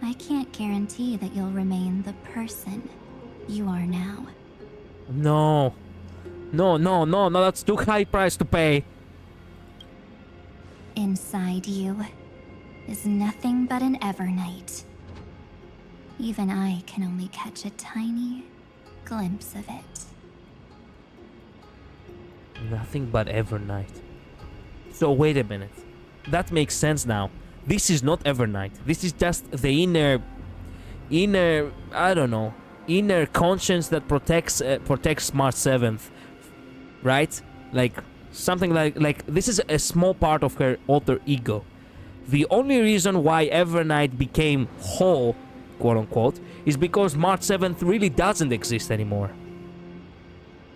I can't guarantee that you'll remain the person you are now. No. No, no, no, no, that's too high price to pay. Inside you is nothing but an Evernight. Even I can only catch a tiny glimpse of it. Nothing but Evernight. So wait a minute. That makes sense now. This is not Evernight. This is just the inner, I don't know, inner conscience that protects March 7th, right? Like something like this is a small part of her alter ego. The only reason why Evernight became whole, quote unquote, is because March 7th really doesn't exist anymore.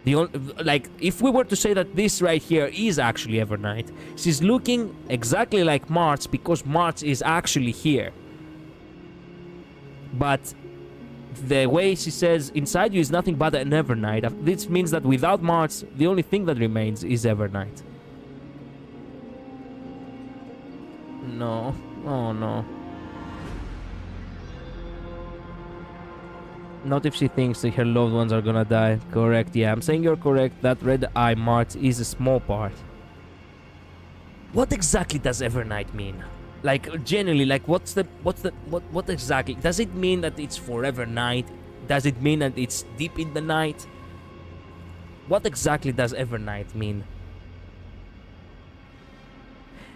Like, if we were to say that this right here is actually Evernight, she's looking exactly like March because March is actually here. But the way she says inside you is nothing but an Evernight, this means that without March, the only thing that remains is Evernight. No. Oh no. Not if she thinks that her loved ones are gonna die. Correct, yeah, I'm saying you're correct. That red eye mark is a small part. What exactly does Evernight mean? Like, generally, like, what exactly? Does it mean that it's forever night? Does it mean that it's deep in the night? What exactly does Evernight mean?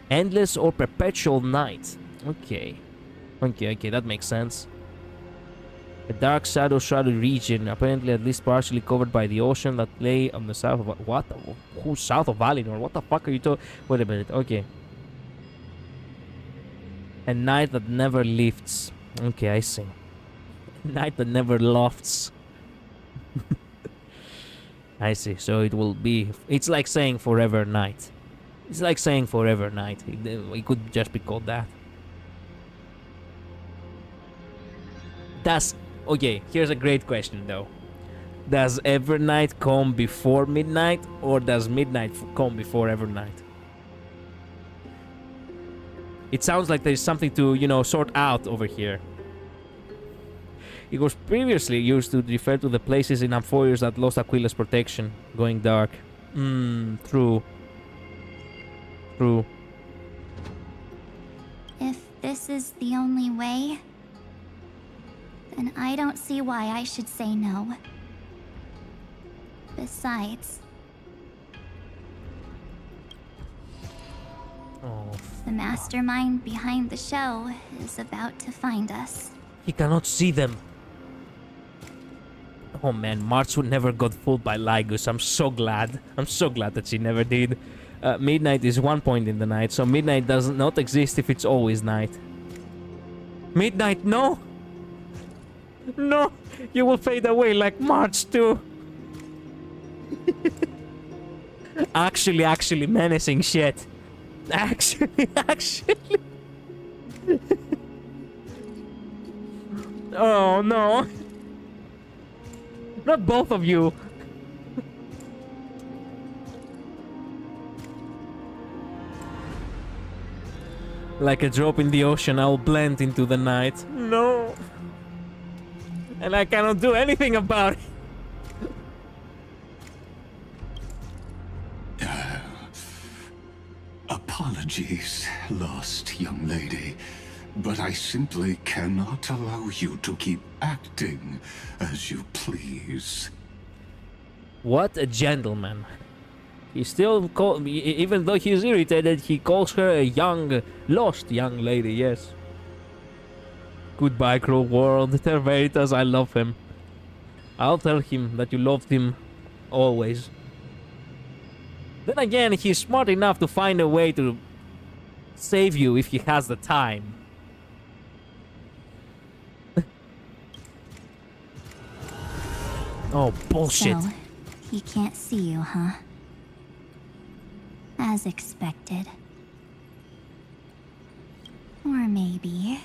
Endless or perpetual night. Okay. Okay, that makes sense. A dark shadow region, apparently at least partially covered by the ocean that lay on the south of... What? Who's south of Valinor? What the fuck are you talking... Wait a minute, okay. A night that never lifts. Okay, I see. A night that never lofts. I see, so it will be... It's like saying forever night. It's like saying forever night. It could just be called that. Okay, here's a great question though. Does Evernight come before midnight, or does midnight come before Evernight? It sounds like there's something to, you know, sort out over here. It was previously used to refer to the places in Amphorius that lost Aquila's protection, going dark. True. True. If this is the only way, then I don't see why I should say no. Besides, the mastermind behind the show is about to find us. He cannot see them. Oh man, March would never got fooled by Lygus. I'm so glad. I'm so glad that she never did. Midnight is one point in the night, so midnight does not exist if it's always night. Midnight, no! No! You will fade away like March too! Actually menacing shit. Actually. Oh no! Not both of you! Like a drop in the ocean, I will blend into the night. No! And I cannot do anything about it! Apologies, lost young lady, but I simply cannot allow you to keep acting as you please. What a gentleman. He still even though he's irritated, he calls her a lost young lady, yes. Goodbye, cruel world. Ter Veritas, I love him. I'll tell him that you loved him always. Then again, he's smart enough to find a way to save you if he has the time. Oh, bullshit. So, he can't see you, huh? As expected. Or maybe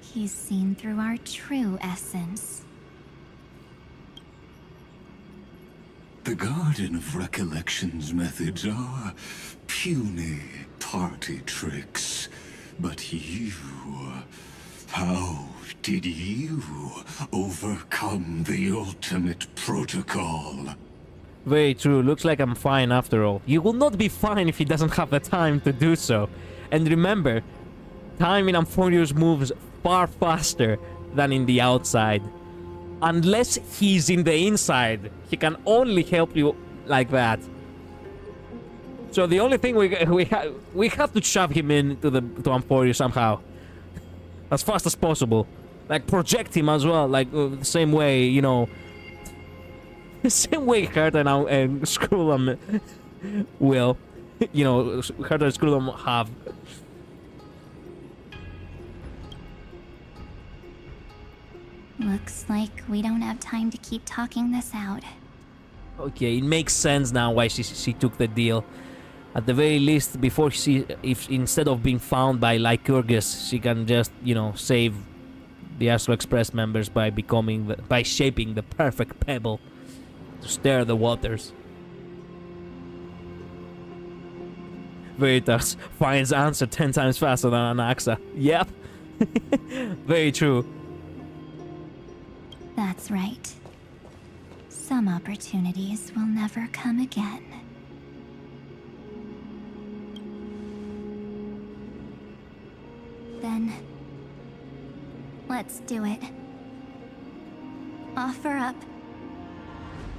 he's seen through our true essence. The Garden of Recollection's methods are puny party tricks. But you... how did you overcome the ultimate protocol? Very true. Looks like I'm fine after all. You will not be fine if he doesn't have the time to do so. And remember, time in Amphorius moves far faster than in the outside. Unless he's in the inside, he can only help you like that. So the only thing we have to shove him into to Amphorius somehow, as fast as possible. Like project him as well, like the same way, you know, the same way Herta and Skrullum will, you know, Herta and Skrullum have. Looks like we don't have time to keep talking this out. Okay, it makes sense now why she took the deal. At the very least, before if instead of being found by Lycurgus, she can just, you know, save the Astral Express members by by shaping the perfect pebble to stir the waters. Veritas finds answer 10 times faster than Anaxa. Yep. Very true. That's right. Some opportunities will never come again. Then, let's do it. Offer up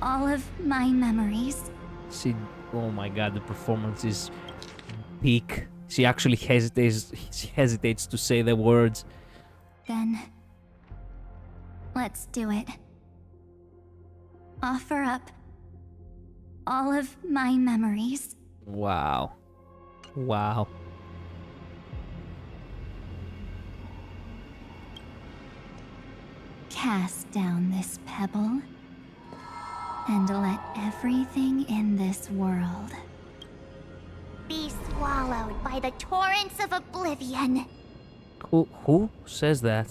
all of my memories. She, oh my god, the performance is peak. She actually hesitates to say the words. Then, let's do it. Offer up all of my memories. Wow. Wow. Cast down this pebble, and let everything in this world Be swallowed by the torrents of oblivion. Who says that?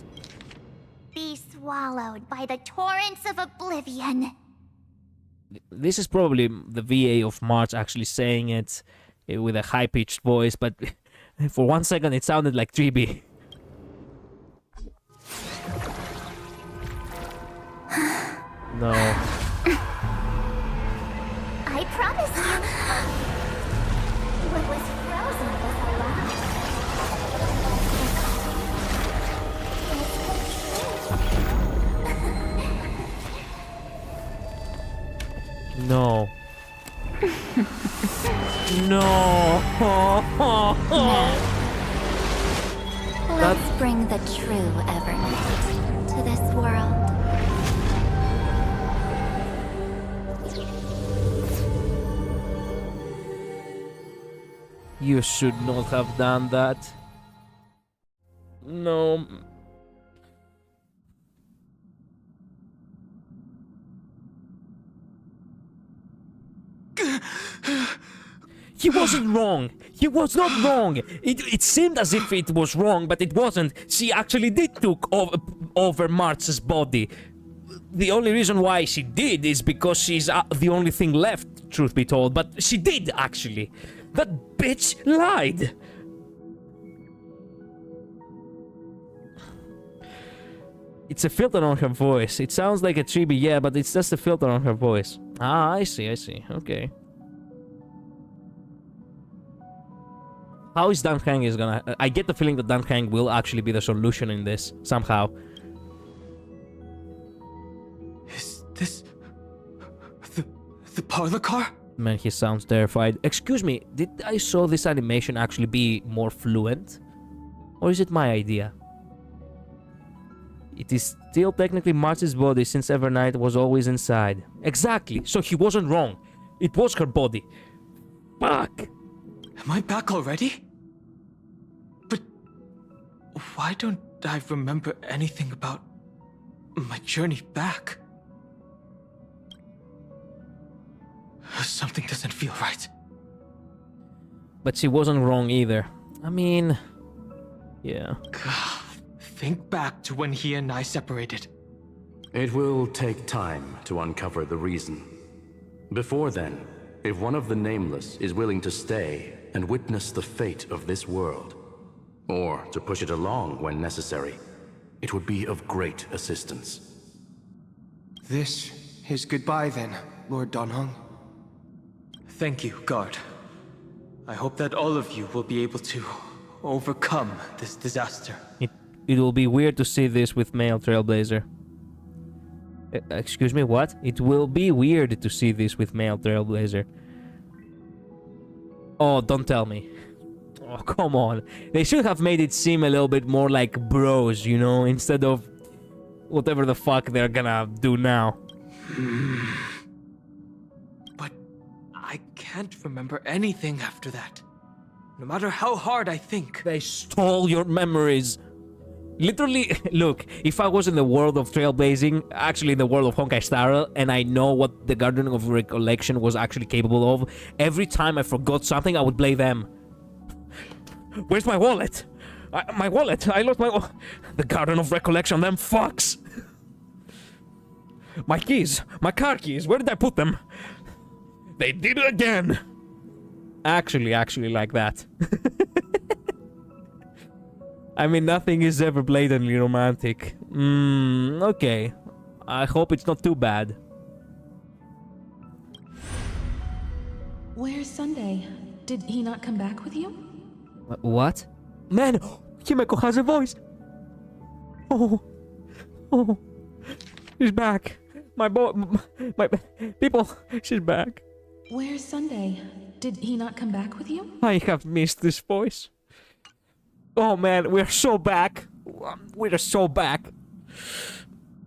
Be swallowed by the torrents of oblivion. This is probably the VA of March actually saying it with a high-pitched voice, but for 1 second it sounded like 3B. No. I promise you. What was frozen was alive. No. No. Let's bring the true Evernight to this world. You should not have done that. No. He wasn't wrong. He was not wrong. It seemed as if it was wrong, but it wasn't. She actually did took over March's body. The only reason why she did is because she's the only thing left, truth be told. But she did, actually. That bitch lied. It's a filter on her voice. It sounds like a chibi, yeah, but it's just a filter on her voice. Ah, I see, okay. How is Dan Hang is gonna... I get the feeling that Dan Hang will actually be the solution in this, somehow. Is this... the parlor car? Man, he sounds terrified. Excuse me, did I saw this animation actually be more fluent? Or is it my idea? It is still technically March's body since Evernight was always inside. Exactly, so he wasn't wrong. It was her body. Fuck! Am I back already? But... why don't I remember anything about my journey back? Something doesn't feel right. But she wasn't wrong either. I mean... yeah. Think back to when he and I separated. It will take time to uncover the reason. Before then, if one of the Nameless is willing to stay and witness the fate of this world, or to push it along when necessary, it would be of great assistance. This is goodbye then, Lord Donhong. Thank you, guard. I hope that all of you will be able to overcome this disaster. It will be weird to see this with male Trailblazer. Excuse me, what? It will be weird to see this with male Trailblazer. Oh, don't tell me. Oh, come on. They should have made it seem a little bit more like bros, you know, instead of whatever the fuck they're gonna do now. But I can't remember anything after that. No matter how hard I think. They stole your memories. Literally, look, if I was in the world of trailblazing, actually in the world of HonkaiStarRail, and I know what the Garden of Recollection was actually capable of, every time I forgot something, I would blame them. Where's my wallet? My wallet! I lost my... The Garden of Recollection, them fucks! My keys! My car keys! Where did I put them? They did it again! Actually like that. I mean, nothing is ever blatantly romantic. Okay. I hope it's not too bad. Where's Sunday? Did he not come back with you? What? Man, Himeko has a voice. Oh, she's back. My people, she's back. Where's Sunday? Did he not come back with you? I have missed this voice. Oh man, we're so back. We're so back.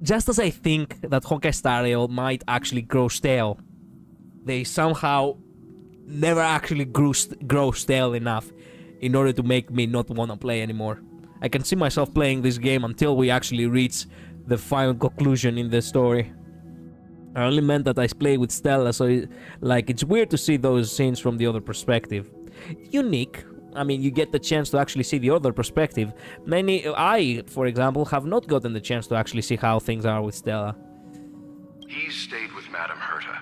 Just as I think that HonkaiStarRail might actually grow stale, they somehow never actually grow stale enough in order to make me not want to play anymore. I can see myself playing this game until we actually reach the final conclusion in the story. I only meant that I play with Stella, so it's weird to see those scenes from the other perspective. Unique. I mean, you get the chance to actually see the other perspective. I, for example, have not gotten the chance to actually see how things are with Stella. He stayed with Madame Herta.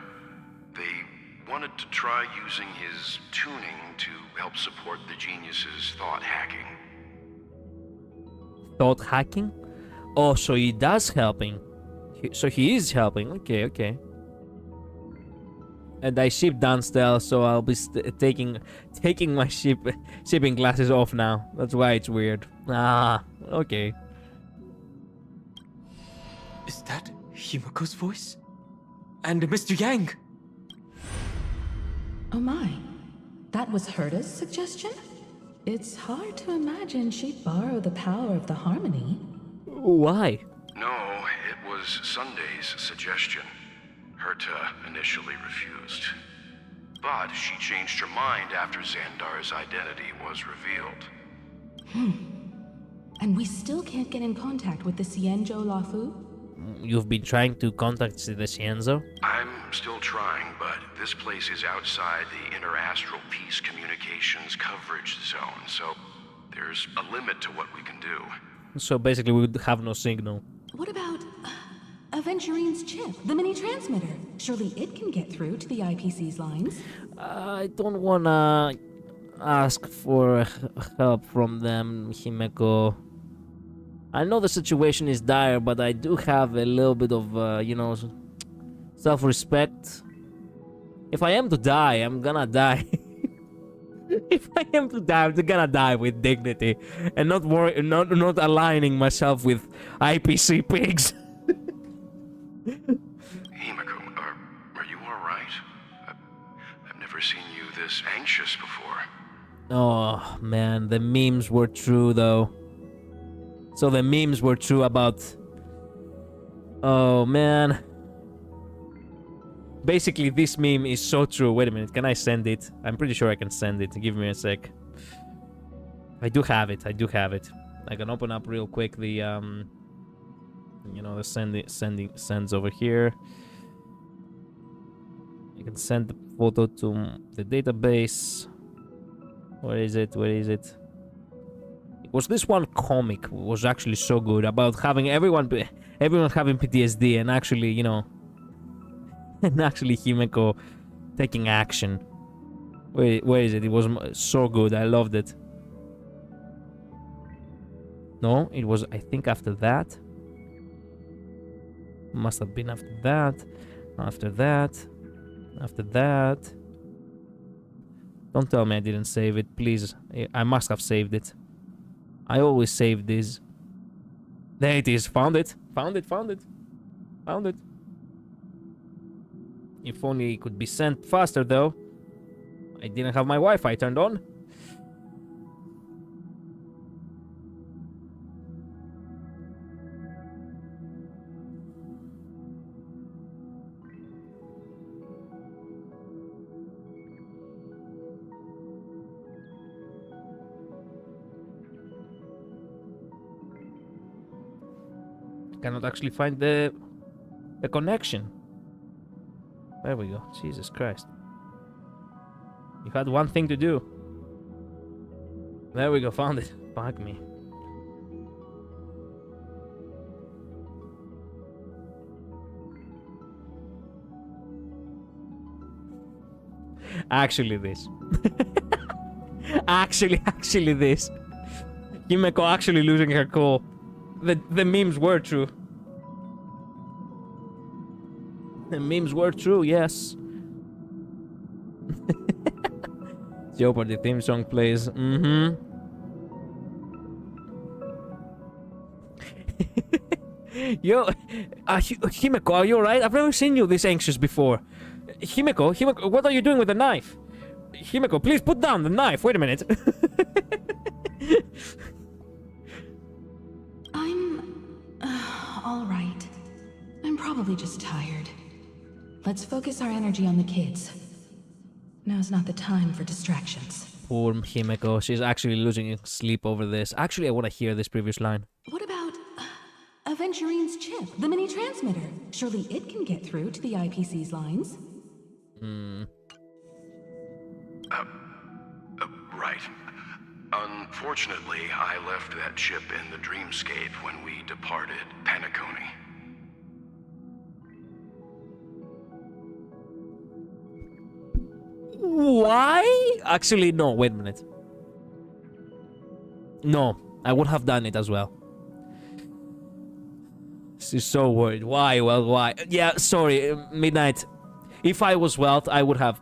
They wanted to try using his tuning to help support the genius's thought hacking. Thought hacking? Oh, so he does helping. So he is helping. Okay. And I shipped down Stella, so I'll be taking my shipping glasses off now. That's why it's weird. Ah, okay. Is that Himeko's voice? And Mr. Yang? Oh my. That was Herta's suggestion? It's hard to imagine she'd borrow the power of the harmony. Why? No, it was Sunday's suggestion. Herta initially refused. But she changed her mind after Xandar's identity was revealed. And we still can't get in contact with the Xianzhou Lafu? You've been trying to contact the Xianzhou? I'm still trying, but this place is outside the Interastral Peace Communications coverage zone, so there's a limit to what we can do. So basically we would have no signal. What about Aventurine's chip, the mini-transmitter? Surely it can get through to the IPC's lines. I don't wanna ask for help from them, Himeko. I know the situation is dire, but I do have a little bit of, self-respect. If I am to die, I'm gonna die. If I am to die, I'm gonna die with dignity, and not aligning myself with IPC pigs. Himeko, are you alright? I've never seen you this anxious before. Oh man, the memes were true though. So the memes were true about... Oh man. Basically this meme is so true. Wait a minute, can I send it? I'm pretty sure I can send it. Give me a sec. I do have it. I can open up real quick the the sends over here. You can send the photo to the database. Where is it? Was this one comic was actually so good about having everyone having PTSD and actually, and actually Himeko taking action. Where is it? It was so good. I loved it. No, it was, I think, after that. Must have been after that. After that. Don't tell me I didn't save it, please. I must have saved it. I always save this. There it is. Found it. If only it could be sent faster, though. I didn't have my Wi-Fi turned on. Cannot actually find the connection. There we go. Jesus Christ. You had one thing to do. There we go. Found it. Fuck me. Actually this. actually this. Himeko actually losing her cool. The memes were true. The memes were true, yes. Jeopardy theme song plays. Yo, Himeko, are you alright? I've never seen you this anxious before. Himeko, what are you doing with the knife? Himeko, please put down the knife. Wait a minute. I'm... all right. I'm probably just tired. Let's focus our energy on the kids. Now's not the time for distractions. Poor Himeko, she's actually losing sleep over this. Actually, I want to hear this previous line. What about Aventurine's chip, the mini transmitter? Surely it can get through to the IPC's lines. Right. Unfortunately, I left that chip in the dreamscape when we departed Penacony. Why? Actually, no, wait a minute. No, I would have done it as well. She's so worried. Why? Well, why? Yeah, sorry, Midnight. If I was Wealth, I would have...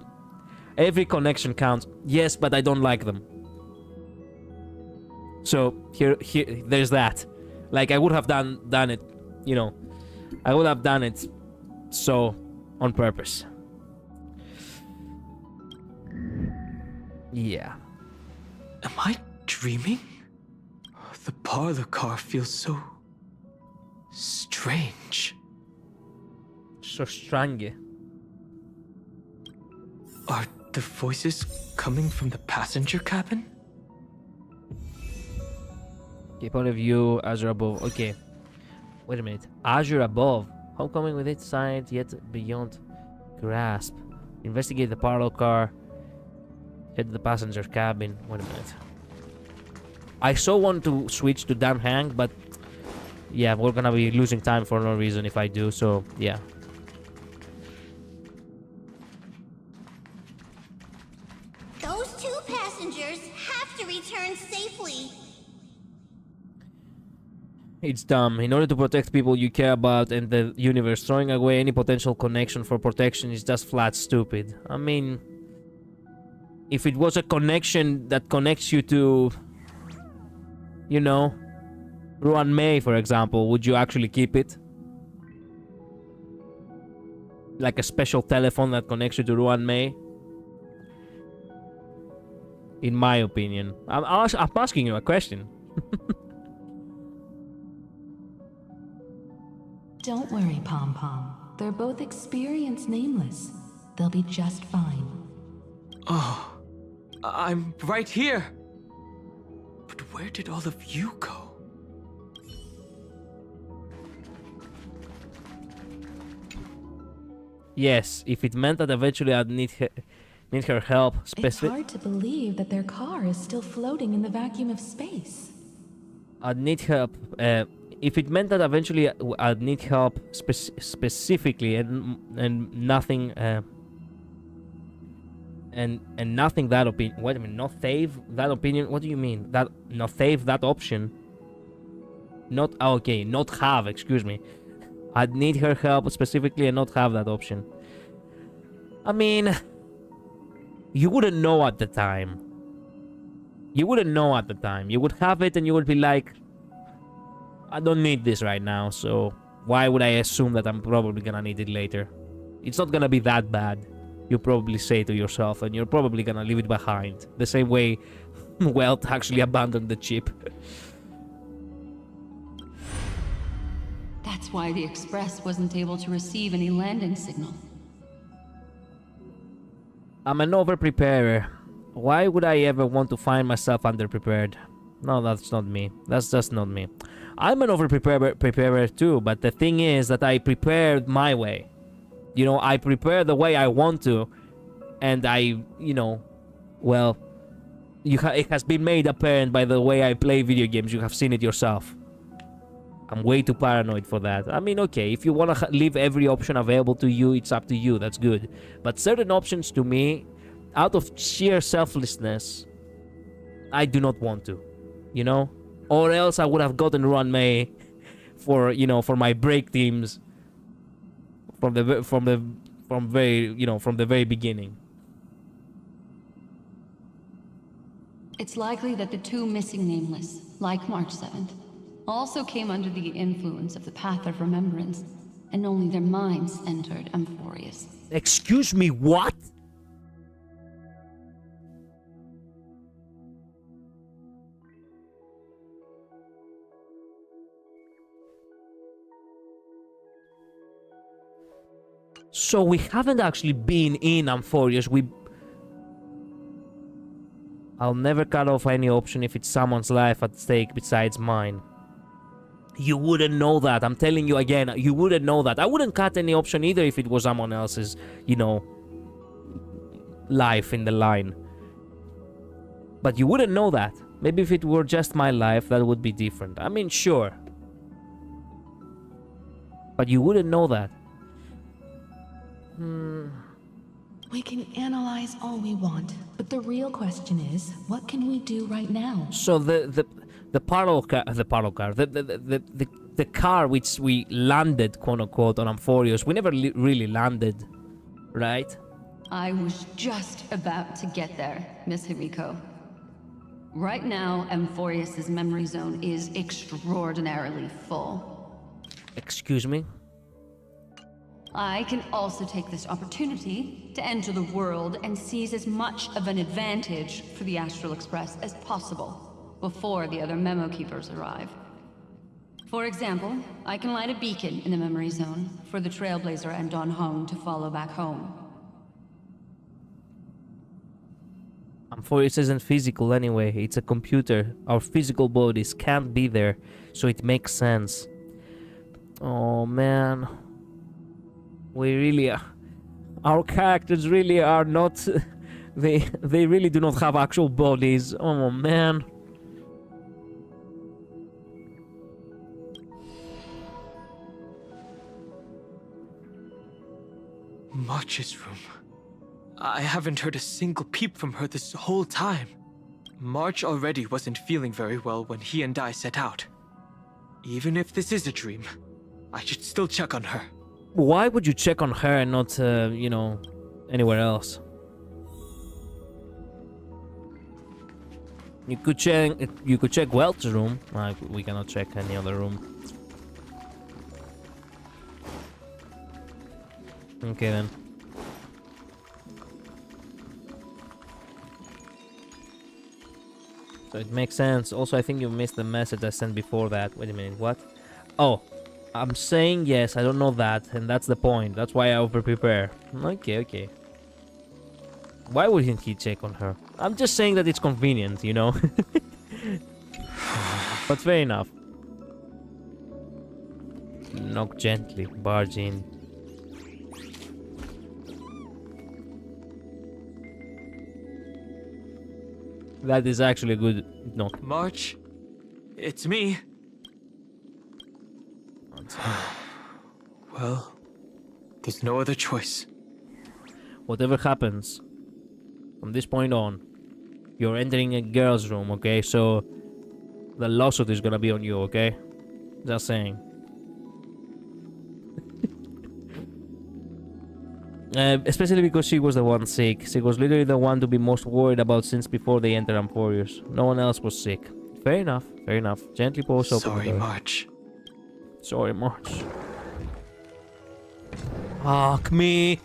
Every connection counts. Yes, but I don't like them. So, here, there's that. Like, I would have done it, you know. I would have done it so, on purpose. Yeah. Am I dreaming? The parlor car feels so... strange. So strange. Are the voices coming from the passenger cabin? Okay, point of view, Azure above. Okay. Wait a minute. Azure above. Homecoming with its side yet beyond grasp. Investigate the parlor car. Head to the passenger cabin. Wait a minute. I so want to switch to damn hang, but yeah, we're gonna be losing time for no reason if I do, so yeah. Those two passengers have to return safely. It's dumb. In order to protect people you care about and the universe, throwing away any potential connection for protection is just flat stupid. I mean, if it was a connection that connects you to, you know, Ruan Mei, for example, would you actually keep it? Like a special telephone that connects you to Ruan Mei? In my opinion. I'm asking you a question. Don't worry, Pom Pom. They're both experienced nameless. They'll be just fine. Oh, I'm right here. But where did all of you go? Yes, if it meant that eventually I'd need her help. It's hard to believe that their car is still floating in the vacuum of space. I'd need help. If it meant that eventually I'd need help specifically and nothing and nothing that opinion. Wait a minute, not save that opinion. What do you mean? That not save that option? Not okay, not have. Excuse me. I'd need her help specifically and not have that option. I mean, you wouldn't know at the time. You wouldn't know at the time. You would have it and you would be like, I don't need this right now, so why would I assume that I'm probably gonna need it later? It's not gonna be that bad, you probably say to yourself, and you're probably gonna leave it behind. The same way Welt actually abandoned the chip. That's why the Express wasn't able to receive any landing signal. I'm an over-preparer. Why would I ever want to find myself underprepared? No, that's not me. That's just not me. I'm an over-preparer too, but the thing is that I prepared my way. You know, I prepare the way I want to, and I, you know, well, it has been made apparent by the way I play video games. You have seen it yourself. I'm way too paranoid for that. I mean, okay, if you want to leave every option available to you, it's up to you. That's good. But certain options to me, out of sheer selflessness, I do not want to. You know? Or else I would have gotten Ruan Mei for, you know, for my break teams. from the very beginning. It's likely that the two missing nameless, like March 7th, also came under the influence of the Path of Remembrance, and only their minds entered Amphorius. Excuse me, what? So we haven't actually been in Amphorius. I'll never cut off any option if it's someone's life at stake besides mine. You wouldn't know that. I'm telling you again, you wouldn't know that. I wouldn't cut any option either if it was someone else's, life in the line. But you wouldn't know that. Maybe if it were just my life, that would be different. I mean, sure. But you wouldn't know that. We can analyze all we want, but the real question is, what can we do right now? So the car which we landed, quote unquote, on Amphorius, we never really landed, right? I was just about to get there, Miss Himiko. Right now, Amphorius's memory zone is extraordinarily full. Excuse me? I can also take this opportunity to enter the world and seize as much of an advantage for the Astral Express as possible before the other memo keepers arrive. For example, I can light a beacon in the memory zone for the Trailblazer and Don Hong to follow back home. Amphorius isn't physical anyway, it's a computer. Our physical bodies can't be there, so it makes sense. Oh man. We really are. Our characters really are not. They really do not have actual bodies. Oh man. March's room. I haven't heard a single peep from her this whole time. March already wasn't feeling very well when he and I set out. Even if this is a dream, I should still check on her. Why would you check on her and not, anywhere else? You could check Welt's room. We cannot check any other room. Okay then. So it makes sense. Also, I think you missed the message I sent before that. Wait a minute, what? Oh. I'm saying yes, I don't know that, and that's the point. That's why I over-prepare. Okay. Why wouldn't he check on her? I'm just saying that it's convenient, But fair enough. Knock gently, barge in. That is actually a good knock. March, it's me. Well, there's no other choice. Whatever happens, from this point on, you're entering a girl's room, okay? So, the lawsuit is gonna be on you, okay? Just saying. Especially because she was the one sick. She was literally the one to be most worried about since before they entered Amphorius. No one else was sick. Fair enough. Gently pose open. Sorry, March. Sorry, March. Fuck me.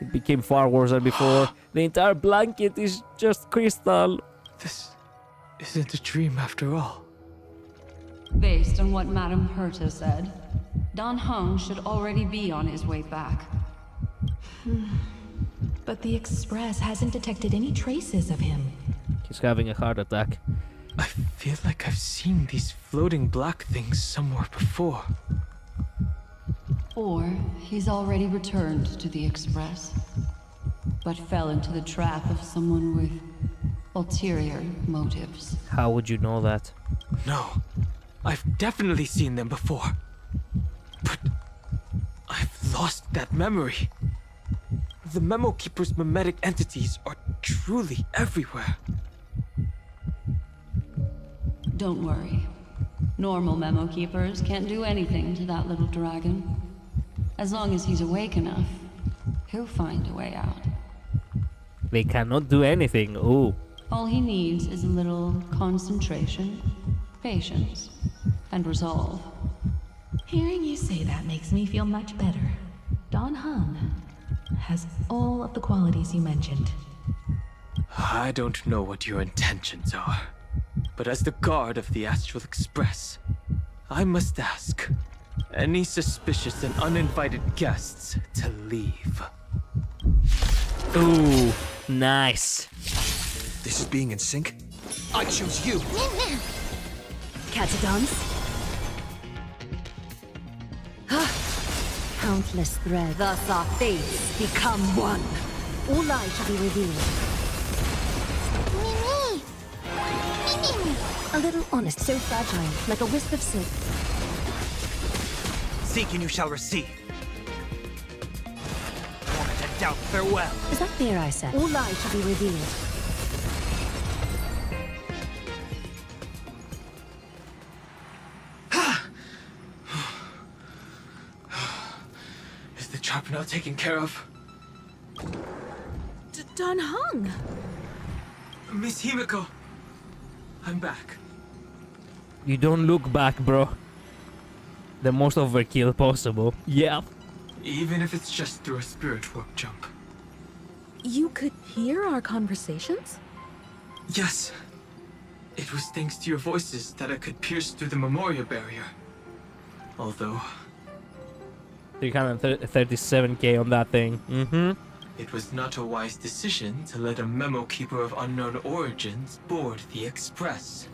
It became far worse than before. The entire blanket is just crystal. This isn't a dream after all. Based on what Madame Herta said, Don Hong should already be on his way back. But the Express hasn't detected any traces of him. He's having a heart attack. I feel like I've seen these floating black things somewhere before. Or he's already returned to the Express, but fell into the trap of someone with ulterior motives. How would you know that? No, I've definitely seen them before. But I've lost that memory. The Memo Keeper's mimetic entities are truly everywhere. Don't worry. Normal memo keepers can't do anything to that little dragon. As long as he's awake enough, he'll find a way out. They cannot do anything. Ooh. All he needs is a little concentration, patience, and resolve. Hearing you say that makes me feel much better. Don Hung has all of the qualities you mentioned. I don't know what your intentions are, but as the guard of the Astral Express, I must ask any suspicious and uninvited guests to leave. Ooh, nice. This is being in sync? I choose you! Catadons? Countless threads. Thus our fates become one. All lies shall be revealed. A little honest, so fragile, like a wisp of silk. Seek and you shall receive. Torment and doubt, farewell. Is that fear I said? All lies shall be revealed. Is the trap now taken care of? Don Hung! Miss Himiko, I'm back. You don't look back, bro. The most overkill possible. Yeah. Even if it's just through a spirit warp jump. You could hear our conversations? Yes. It was thanks to your voices that I could pierce through the memorial barrier. Although... 337k on that thing. Mm-hmm. It was not a wise decision to let a memo keeper of unknown origins board the Express.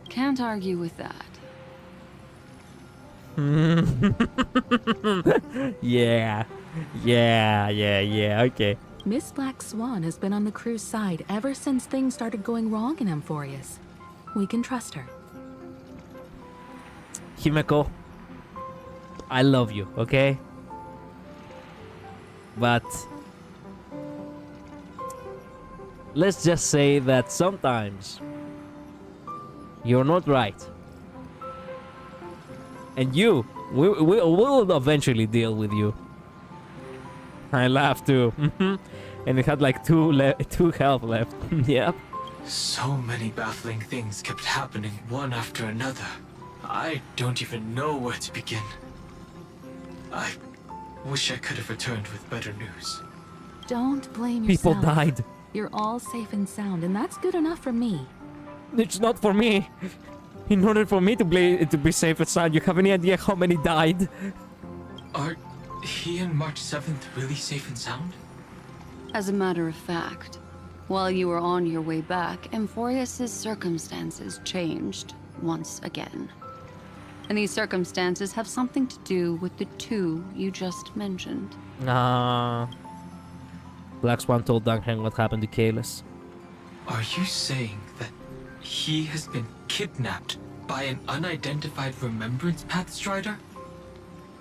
Can't argue with that. Yeah, okay. Miss Black Swan has been on the crew's side ever since things started going wrong in Amphorius. We can trust her. Himeko, I love you, okay? But let's just say that sometimes you're not right. And we'll eventually deal with you. I laughed too. And it had like two health left. Yep. So many baffling things kept happening one after another. I don't even know where to begin. I wish I could have returned with better news. Don't blame yourself. People died. You're all safe and sound, and that's good enough for me. It's not for me. In order for me to be safe and sound, you have any idea how many died? Are he and March 7th really safe and sound? As a matter of fact, while you were on your way back, Amphorius' circumstances changed once again. And these circumstances have something to do with the two you just mentioned. Black Swan told Duncan what happened to Kalis. Are you saying that he has been kidnapped by an unidentified Remembrance Path Strider?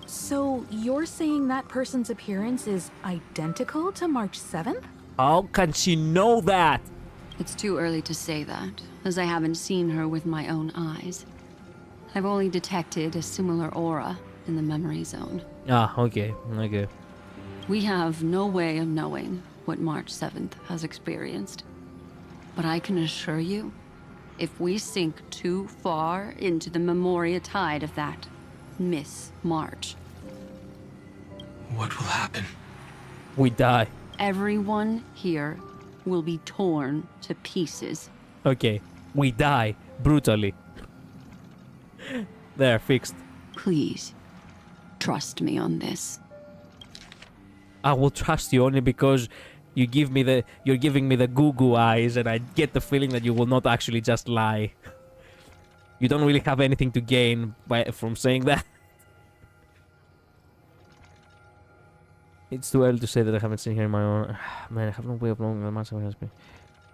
So you're saying that person's appearance is identical to March 7th? How can she know that? It's too early to say that, as I haven't seen her with my own eyes. I've only detected a similar aura in the memory zone. Okay. We have no way of knowing what March 7th has experienced. But I can assure you, if we sink too far into the Memoria tide of that Miss March... What will happen? We die. Everyone here will be torn to pieces. Okay, we die brutally. There, fixed. Please, trust me on this. I will trust you only because you're giving me the goo-goo eyes, and I get the feeling that you will not actually just lie. You don't really have anything to gain from saying that. It's too early to say that I haven't seen her in my own... Man, I have no way of knowing how much it has been.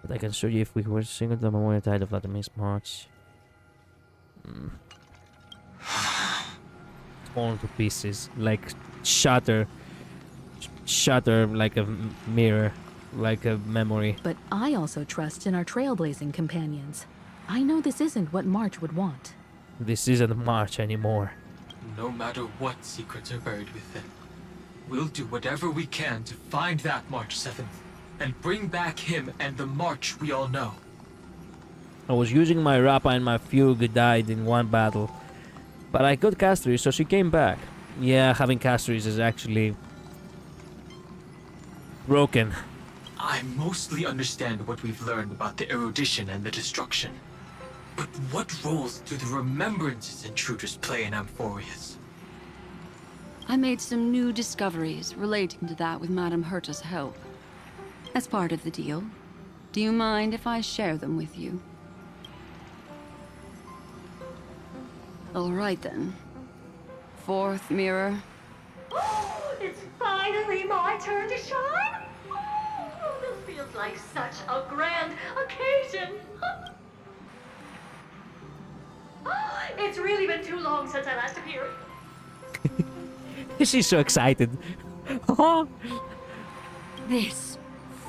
But I can show you if we were singing the Memorial Tide of that Miss March. Torn to pieces. Like, shatter like a mirror. Like a memory. But I also trust in our trailblazing companions. I know this isn't what March would want. This isn't March anymore. No matter what secrets are buried within, we'll do whatever we can to find that March 7th and bring back him and the March we all know. I was using my Rappa and my Fugue died in one battle. But I got Castries, so she came back. Yeah, having Castries is actually broken. I mostly understand what we've learned about the erudition and the destruction. But what roles do the remembrances intruders play in Amphorius? I made some new discoveries relating to that with Madame Herta's help. As part of the deal, do you mind if I share them with you? All right then. Fourth mirror. It's finally my turn to shine. Oh, this feels like such a grand occasion. It's really been too long since I last appeared. She's so excited. This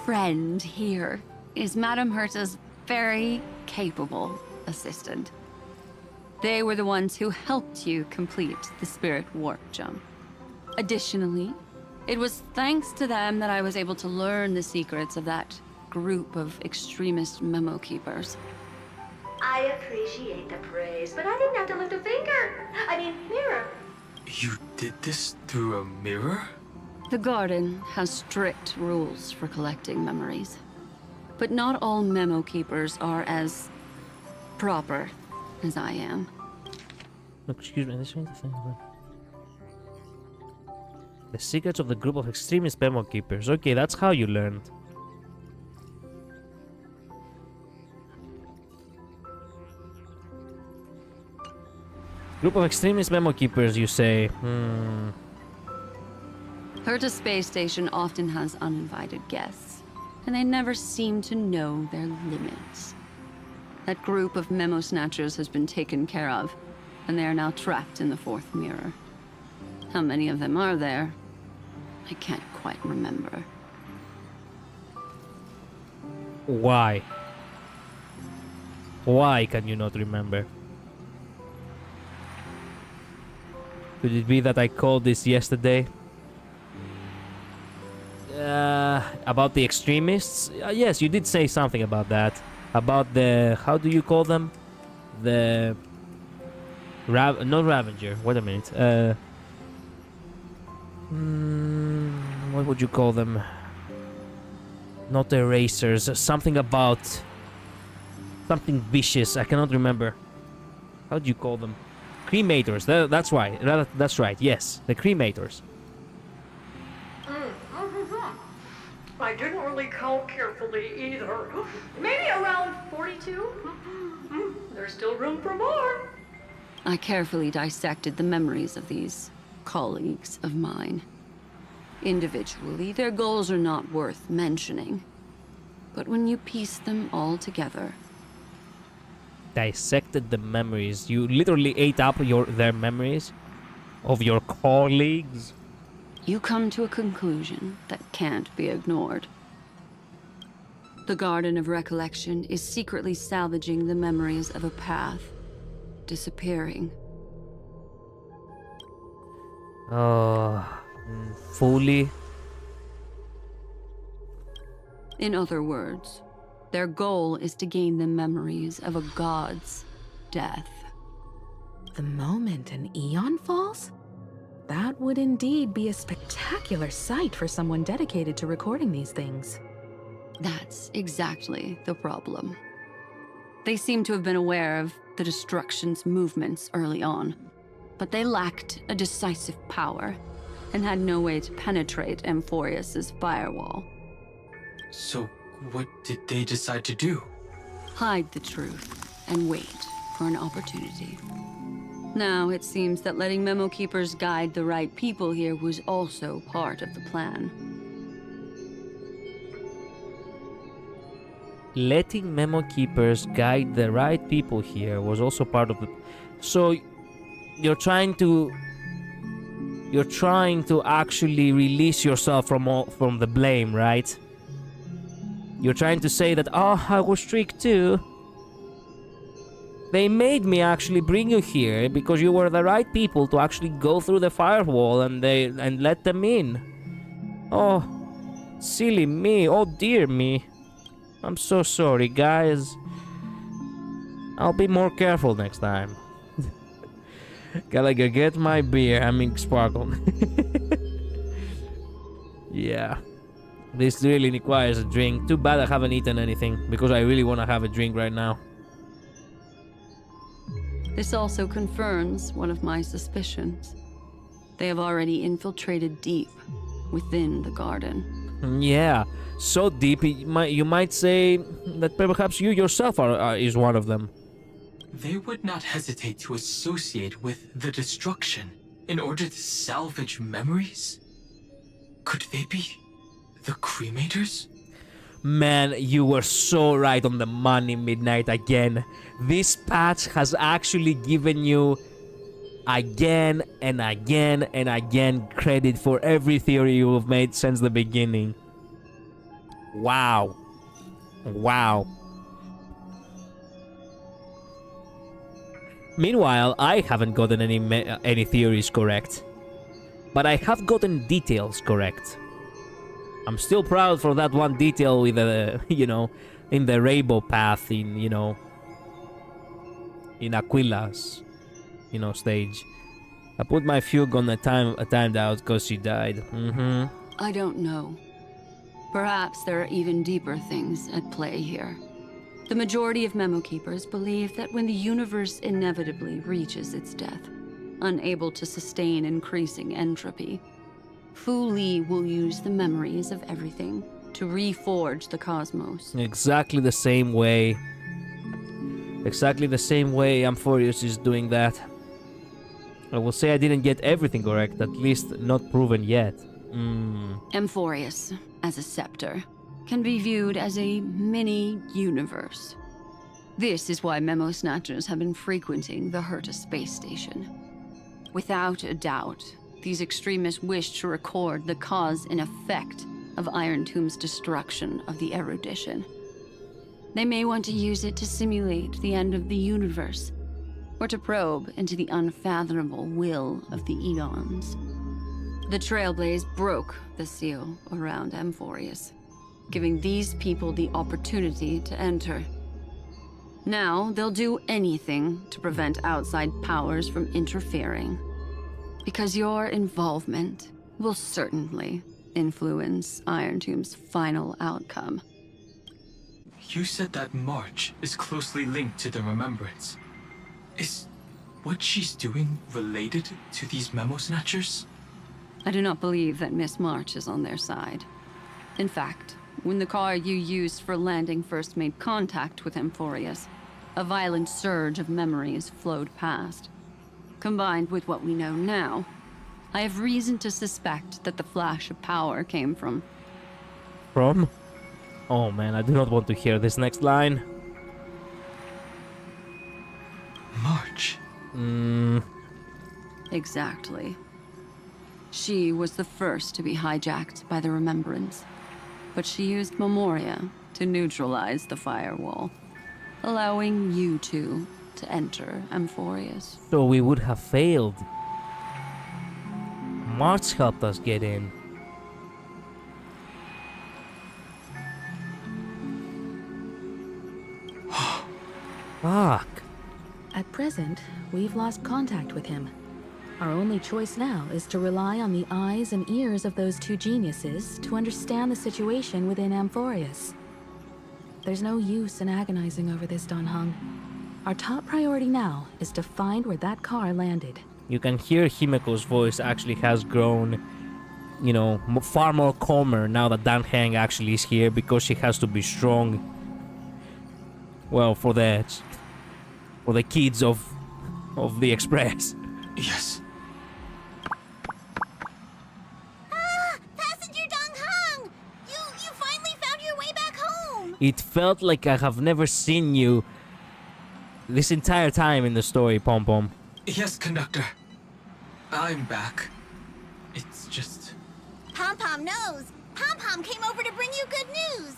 friend here is Madame Herta's very capable assistant. They were the ones who helped you complete the Spirit Warp Jump. Additionally, it was thanks to them that I was able to learn the secrets of that group of extremist memo keepers. I appreciate the praise, but I didn't have to lift a finger. I mean, mirror. You did this through a mirror? The Garden has strict rules for collecting memories. But not all memo keepers are as proper as I am. Look, excuse me, the secrets of the group of extremist memo keepers. Okay, that's how you learned. Group of extremist memo keepers, you say. Herta Space Station often has uninvited guests, and they never seem to know their limits. That group of memo snatchers has been taken care of, and they are now trapped in the fourth mirror. How many of them are there? I can't quite remember. Why? Why can you not remember? Could it be that I called this yesterday? About the extremists? Yes, you did say something about that. About the... how do you call them? The... not Ravager. Wait a minute. What would you call them? Not erasers. Something about... something vicious. I cannot remember. How do you call them? Cremators. That's right. That's right. Yes, the cremators. I didn't really count carefully either. Maybe around 42? There's still room for more. I carefully dissected the memories of these colleagues of mine. Individually, their goals are not worth mentioning. But when you piece them all together... Dissected the memories. You literally ate up their memories of your colleagues. You come to a conclusion that can't be ignored. The Garden of Recollection is secretly salvaging the memories of a path disappearing. Fully? In other words, their goal is to gain the memories of a god's death. The moment an Eon falls? That would indeed be a spectacular sight for someone dedicated to recording these things. That's exactly the problem. They seem to have been aware of the Destruction's movements early on, but they lacked a decisive power and had no way to penetrate Amphorius's firewall. So, what did they decide to do? Hide the truth and wait for an opportunity. Now, it seems that letting Memo Keepers guide the right people here was also part of the plan. Letting Memo Keepers guide the right people here was also part of the... So, you're trying to actually release yourself from the blame, right? You're trying to say that, oh, I was tricked too. They made me actually bring you here because you were the right people to actually go through the firewall and let them in. Oh, silly me. Oh, dear me. I'm so sorry, guys. I'll be more careful next time. Gotta go get my beer. I mean, Sparkle. Yeah. This really requires a drink. Too bad I haven't eaten anything, because I really want to have a drink right now. This also confirms one of my suspicions. They have already infiltrated deep within the garden. Yeah, so deep you might say that perhaps you yourself is one of them. They would not hesitate to associate with the destruction in order to salvage memories? Could they be the cremators? Man, you were so right on the money, Midnight, again. This patch has actually given you again and again and again credit for every theory you have made since the beginning. Wow. Wow. Meanwhile, I haven't gotten any theories correct. But I have gotten details correct. I'm still proud for that one detail with the, in the rainbow path in, in Aquila's, stage. I put my fugue on the timed out because she died. I don't know. Perhaps there are even deeper things at play here. The majority of Memo Keepers believe that when the universe inevitably reaches its death, unable to sustain increasing entropy, Fu Li will use the memories of everything to reforge the cosmos. Exactly the same way. Exactly the same way Amphorius is doing that. I will say I didn't get everything correct, at least not proven yet. Amphorius, as a scepter, can be viewed as a mini-universe. This is why Memo Snatchers have been frequenting the Herta space station. Without a doubt, these extremists wish to record the cause and effect of Iron Tomb's destruction of the erudition. They may want to use it to simulate the end of the universe, or to probe into the unfathomable will of the eons. The Trailblaze broke the seal around Amphorius, giving these people the opportunity to enter. Now, they'll do anything to prevent outside powers from interfering. Because your involvement will certainly influence Iron Tomb's final outcome. You said that March is closely linked to the Remembrance. Is what she's doing related to these Memo Snatchers? I do not believe that Miss March is on their side. In fact, when the car you used for landing first made contact with Amphorius, a violent surge of memories flowed past. Combined with what we know now, I have reason to suspect that the flash of power came from... From? Oh man, I do not want to hear this next line. March. Exactly. She was the first to be hijacked by the Remembrance, but she used Memoria to neutralize the firewall, allowing you two to enter Amphorius. So we would have failed. March helped us get in. Fuck. At present, we've lost contact with him. Our only choice now is to rely on the eyes and ears of those two geniuses to understand the situation within Amphorius. There's no use in agonizing over this, Don Hung. Our top priority now is to find where that car landed. You can hear Himeko's voice actually has grown, far more calmer now that Dan Heng actually is here, because she has to be strong. Well, for the kids of the Express. Yes. Passenger Dong Hung! You finally found your way back home! It felt like I have never seen you this entire time in the story, Pom Pom. Yes, conductor. I'm back. It's just... Pom Pom knows. Pom Pom came over to bring you good news.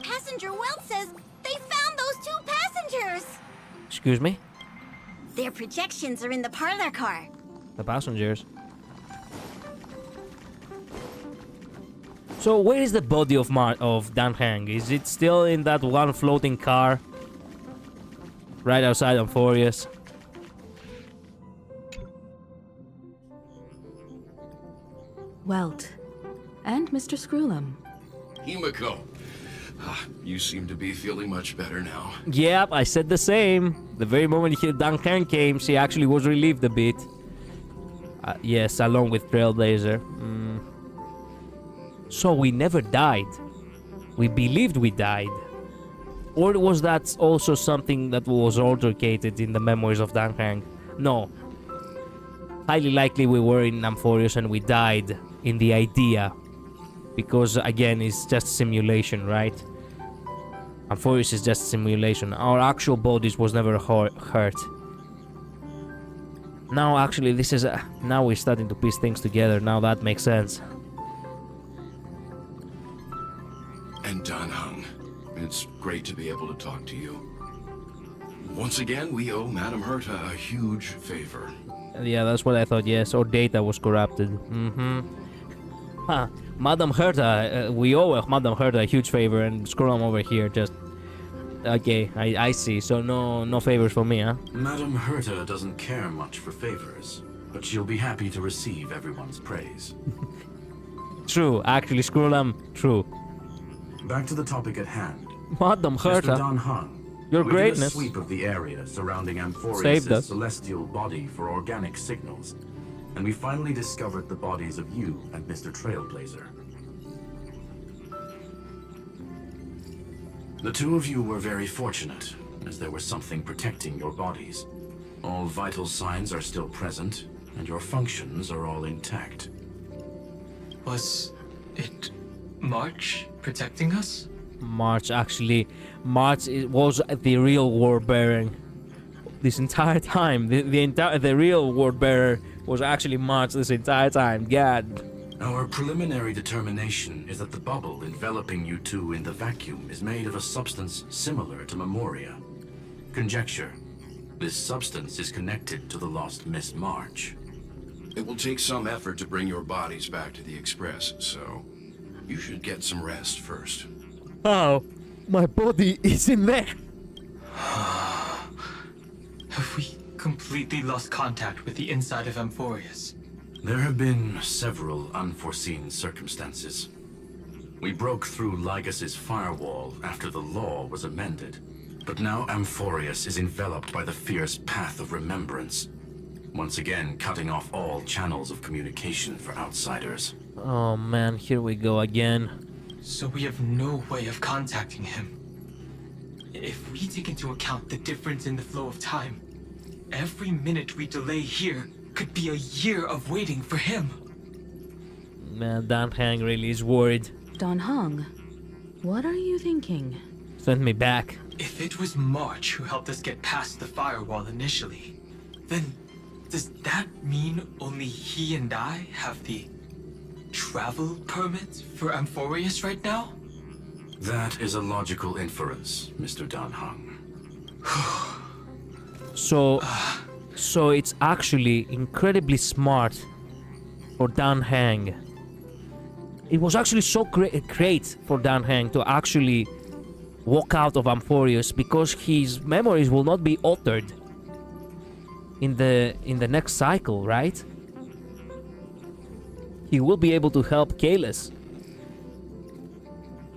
Passenger Welt says they found those two passengers. Excuse me? Their projections are in the parlor car. The passengers. So where is the body of Dan Heng? Is it still in that one floating car? Right outside Amphorius? Welt. And Mr. Screwlum. Himiko. You seem to be feeling much better now. Yep, I said the same. The very moment Dan Heng came, she actually was relieved a bit. Yes, along with Trailblazer. So we never died. We believed we died. Or was that also something that was altercated in the memories of Dan Heng? No. Highly likely we were in Amphorius and we died in the idea. Because again, it's just simulation, right? Amphorius is just simulation. Our actual bodies was never hurt. Now actually this is... now we're starting to piece things together. Now that makes sense. And Dan Heng, it's great to be able to talk to you. Once again, we owe Madame Herta a huge favor. Yeah, that's what I thought, yes. Our data was corrupted. Madame Herta, we owe Madame Herta a huge favor, and Scrum over here just... Okay, I see. So no favors for me, huh? Madame Herta doesn't care much for favors, but she'll be happy to receive everyone's praise. True, actually, Screwlam, true. Back to the topic at hand. Madame Herta, Mr. Dan Heng, your we greatness. did a sweep of the area surrounding Saved us. Amphorius' celestial body for organic signals, and we finally discovered the bodies of you and Mr. Trailblazer. The two of you were very fortunate, as there was something protecting your bodies. All vital signs are still present, and your functions are all intact. Was it March protecting us? March, actually. March was the real war bearer. This entire time. The real war bearer was actually March this entire time. God. Our preliminary determination is that the bubble enveloping you two in the vacuum is made of a substance similar to Memoria. Conjecture. This substance is connected to the lost Miss March. It will take some effort to bring your bodies back to the Express, so you should get some rest first. Oh, my body is in there. Have we completely lost contact with the inside of Amphorius? There have been several unforeseen circumstances. We broke through Lygas's firewall after the law was amended, but now Amphorius is enveloped by the fierce path of remembrance, once again cutting off all channels of communication for outsiders. Oh man, here we go again. So we have no way of contacting him. If we take into account the difference in the flow of time, every minute we delay here could be a year of waiting for him. Man, Dan Heng really is worried. Dan Heng, what are you thinking? Send me back. If it was March who helped us get past the firewall initially, then does that mean only he and I have the travel permit for Amphorius right now? That is a logical inference, Mr. Dan Heng. So it's actually incredibly smart for Dan Heng. It was actually so great for Dan Heng to actually walk out of Amphorius because his memories will not be altered in the next cycle, right? He will be able to help Kalis.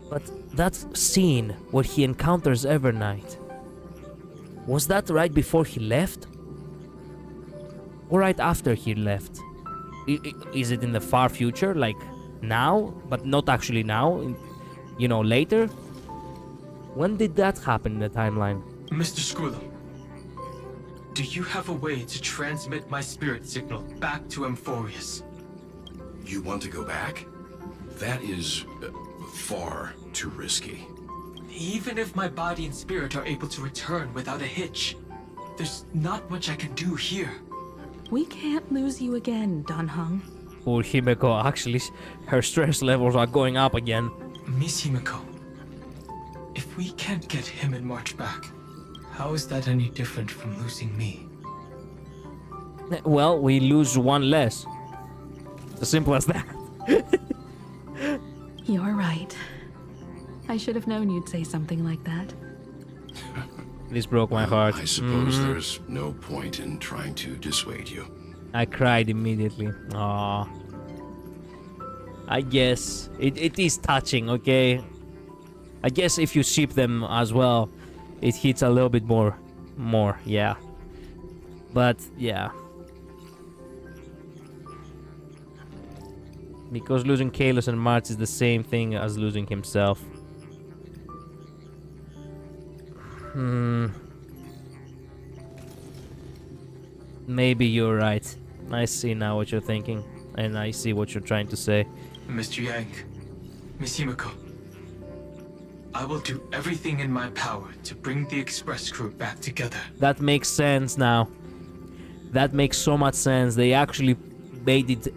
But that scene where he encounters Evernight, was that right before he left? Or right after he left? Is it in the far future, like now, but not actually now, you know, later? When did that happen in the timeline? Mr. Screwlum, do you have a way to transmit my spirit signal back to Amphorius? You want to go back? That is far too risky. Even if my body and spirit are able to return without a hitch, there's not much I can do here. We can't lose you again, Dan Heng. Poor Himeko, actually, her stress levels are going up again. Miss Himeko, if we can't get him and March back, How is that any different from losing me? Well, we lose one less. As simple as that. You're right. I should have known you'd say something like that. This broke my heart. I suppose there's no point in trying to dissuade you. I cried immediately. Aww. I guess it is touching, okay? I guess if you ship them as well, it hits a little bit more, yeah. But, yeah. Because losing Kalos and March is the same thing as losing himself. Maybe you're right. I see now what you're thinking, and I see what you're trying to say. Mr. Yang, Miss Himiko, I will do everything in my power to bring the express crew back together. That makes sense now. That makes so much sense. They actually made it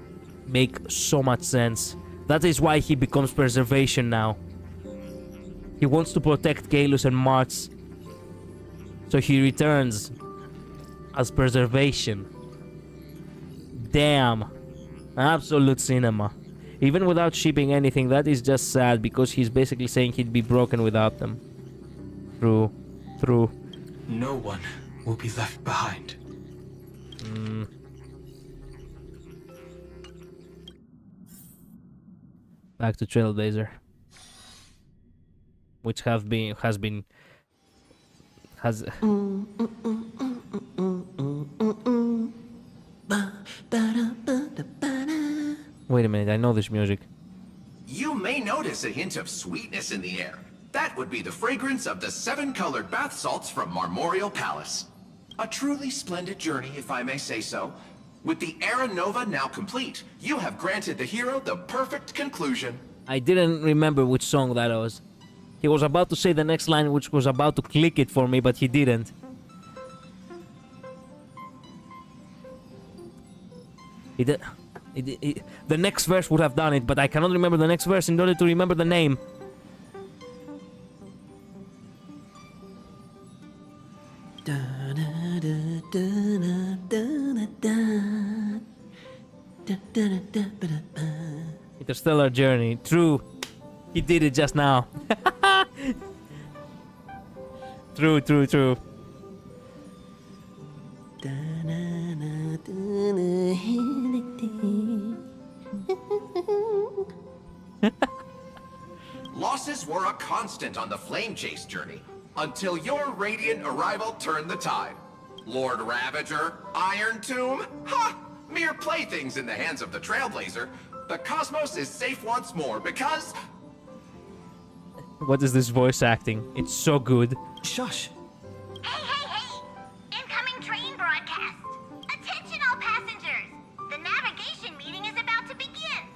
make so much sense. That is why he becomes preservation now. He wants to protect Kalos and March. So he returns as preservation. Damn. Absolute cinema. Even without shipping anything, that is just sad because he's basically saying he'd be broken without them. True. No one will be left behind. Back to Trailblazer. Which has Wait a minute, I know this music. You may notice a hint of sweetness in the air. That would be the fragrance of the 7-colored bath salts from Marmorial Palace. A truly splendid journey, if I may say so. With the Era Nova now complete, you have granted the hero the perfect conclusion. I didn't remember which song that was. He was about to say the next line, which was about to click it for me, but he didn't. The next verse would have done it, but I cannot remember the next verse in order to remember the name. Interstellar Journey. True. He did it just now. True. Losses were a constant on the Flame Chase journey, until your radiant arrival turned the tide. Lord Ravager, Iron Tomb, ha! Mere playthings in the hands of the Trailblazer. The cosmos is safe once more because... What is this voice acting? It's so good. Shush. Hey! Incoming train broadcast! Attention all passengers! The navigation meeting is about to begin!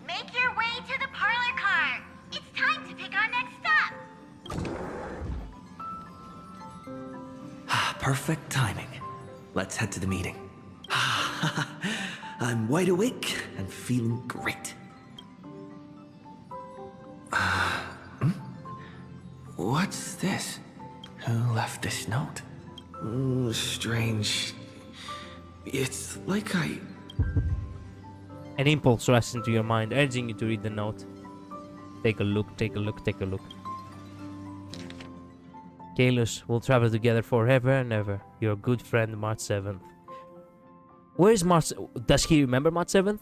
Make your way to the parlor car! It's time to pick our next stop! Perfect timing. Let's head to the meeting. I'm wide awake and feeling great. What's this? Who left this note? Strange. It's like An impulse rushes into your mind, urging you to read the note. Take a look. Kalos, we'll travel together forever and ever. Your good friend, March 7th. Where is March? Does he remember March 7th?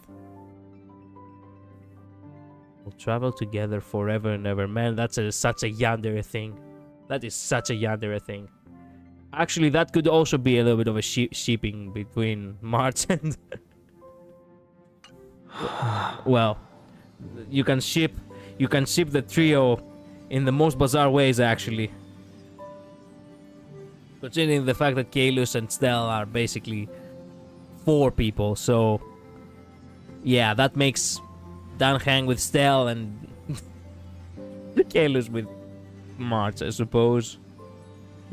We'll travel together forever and ever. Man, that's such a yandere thing. That is such a yandere thing. Actually, that could also be a little bit of a shipping between March and... Well, you can ship the trio in the most bizarre ways, actually. Considering the fact that Kalos and Stell are basically 4 people, so yeah, that makes Dan hang with Stell and Kalos with March, I suppose.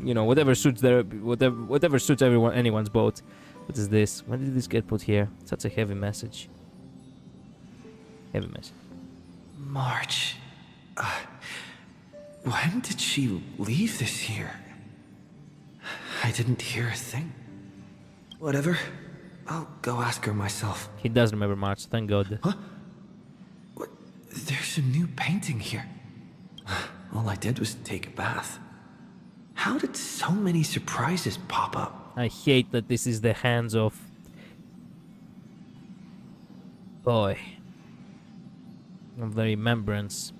You know, whatever suits anyone's boat. What is this? When did this get put here? Such a heavy message. March. When did she leave this here? I didn't hear a thing. Whatever. I'll go ask her myself. He does remember much, thank God. Huh? What? There's a new painting here. All I did was take a bath. How did so many surprises pop up? I hate that this is the hands of... Boy. Of the remembrance.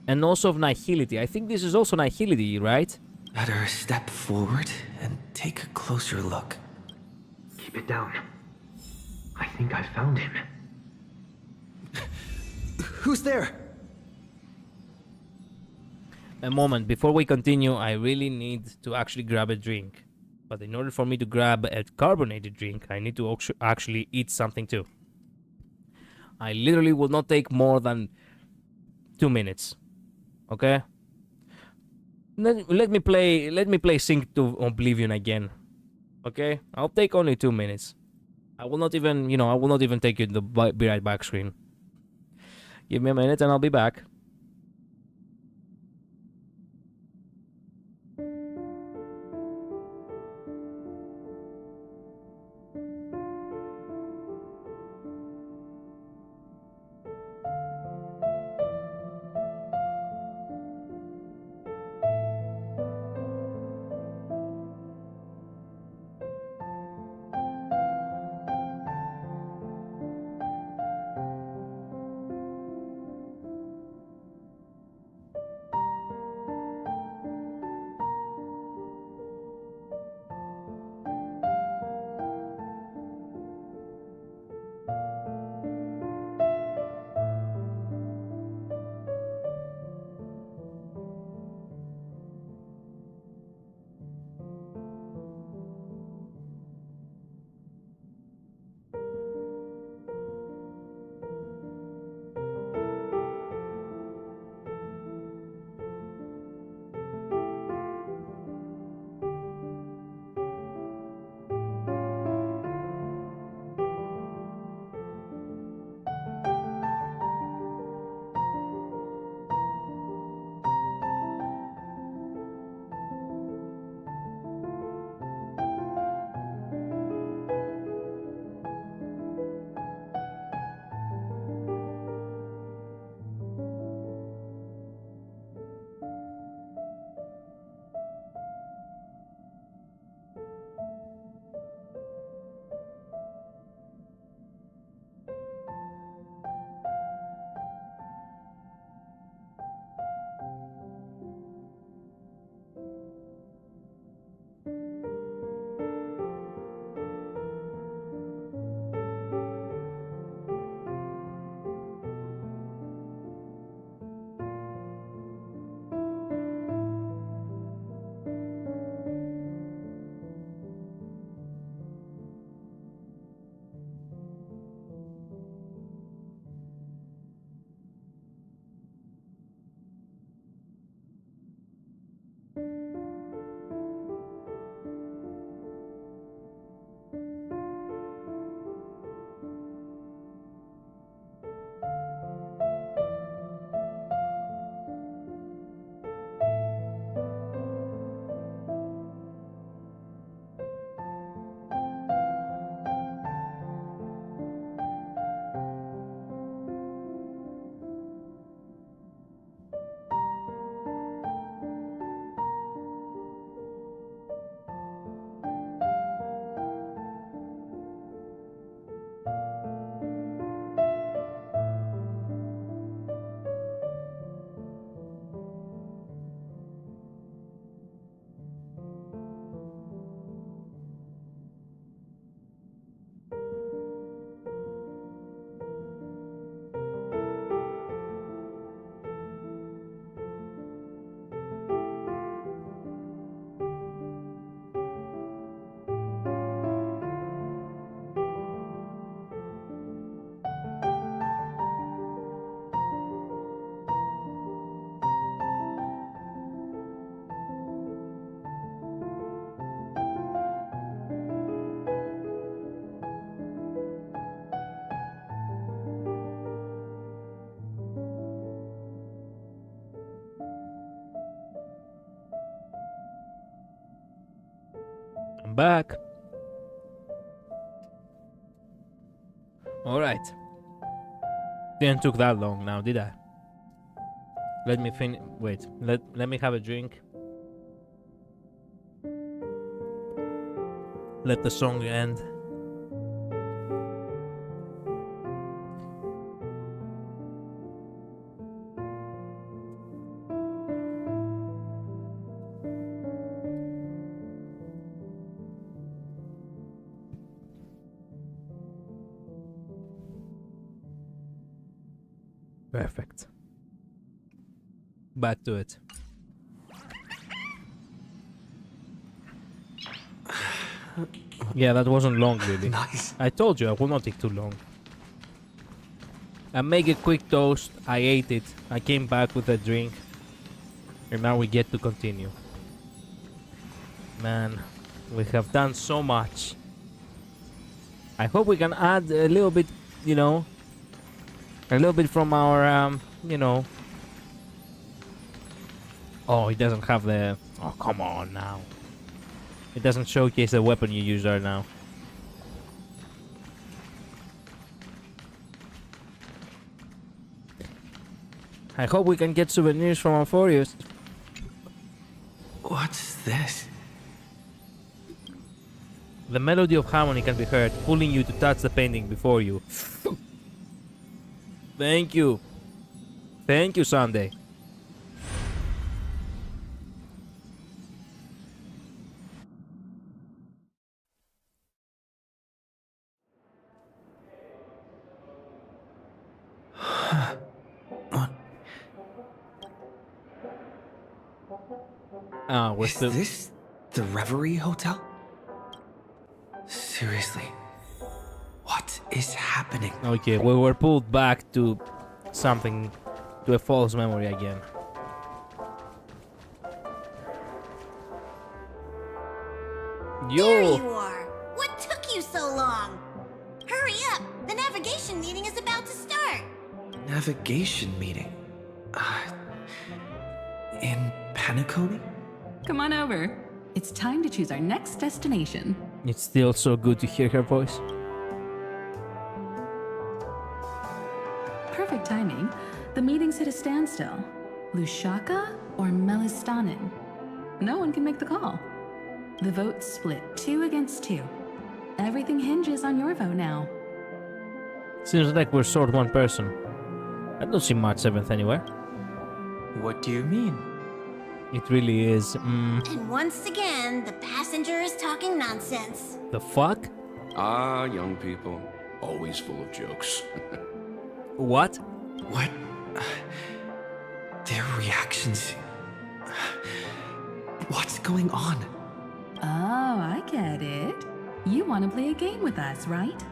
And also of nihility. I think this is also nihility, right? Better step forward and take a closer look. Keep it down. I think I found him. Who's there? A moment, before we continue, I really need to actually grab a drink. But in order for me to grab a carbonated drink, I need to actually eat something too. I literally will not take more than 2 minutes. Okay? Let me play Sync to Oblivion again. Okay? I'll take only 2 minutes. I will not even, I will not even take you to the be right back screen. Give me a minute and I'll be back. I'm back. Alright. Didn't took that long now, did I? Let me finish. Wait, let me have a drink. Let the song end. Perfect. Back to it. Yeah, that wasn't long, really. Nice. I told you I will not take too long. I make a quick toast. I ate it. I came back with a drink. And now we get to continue. Man, we have done so much. I hope we can add a little bit, you know, a little bit from our, you know. Oh, it doesn't have the... Oh, come on now. It doesn't showcase the weapon you use right now. I hope we can get souvenirs from Amphorius. What's this? The melody of harmony can be heard, pulling you to touch the painting before you. Thank you. Thank you, Sunday. Is this the Reverie Hotel? Seriously, what is happening? Okay, we were pulled back to something, to a false memory again. There you are! What took you so long? Hurry up! The navigation meeting is about to start! Navigation meeting? In Penacony? Come on over. It's time to choose our next destination. It's still so good to hear her voice. Perfect timing. The meeting's at a standstill. Lushaka or Melistanin? No one can make the call. The vote's split 2 against 2. Everything hinges on your vote now. Seems like we're short one person. I don't see March 7th anywhere. What do you mean? It really is. And once again, the passenger is talking nonsense. The fuck? Ah, young people. Always full of jokes. What? What? Their reactions... What's going on? Oh, I get it. You want to play a game with us, right?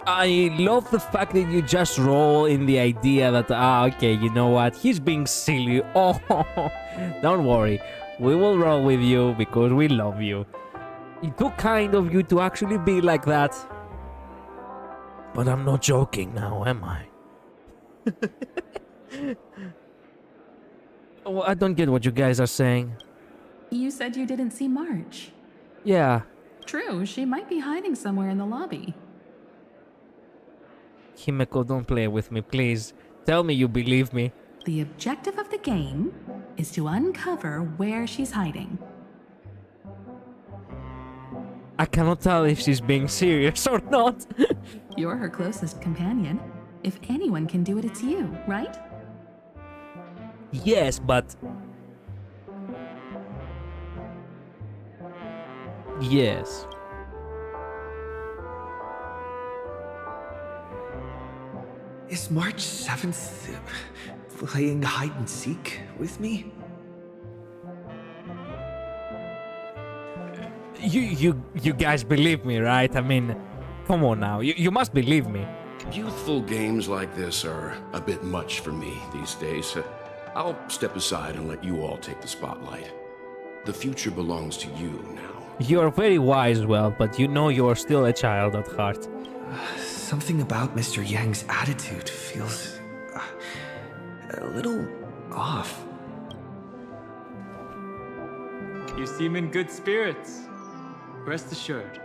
I love the fact that you just roll in the idea that, okay, you know what? He's being silly. Oh, don't worry. We will roll with you because we love you. It's too kind of you to actually be like that. But I'm not joking now, am I? Oh, I don't get what you guys are saying. You said you didn't see March. Yeah. True, she might be hiding somewhere in the lobby. Himeko, don't play with me, please. Tell me you believe me. The objective of the game is to uncover where she's hiding. I cannot tell if she's being serious or not. You're her closest companion. If anyone can do it, it's you, right? Yes, but... Yes. Is March 7th playing hide and seek with me? You guys believe me, right? I mean, come on now. You must believe me. Youthful games like this are a bit much for me these days. I'll step aside and let you all take the spotlight. The future belongs to you now. You are very wise, well, but you know you are still a child at heart. Something about Mr. Yang's attitude feels a little off. You seem in good spirits. Rest assured,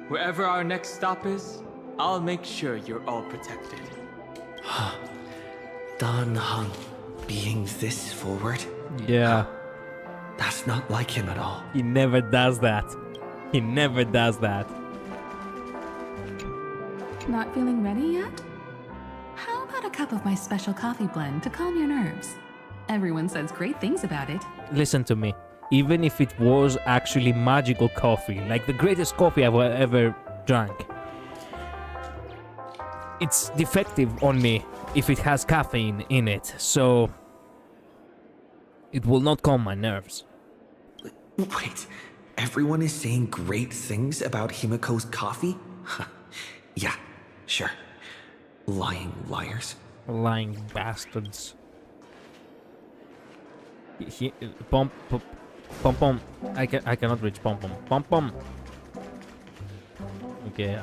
wherever our next stop is, I'll make sure you're all protected. Dan Heng being this forward? Yeah. That's not like him at all. He never does that. He never does that. Not feeling ready yet? How about a cup of my special coffee blend to calm your nerves? Everyone says great things about it. Listen to me. Even if it was actually magical coffee, like the greatest coffee I've ever drank, it's defective on me if it has caffeine in it, so it will not calm my nerves. Wait, everyone is saying great things about Himiko's coffee? Yeah, sure. Lying liars. Lying bastards. Pom pom. I cannot reach pom pom. Pom pom. Okay.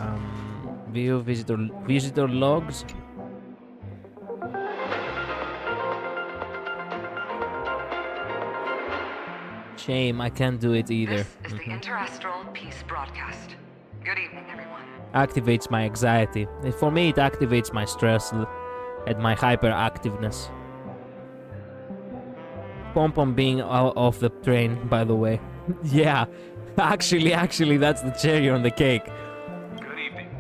View visitor logs. Shame, I can't do it either. This is the Interastral Peace Broadcast. Good evening, everyone. Activates my anxiety. For me, it activates my stress and my hyperactiveness. Pom Pom being out of the train, by the way. Yeah, actually, that's the cherry on the cake. Good evening.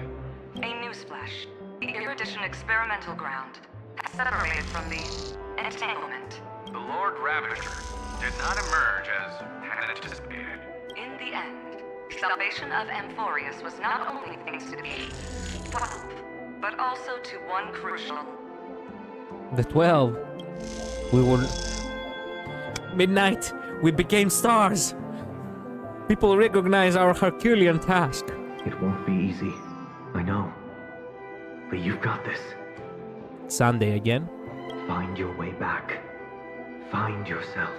A newsflash. The Erudition experimental ground has separated from the entanglement. The Lord Ravager did not emerge as had anticipated. In the end, salvation of Amphorius was not only thanks to the 12, but also to one crucial... The 12. We were... Midnight. We became stars. People recognize our Herculean task. It won't be easy. I know. But you've got this. Sunday again. Find your way back. Find yourself.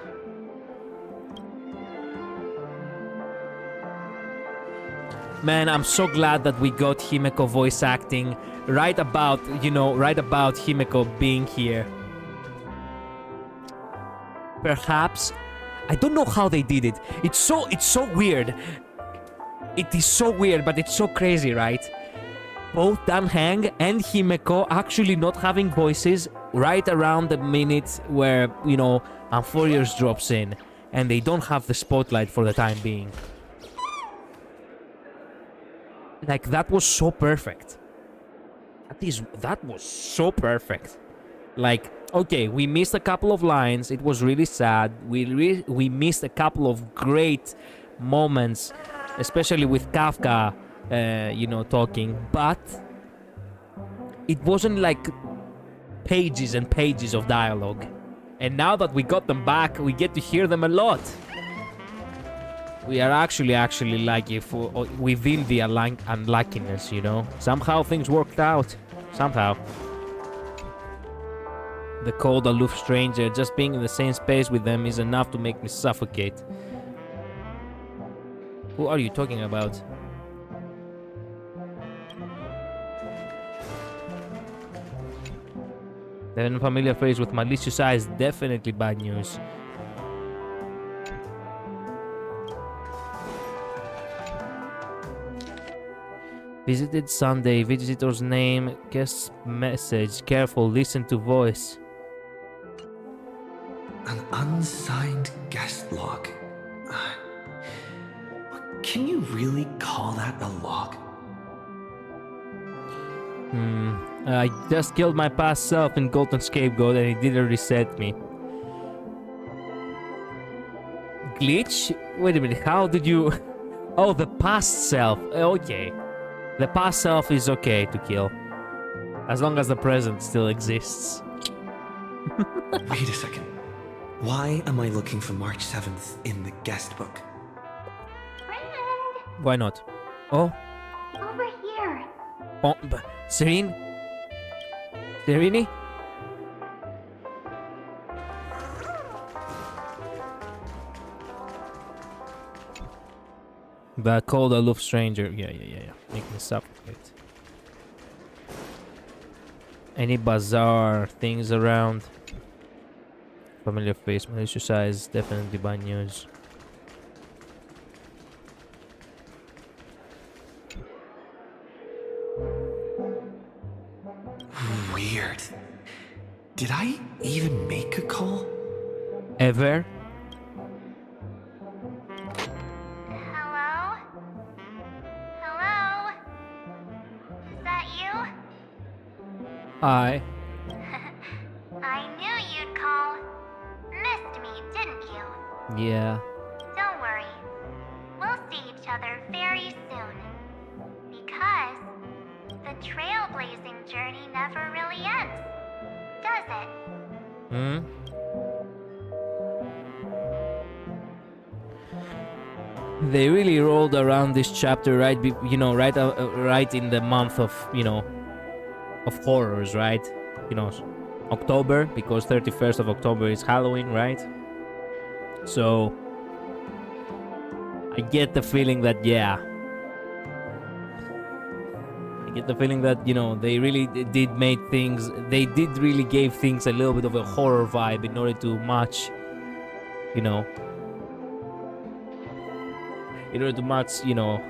Man, I'm so glad that we got Himeko voice acting right about Himeko being here. Perhaps, I don't know how they did it. It's so weird. It is so weird, but it's so crazy, right? Both Dan Heng and Himeko actually not having voices right around the minute where, Amphorius drops in, and they don't have the spotlight for the time being. Like, that was so perfect. That was so perfect. Like, okay, we missed a couple of lines. It was really sad. We missed a couple of great moments, especially with Kafka, talking. But it wasn't like pages and pages of dialogue. And now that we got them back, we get to hear them a lot. We are actually lucky for within the unluckiness, Somehow things worked out. Somehow. The cold, aloof stranger, just being in the same space with them is enough to make me suffocate. Who are you talking about? The unfamiliar phrase with malicious eyes, definitely bad news. Visited Sunday, visitor's name, guest message, careful, listen to voice. An unsigned guest log. Can you really call that a log? I just killed my past self in Golden Scapegoat and it didn't reset me. Glitch? Wait a minute, how did you... Oh, the past self. Okay. The past self is okay to kill. As long as the present still exists. Wait a second. Why am I looking for March 7th in the guest book? Why not? Oh? Over here. Oh, Serene? Serene? The cold, aloof stranger. Yeah. Make me suffocate. Any bizarre things around? Familiar face, malicious eyes, definitely bad news. weird. Did I even make a call? Ever? Hello? Hello? Is that you? Hi. I knew you'd call. Missed me, didn't you? Yeah. Don't worry. We'll see each other very soon. Because the trailblazing journey never really ends, does it? Hmm? They really rolled around this chapter right, right in the month of, of horrors, right? October, because 31st of October is Halloween, right? So I get the feeling that, they really did make things, they did really gave things a little bit of a horror vibe in order to match,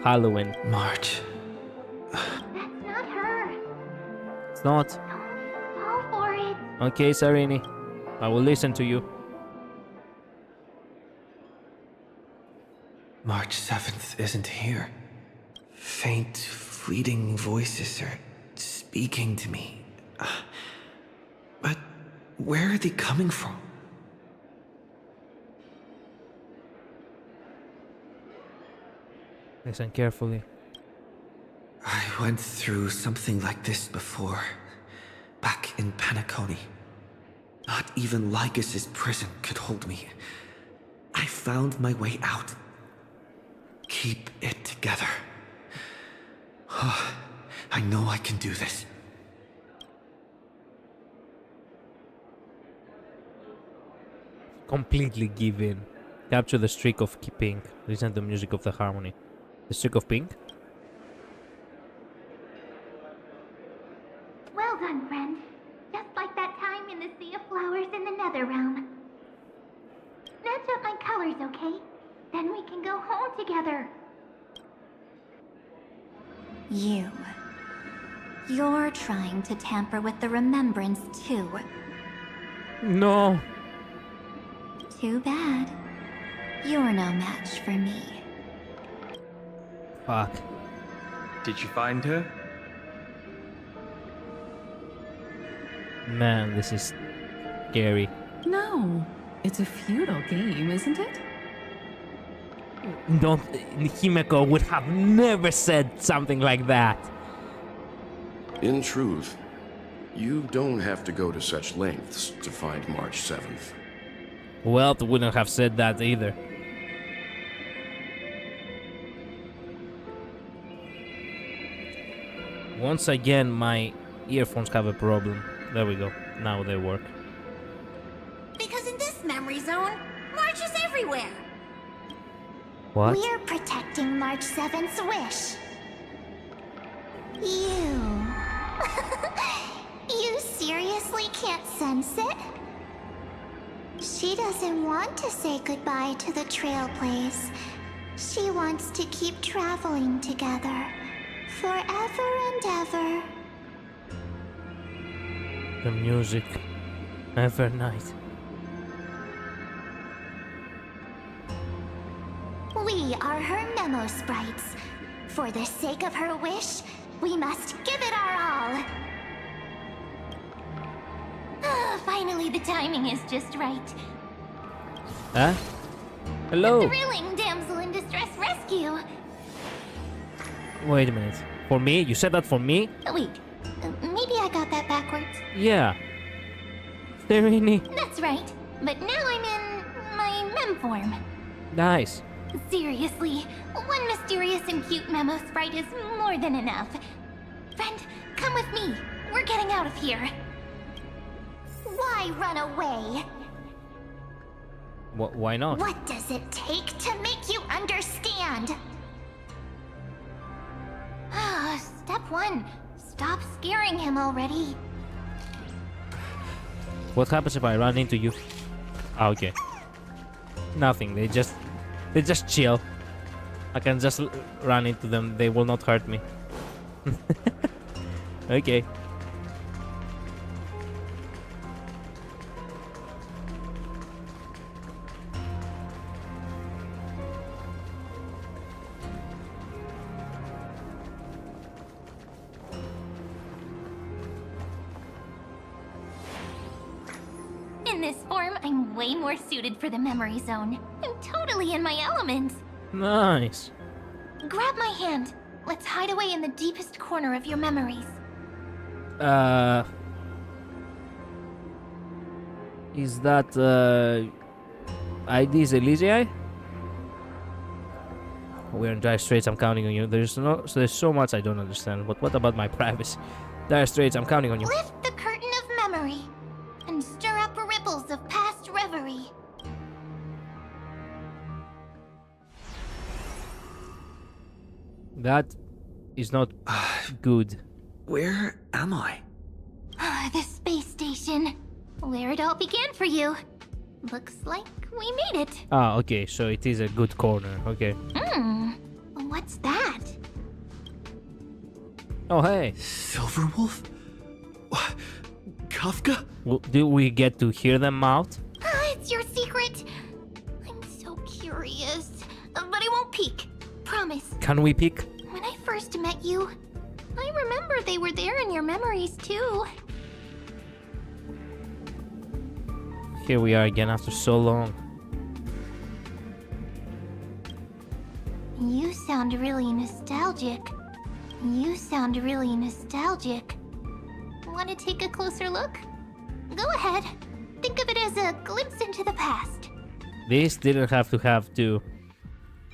Halloween. March. That's not her. It's not. Fall for it. Okay, Sarini. I will listen to you. March 7th isn't here. Faint, fleeting voices are speaking to me. But where are they coming from? Listen carefully. I went through something like this before. Back in Penacony. Not even Lycus's prison could hold me. I found my way out. Keep it together. I know I can do this. Completely give in. Capture the streak of pink. Listen to the music of the harmony. The streak of pink? Well done, friend. Just like that time in the Sea of Flowers in the Nether Realm. Match up my colors, okay? Then we can go home together. You're trying to tamper with the remembrance too. No. Too bad. You're no match for me. Fuck. Did you find her? Man, this is scary. No, it's a futile game, isn't it? Don't. Himeko would have never said something like that. In truth, you don't have to go to such lengths to find March 7th. Welt wouldn't have said that either. Once again, my earphones have a problem. There we go. Now they work. Because in this memory zone, March is everywhere. What? We're protecting March 7th's wish. You seriously can't sense it? She doesn't want to say goodbye to the Trailblaze. She wants to keep traveling together. Forever and ever. The music. Evernight. We are her memo sprites. For the sake of her wish, we must give it our all. Finally, the timing is just right. Huh? Hello? A thrilling damsel in distress rescue. Wait a minute. For me? You said that for me? Wait, maybe I got that backwards. Yeah. Serini. That's right, but now I'm in my mem form. Nice. Seriously, one mysterious and cute memo sprite is more than enough. Friend, come with me. We're getting out of here. Why run away? Why not? What does it take to make you understand? Step 1. Stop scaring him already. What happens if I run into you? Ah, okay. Nothing. They just chill. I can just run into them. They will not hurt me. Okay. In this form, I'm way more suited for the memory zone. I'm totally in my element. Nice. Grab my hand. Let's hide away in the deepest corner of your memories. Is that IDs Elysiae? We're in dire straits, I'm counting on you. There's so much I don't understand, but what about my privacy? Dire straits, I'm counting on you. Lift the curtain of memory and stir up ripples of past reverie. That is not good. Where am I? The space station. Where it all began for you. Looks like we made it. Ah, okay, so it is a good corner, okay. What's that? Oh, hey. Silverwolf? Kafka? Well, do we get to hear them out? It's your secret. I'm so curious. But I won't peek. Promise. Can we pick? When I first met you, I remember they were there in your memories too. Here we are again after so long. You sound really nostalgic. You sound really nostalgic. Want to take a closer look? Go ahead. Think of it as a glimpse into the past. This didn't have to.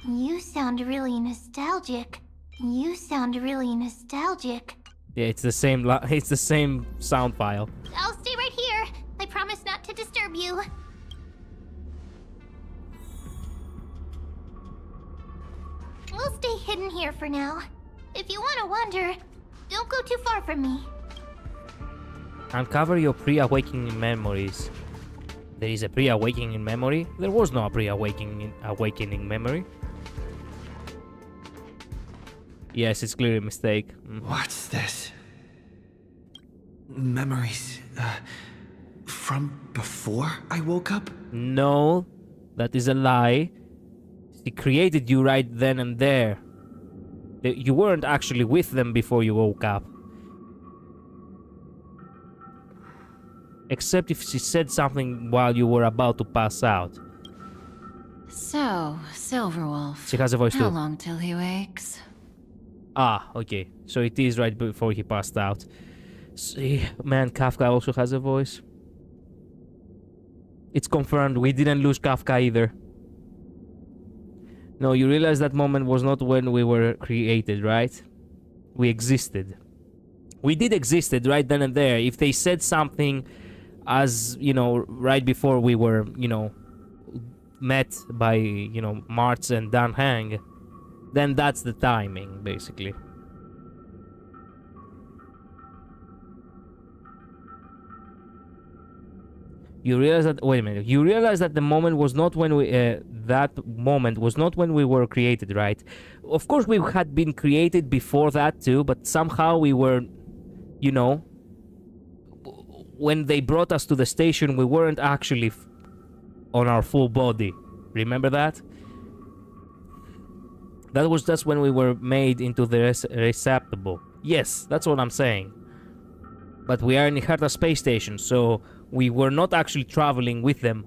You sound really nostalgic. You sound really nostalgic. Yeah, it's the same. It's the same sound file. I'll stay right here. I promise not to disturb you. We'll stay hidden here for now. If you want to wander, don't go too far from me. Uncover your pre-awakening memories. There is a pre-awakening memory? There was no pre-awakening memory. Yes, it's clearly a mistake. What's this? Memories, from before I woke up? No, that is a lie. She created you right then and there. You weren't actually with them before you woke up. Except if she said something while you were about to pass out. So, Silverwolf. She has a voice too. How long till he wakes? Ah, okay. So it is right before he passed out. See, man, Kafka also has a voice. It's confirmed. We didn't lose Kafka either. No, you realize that moment was not when we were created, right? We existed. We did existed right then and there. If they said something as, you know, right before we were, you know, met by, you know, Martz and Dan Hang, then that's the timing, basically. You realize that, wait a minute, you realize that the moment was not when we, that moment was not when we were created, right? Of course we had been created before that too, but somehow we were, you know, when they brought us to the station, we weren't actually on our full body. Remember that? That was just when we were made into the receptacle. Yes, that's what I'm saying. But we are in Herta space station, so we were not actually traveling with them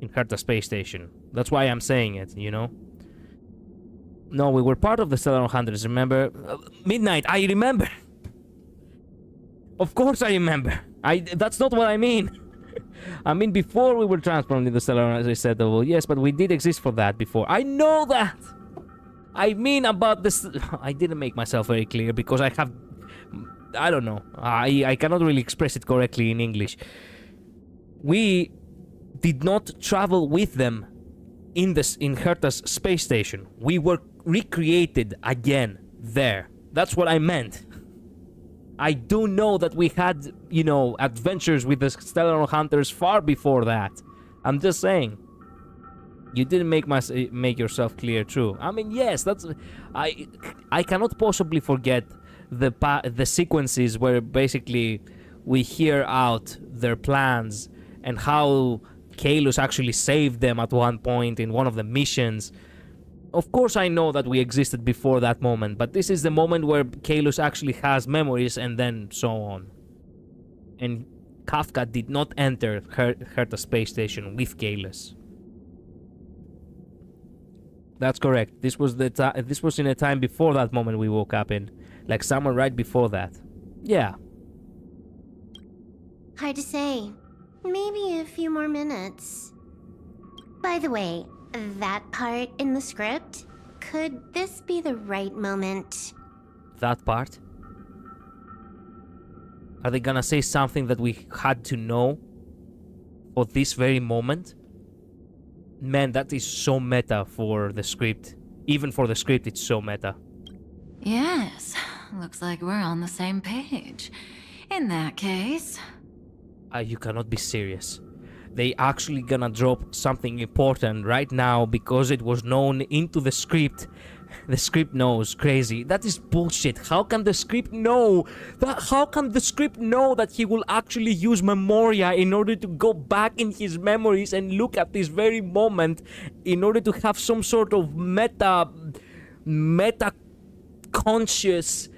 in Herta space station. That's why I'm saying it, you know? No, we were part of the Stellar Hunters, remember? Midnight, I remember! Of course I remember! That's not what I mean! I mean, before we were transformed into Stellar, as I said, yes, but we did exist for that before. I know that! I mean about this... I didn't make myself very clear, because I have... I don't know. I cannot really express it correctly in English. We did not travel with them in Herta's space station. We were recreated again there. That's what I meant. I do know that we had, you know, adventures with the Stellar Hunters far before that. I'm just saying. You didn't make yourself clear, true. I mean, yes, that's... I cannot possibly forget the sequences where basically we hear out their plans and how Kalos actually saved them at one point in one of the missions. Of course I know that we existed before that moment, but this is the moment where Kalos actually has memories and then so on. And Kafka did not enter Herta space station with Kalis. That's correct. This was in a time before that moment we woke up in, like somewhere right before that. Yeah. Hard to say. Maybe a few more minutes. By the way, that part in the script, could this be the right moment? That part? Are they gonna say something that we had to know for this very moment? Man, that is so meta for the script. Even for the script, it's so meta. Yes, looks like we're on the same page. In that case... You cannot be serious. They actually gonna drop something important right now because it was known into the script. The script knows. Crazy. That is bullshit. How can the script know? How can the script know that he will actually use Memoria in order to go back in his memories and look at this very moment in order to have some sort of meta conscious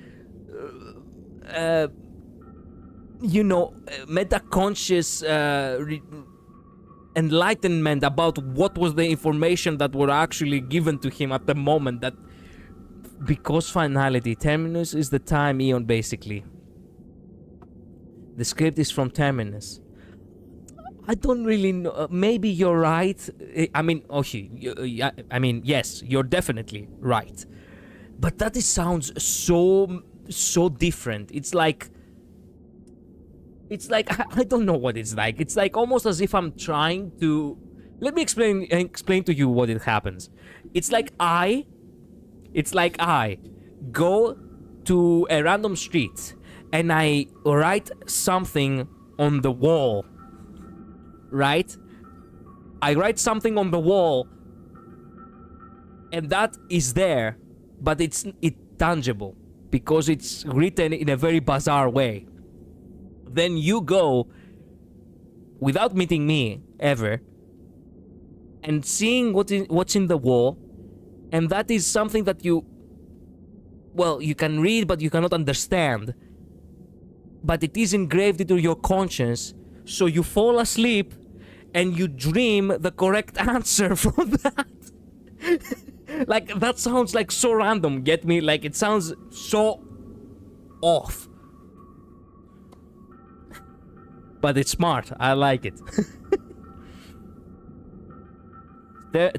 meta conscious enlightenment about what was the information that were actually given to him at the moment. That because finality, Terminus is the time eon basically. The script is from Terminus. I don't really know. Maybe you're right. I mean, yes, you're definitely right. But that sounds so different. It's like I don't know what it's like. It's like almost as if I'm trying to... Let me explain to you what it happens. It's like I go to a random street and I write something on the wall. Right? I write something on the wall and that is there, but it's tangible because it's written in a very bizarre way. Then you go, without meeting me ever, and seeing what's in the wall, and that is something that you can read, but you cannot understand. But it is engraved into your conscience, so you fall asleep, and you dream the correct answer from that. Like, that sounds like so random, get me? Like, it sounds so off. But it's smart. I like it.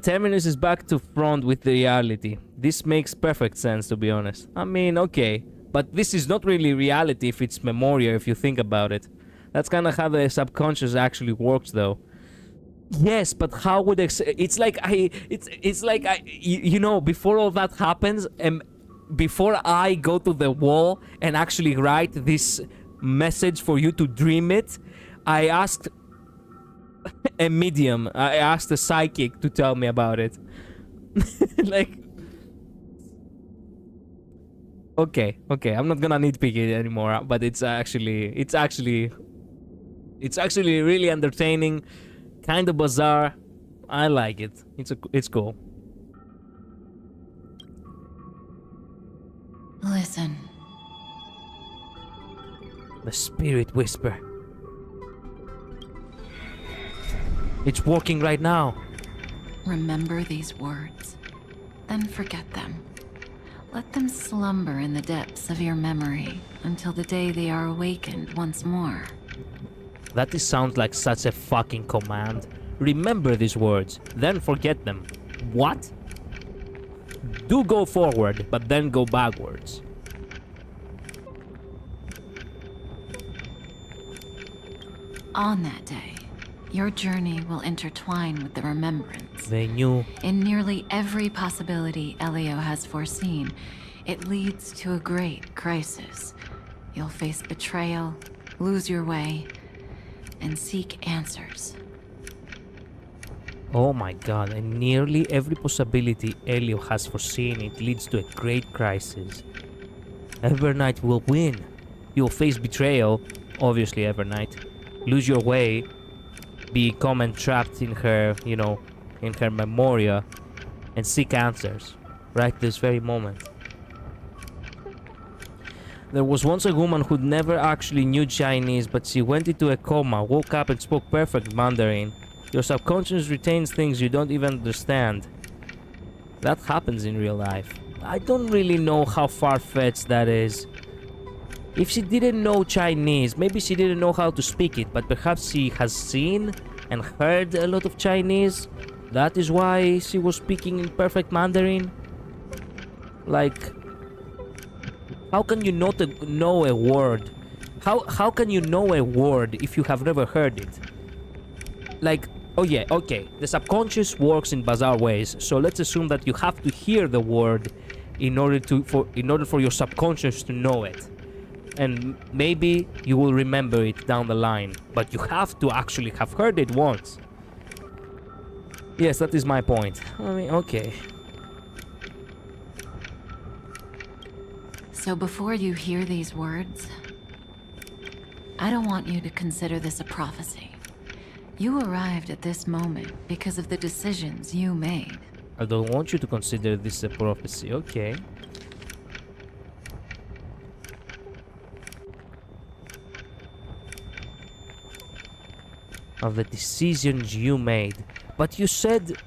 Terminus is back to front with the reality. This makes perfect sense, to be honest. I mean, okay. But this is not really reality if it's Memoria, if you think about it. That's kind of how the subconscious actually works, though. Yes, but how would... It's like before all that happens, and before I go to the wall and actually write this message for you to dream it, I asked a medium, I asked a psychic to tell me about it. Like, okay, I'm not gonna nitpick it anymore, but it's actually really entertaining, kind of bizarre. I like it. It's cool. Listen. The spirit whisper. It's working right now. Remember these words, then forget them. Let them slumber in the depths of your memory until the day they are awakened once more. That sounds like such a fucking command. Remember these words, then forget them. What? Do go forward, but then go backwards. On that day, your journey will intertwine with the remembrance. They knew. In nearly every possibility Elio has foreseen, it leads to a great crisis. You'll face betrayal, lose your way, and seek answers. Oh my god, and nearly every possibility Elio has foreseen, it leads to a great crisis. Evernight will win. You'll face betrayal, obviously Evernight. Lose your way, become entrapped in her, in her memoria, and seek answers right this very moment. There was once a woman who never actually knew Chinese, but she went into a coma, woke up and spoke perfect Mandarin. Your subconscious retains things you don't even understand. That happens in real life. I don't really know how far-fetched that is. If she didn't know Chinese, maybe she didn't know how to speak it, but perhaps she has seen and heard a lot of Chinese. That is why she was speaking in perfect Mandarin. Like, how can you not know a word? How can you know a word if you have never heard it? Like, oh yeah, okay, the subconscious works in bizarre ways, so let's assume that you have to hear the word in order for your subconscious to know it. And maybe you will remember it down the line, but you have to actually have heard it once. Yes, that is my point. I mean, okay. So before you hear these words, I don't want you to consider this a prophecy. You arrived at this moment because of the decisions you made. I don't want you to consider this a prophecy, okay. Of the decisions you made. But you said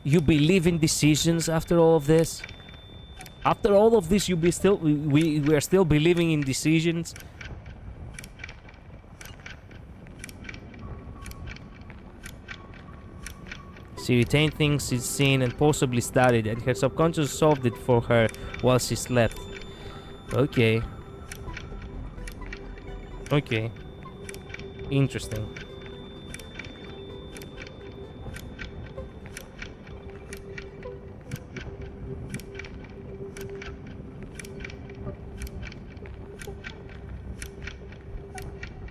you believe in decisions after all of this? After all of this, we are still believing in decisions? She retained things she'd seen and possibly studied, and her subconscious solved it for her while she slept. Okay. Okay. Interesting.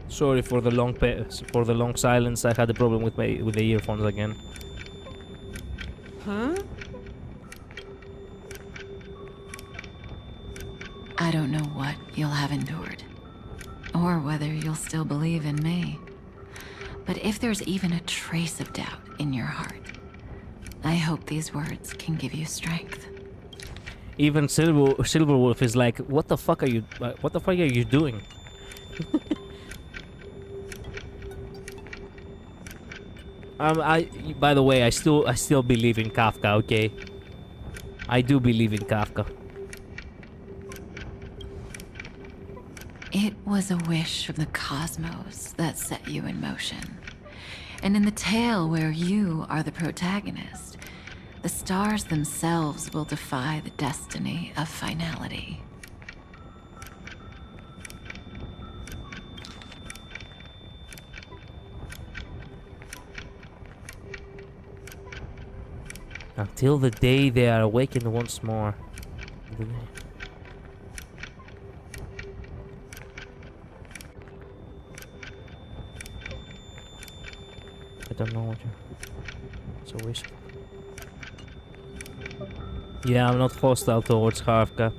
Sorry for the long silence. I had a problem with the earphones again. Huh? I don't know what you'll have endured, or whether you'll still believe in me. But if there's even a trace of doubt in your heart, I hope these words can give you strength. Even Silverwolf is like, what the fuck are you doing? By the way, I still believe in Kafka, okay? I do believe in Kafka. It was a wish from the cosmos that set you in motion. And in the tale where you are the protagonist, the stars themselves will defy the destiny of finality. Until the day they are awakened once more. I don't know what it's a wish. Yeah, I'm not hostile towards Kafka.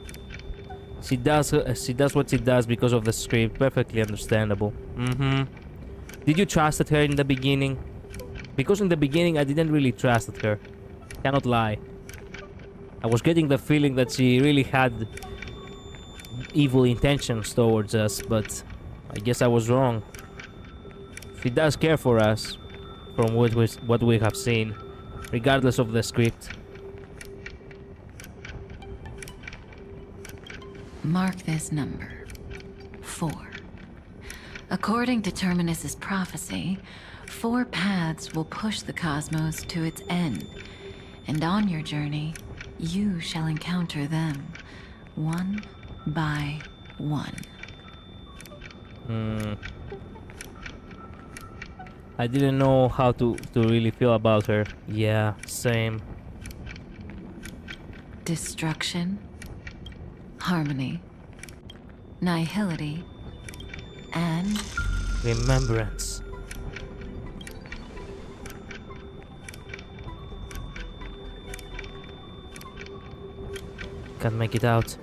She does what she does because of the script. Perfectly understandable. Did you trust her in the beginning? Because in the beginning I didn't really trust her. Cannot lie. I was getting the feeling that she really had evil intentions towards us, but I guess I was wrong. She does care for us, from what we have seen, regardless of the script. Mark this number. 4. According to Terminus's prophecy, 4 paths will push the cosmos to its end. And on your journey, you shall encounter them, one by one. I didn't know how to really feel about her. Yeah, same. Destruction, harmony, nihility, and remembrance. Can't make it out.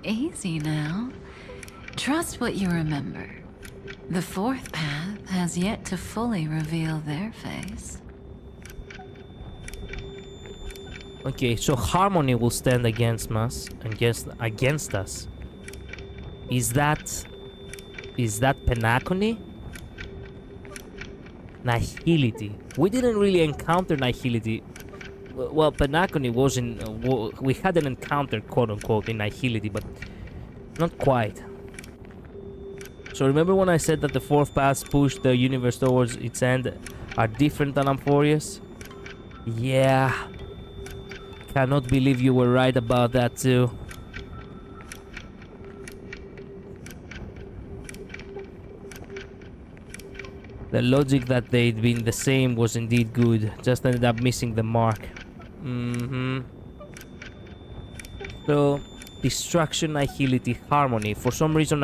Easy now. Trust what you remember. The 4th path has yet to fully reveal their face. Okay, so Harmony will stand against us. Against us. Is that Penacony? Nihility. We didn't really encounter Nihility. Well, Penacony was in... we had an encounter, quote-unquote, in Nihility, but not quite. So remember when I said that the fourth paths push the universe towards its end are different than Amphorius? Yeah. Cannot believe you were right about that too. The logic that they'd been the same was indeed good, just ended up missing the mark. So, destruction, nihility, harmony. For some reason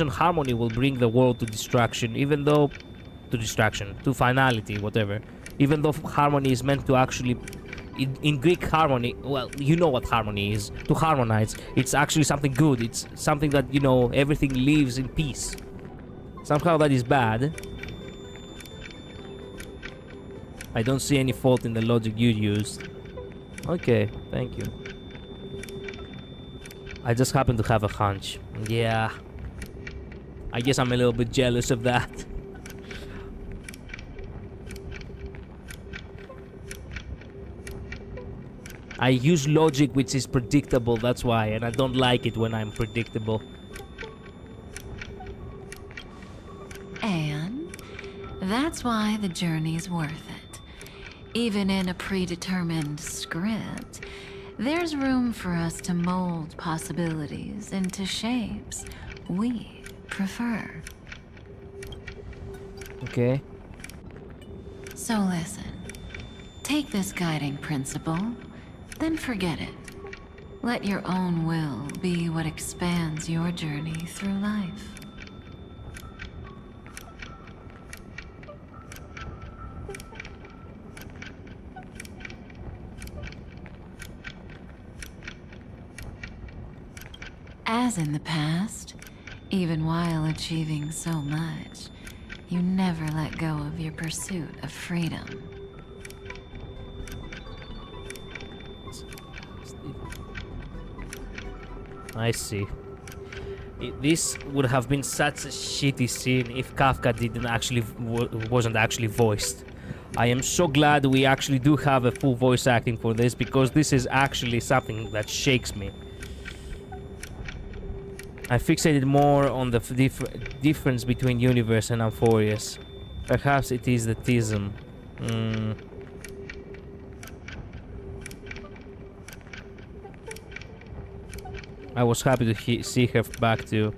harmony will bring the world to destruction, even though... to finality, whatever. Even though harmony is meant to actually... In Greek, harmony, well, you know what harmony is. To harmonize, it's actually something good. It's something that, you know, everything lives in peace. Somehow that is bad. I don't see any fault in the logic you used. Okay, thank you. I just happen to have a hunch. Yeah. I guess I'm a little bit jealous of that. I use logic which is predictable, that's why, and I don't like it when I'm predictable. And that's why the journey's worth it. Even in a predetermined script, there's room for us to mold possibilities into shapes we prefer. Okay. So listen, take this guiding principle, then forget it. Let your own will be what expands your journey through life. As in the past, even while achieving so much, you never let go of your pursuit of freedom. I see. This would have been such a shitty scene if Kafka wasn't actually voiced. I am so glad we actually do have a full voice acting for this, because this is actually something that shakes me. I fixated more on the difference between Universe and Amphorius. Perhaps it is the tism. I was happy to see her back too.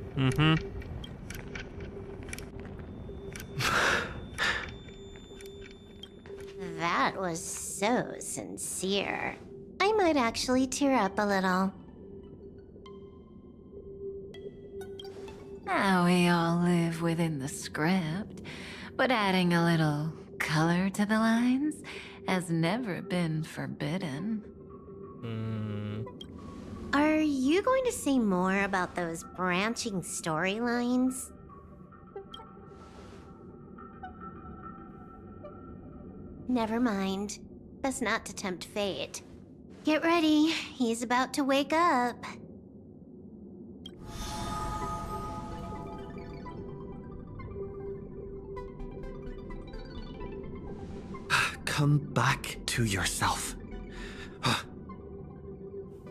That was so sincere. I might actually tear up a little. Now we all live within the script, but adding a little color to the lines has never been forbidden. Are you going to say more about those branching storylines? Never mind. Best not to tempt fate. Get ready, he's about to wake up. Come back to yourself.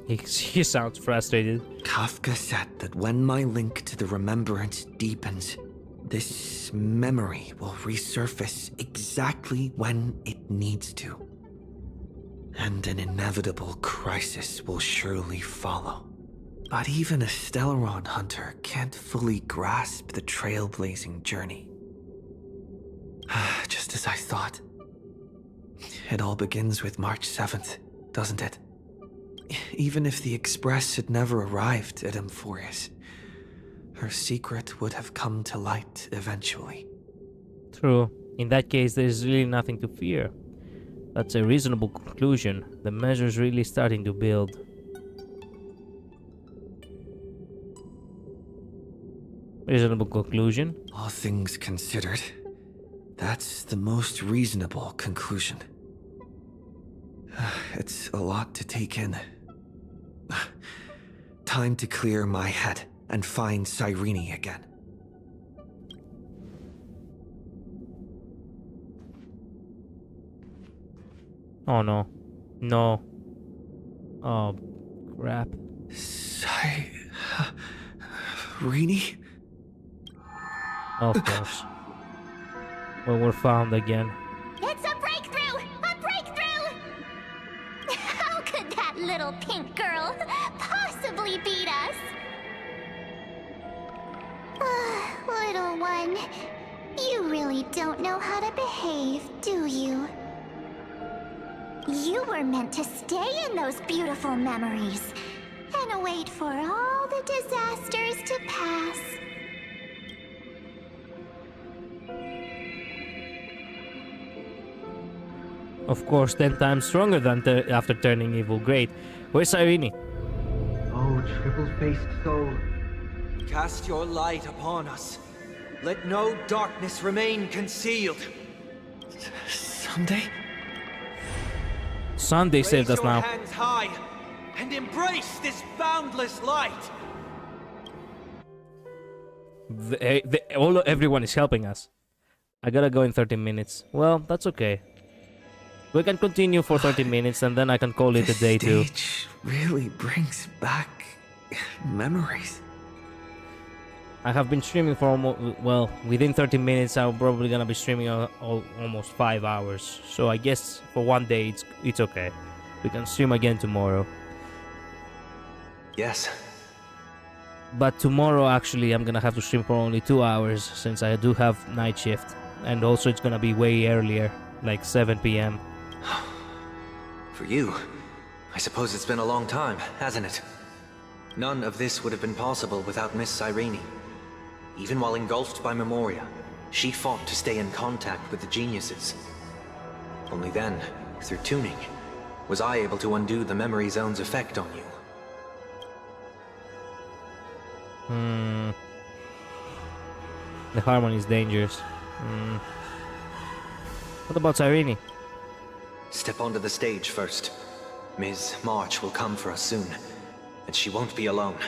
He sounds frustrated. Kafka said that when my link to the remembrance deepens, this memory will resurface exactly when it needs to. And an inevitable crisis will surely follow. But even a Stellaron hunter can't fully grasp the trailblazing journey. Just as I thought. It all begins with March 7th, doesn't it? Even if the Express had never arrived at Amphorius, her secret would have come to light eventually. True. In that case, there's really nothing to fear. That's a reasonable conclusion. The measure's really starting to build. Reasonable conclusion? All things considered, that's the most reasonable conclusion. It's a lot to take in. Time to clear my head and find Cyrene again. Oh no. No. Oh, crap. Cyrene? Of course. Well, we're found again. It's a breakthrough! A breakthrough! How could that little pink girl possibly beat us? Little one, you really don't know how to behave, do you? You were meant to stay in those beautiful memories and wait for all the disasters to pass. Of course, 10 times stronger than after turning evil. Great. Where's Cyrene? Oh, triple-faced soul. Cast your light upon us. Let no darkness remain concealed. Sunday? Sunday saved us now. Raise your hands high and embrace this boundless light. Everyone is helping us. I gotta go in 30 minutes. Well, that's okay. We can continue for 30 minutes and then I can call it a day too. This stage really brings back memories. I have been streaming for almost, well, within 30 minutes I'm probably gonna be streaming almost 5 hours. So I guess for one day it's okay. We can stream again tomorrow. Yes. But tomorrow actually I'm gonna have to stream for only 2 hours since I do have night shift. And also it's gonna be way earlier, like 7 PM. For you, I suppose it's been a long time, hasn't it? None of this would have been possible without Miss Cyrene. Even while engulfed by Memoria, she fought to stay in contact with the geniuses. Only then, through tuning, was I able to undo the memory zone's effect on you. The harmony is dangerous. What about Cyrene? Step onto the stage first. Ms. March will come for us soon, and she won't be alone.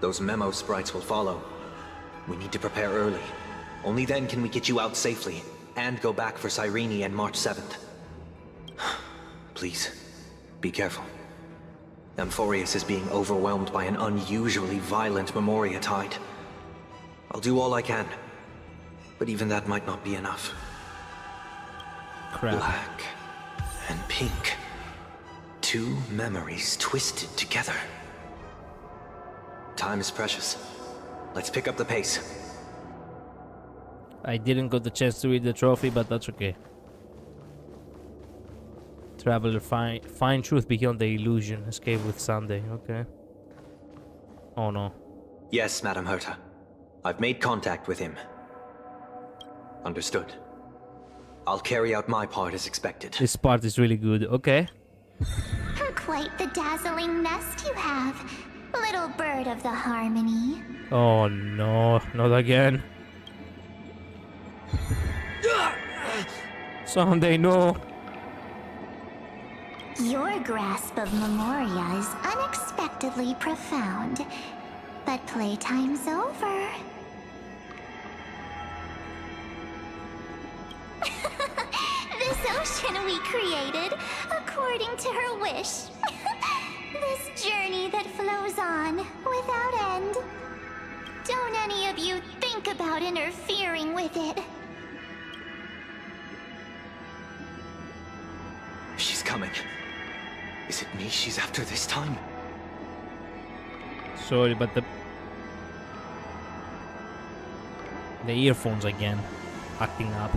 Those memo sprites will follow. We need to prepare early. Only then can we get you out safely, and go back for Cyrene and March 7th. Please, be careful. Amphorius is being overwhelmed by an unusually violent Memoria tide. I'll do all I can, but even that might not be enough. Crap. Black and pink. Two memories twisted together. Time is precious. Let's pick up the pace. I didn't get the chance to read the trophy, but that's okay. Traveler, find truth beyond the illusion. Escape with Sunday. Okay. Oh no. Yes, Madam Herta. I've made contact with him. Understood. I'll carry out my part as expected. This part is really good. Okay. Quite the dazzling nest you have, little bird of the harmony. Oh no, not again. Sunday, no. Your grasp of Memoria is unexpectedly profound, but playtime's over. This ocean we created, according to her wish. This journey that flows on, without end. Don't any of you think about interfering with it. She's coming. Is it me she's after this time? Sorry, but the earphones again, acting up.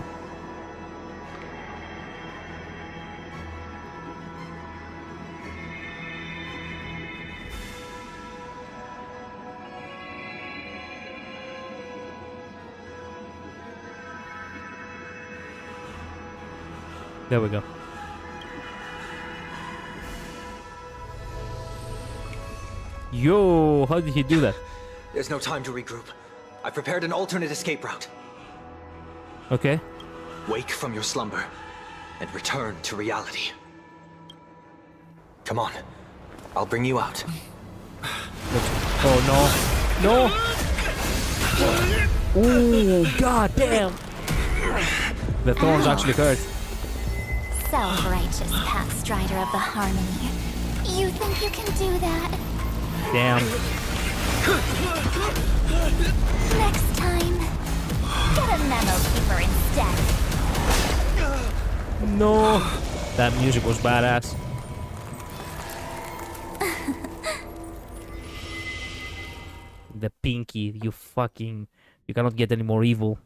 There we go. Yo, how did he do that? There's no time to regroup. I've prepared an alternate escape route. Okay. Wake from your slumber and return to reality. Come on. I'll bring you out. Oh no. No! Ooh, god damn! The thorns actually hurt. Self-righteous Pathstrider of the Harmony. You think you can do that? Damn. Next time, get a memo keeper instead. No! That music was badass. The pinky, you cannot get any more evil.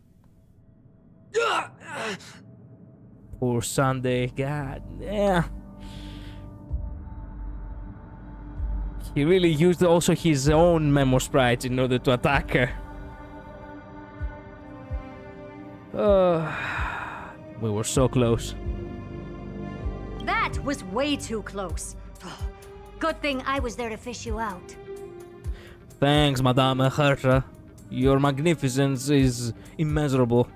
Poor Sunday, god, yeah. He really used also his own memo sprites in order to attack her. We were so close. That was way too close. Good thing I was there to fish you out. Thanks, Madame Herta. Your magnificence is immeasurable.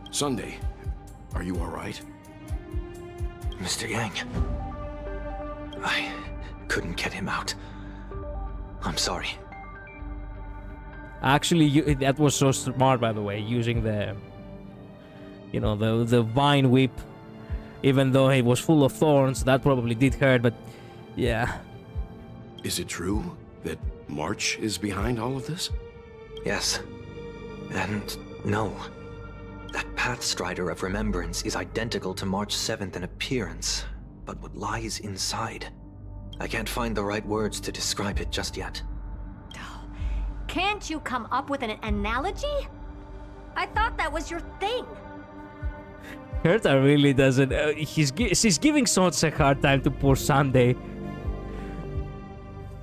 Sunday, are you alright? Mr. Yang. I couldn't get him out. I'm sorry. Actually, that was so smart, by the way, using the... You know, the vine whip. Even though it was full of thorns, that probably did hurt, but... Yeah. Is it true that March is behind all of this? Yes. And no. That Pathstrider of Remembrance is identical to March 7th in appearance, but what lies inside? I can't find the right words to describe it just yet. Can't you come up with an analogy? I thought that was your thing. Herta really doesn't... she's giving such a hard time to poor Sunday.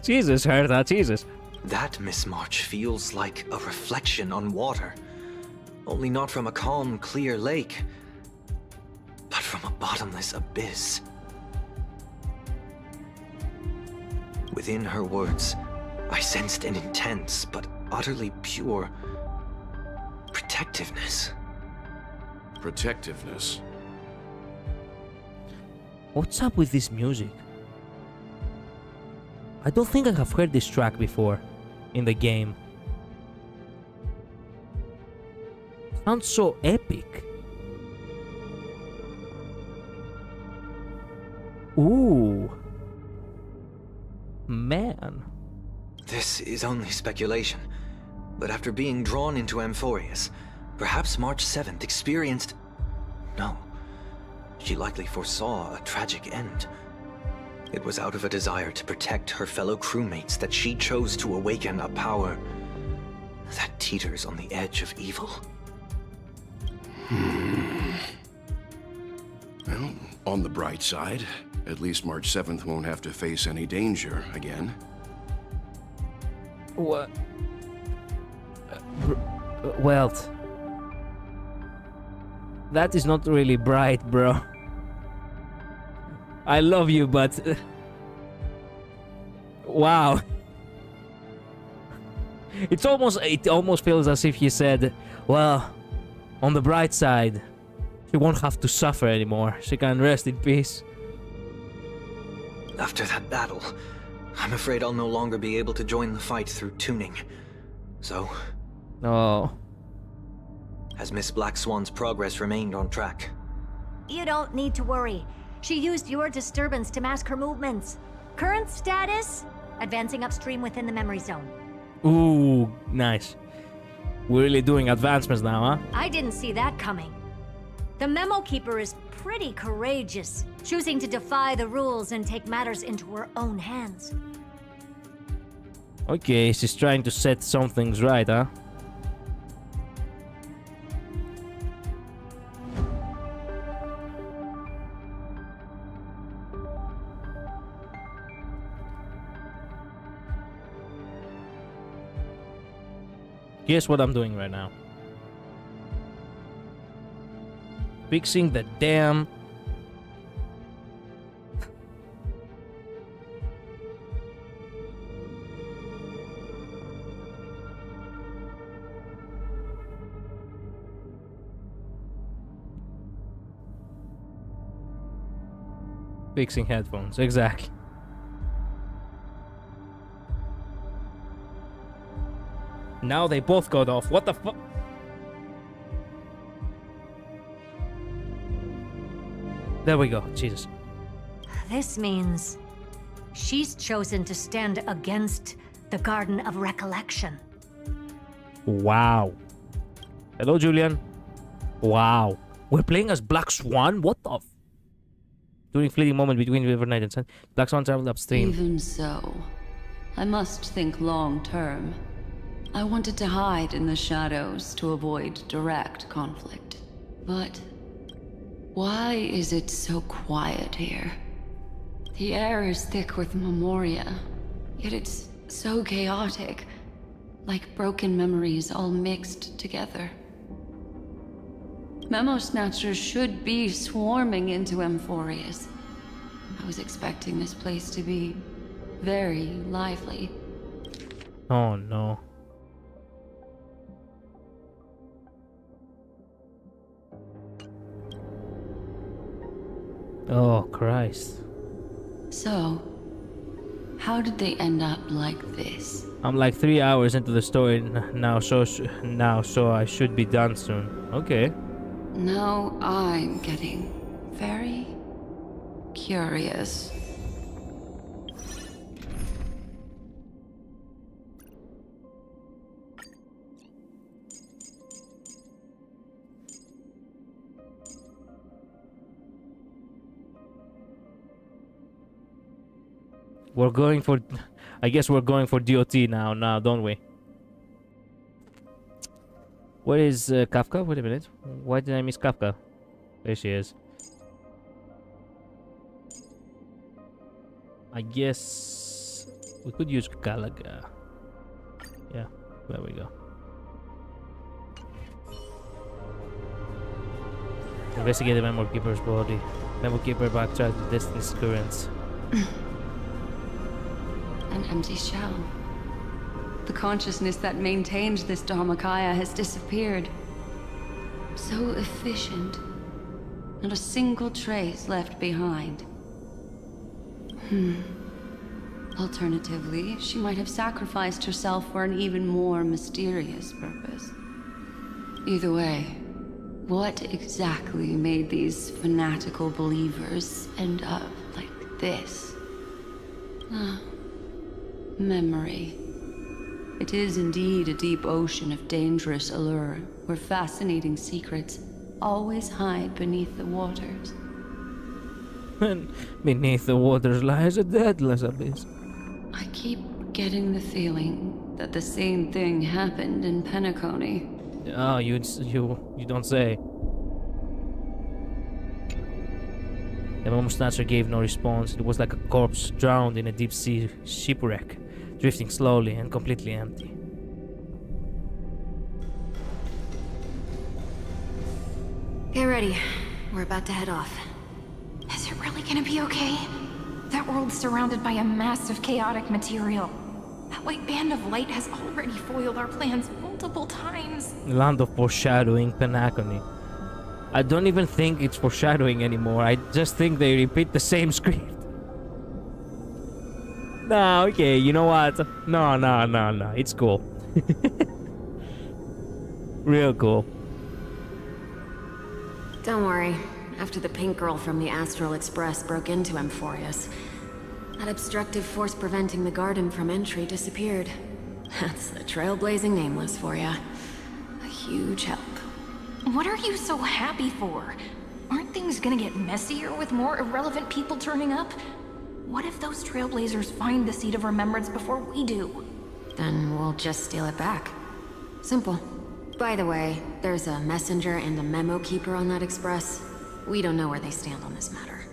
Jesus, Herta, Jesus. That Miss March feels like a reflection on water. Only not from a calm, clear lake, but from a bottomless abyss. Within her words, I sensed an intense but utterly pure protectiveness. Protectiveness? What's up with this music? I don't think I have heard this track before in the game. Sounds so epic. Ooh. Man. This is only speculation, but after being drawn into Amphorius, perhaps March 7th experienced... No. She likely foresaw a tragic end. It was out of a desire to protect her fellow crewmates that she chose to awaken a power that teeters on the edge of evil. Well, on the bright side, at least March 7th won't have to face any danger again. What? Welt. That is not really bright, bro. I love you, but... wow. It almost feels as if he said, well, on the bright side, she won't have to suffer anymore. She can rest in peace. After that battle, I'm afraid I'll no longer be able to join the fight through tuning. So... Oh. Has Miss Black Swan's progress remained on track? You don't need to worry. She used your disturbance to mask her movements. Current status? Advancing upstream within the memory zone. Ooh, nice. We're really doing advancements now, huh? I didn't see that coming. The Memo Keeper is pretty courageous, choosing to defy the rules and take matters into her own hands. Okay, she's trying to set some things right, huh? Guess what I'm doing right now? Fixing the damn... Fixing headphones, exactly. Now they both got off. What the fuck? There we go. Jesus. This means she's chosen to stand against the Garden of Recollection. Wow. Hello, Julian. Wow. We're playing as Black Swan? What the f... During fleeting moment between Evernight and Sun, Black Swan traveled upstream. Even so, I must think long term. I wanted to hide in the shadows to avoid direct conflict. But why is it so quiet here? The air is thick with memoria, yet it's so chaotic, like broken memories all mixed together. Memo Snatchers should be swarming into Amphorius. I was expecting this place to be very lively. Oh no. Oh Christ. So, how did they end up like this? I'm like 3 hours into the story now, so I should be done soon. Okay. Now I'm getting very curious. We're going for... I guess we're going for DOT now, don't we? Where is Kafka? Wait a minute. Why did I miss Kafka? There she is. I guess... we could use Galaga. Yeah, there we go. Investigate the Memo Keeper's body. Memo Keeper backtracked the distance currents. An empty shell. The consciousness that maintained this Dharmakaya has disappeared. So efficient. Not a single trace left behind. Alternatively, she might have sacrificed herself for an even more mysterious purpose. Either way, what exactly made these fanatical believers end up like this? Memory. It is indeed a deep ocean of dangerous allure, where fascinating secrets always hide beneath the waters. And beneath the waters lies a deathless abyss. I keep getting the feeling that the same thing happened in Penacony. Oh, you don't say. The Memo Snatcher gave no response. It was like a corpse drowned in a deep sea shipwreck, drifting slowly and completely empty. Get ready. We're about to head off. Is it really gonna be okay? That world's surrounded by a mass of chaotic material. That white band of light has already foiled our plans multiple times. Land of foreshadowing, Penacony. I don't even think it's foreshadowing anymore. I just think they repeat the same script. No, okay, you know what? No. It's cool. Real cool. Don't worry. After the pink girl from the Astral Express broke into Amphorius, that obstructive force preventing the garden from entry disappeared. That's the trailblazing nameless for ya. A huge help. What are you so happy for? Aren't things gonna get messier with more irrelevant people turning up? What if those trailblazers find the Seat of Remembrance before we do? Then we'll just steal it back. Simple. By the way, there's a messenger and a memo keeper on that express. We don't know where they stand on this matter.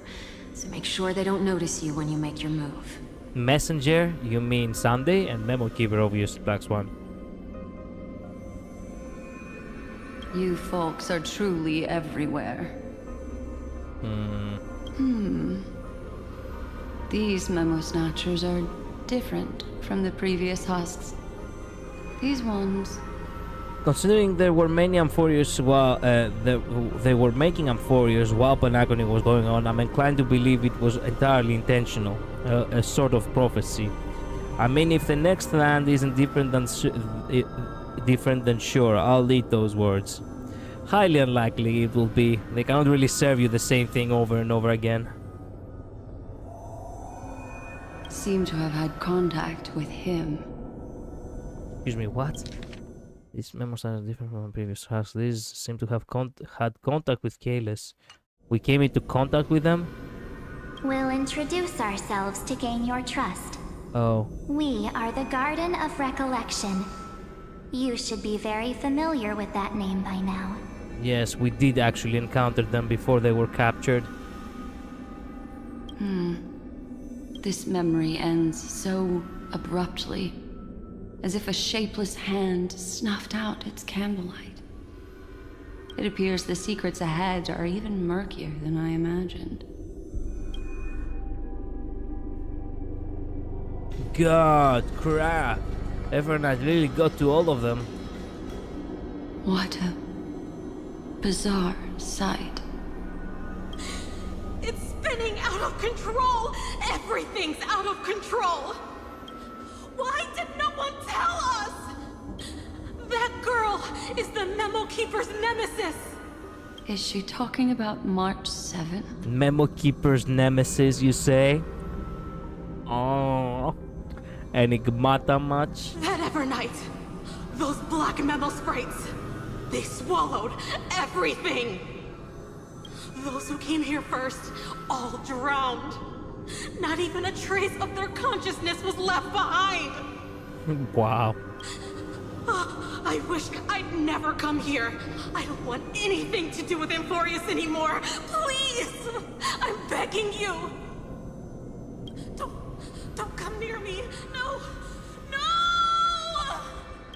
So make sure they don't notice you when you make your move. Messenger, you mean Sunday, and Memo Keeper, obviously Black Swan. You folks are truly everywhere. These Memo Snatchers are different from the previous husks. These ones Considering there were many Amphorius while they were making Amphorius while Panagony was going on, I'm inclined to believe it was entirely intentional, a sort of prophecy. I mean, if the next land isn't different than sure, I'll eat those words. Highly unlikely it will be. They cannot really serve you the same thing over and over again. Seem to have had contact with him. Excuse me, what? These memos are different from the previous house. These seem to have had contact with Kalis. We came into contact with them? We'll introduce ourselves to gain your trust. Oh. We are the Garden of Recollection. You should be very familiar with that name by now. Yes, we did actually encounter them before they were captured. This memory ends so abruptly, as if a shapeless hand snuffed out its candlelight. It appears the secrets ahead are even murkier than I imagined. God, crap. Evernight really got to all of them. What a bizarre sight. It's spinning out of control! Everything's out of control! Why did no one tell us? That girl is the Memo Keeper's nemesis! Is she talking about March 7th? Memo Keeper's nemesis, you say? Oh, Enigmata much? That Evernight! Those black Memo sprites! They swallowed everything! Those who came here first all drowned. Not even a trace of their consciousness was left behind! Wow. I wish I'd never come here. I don't want anything to do with Amphorius anymore. Please! I'm begging you! Don't come near me! No!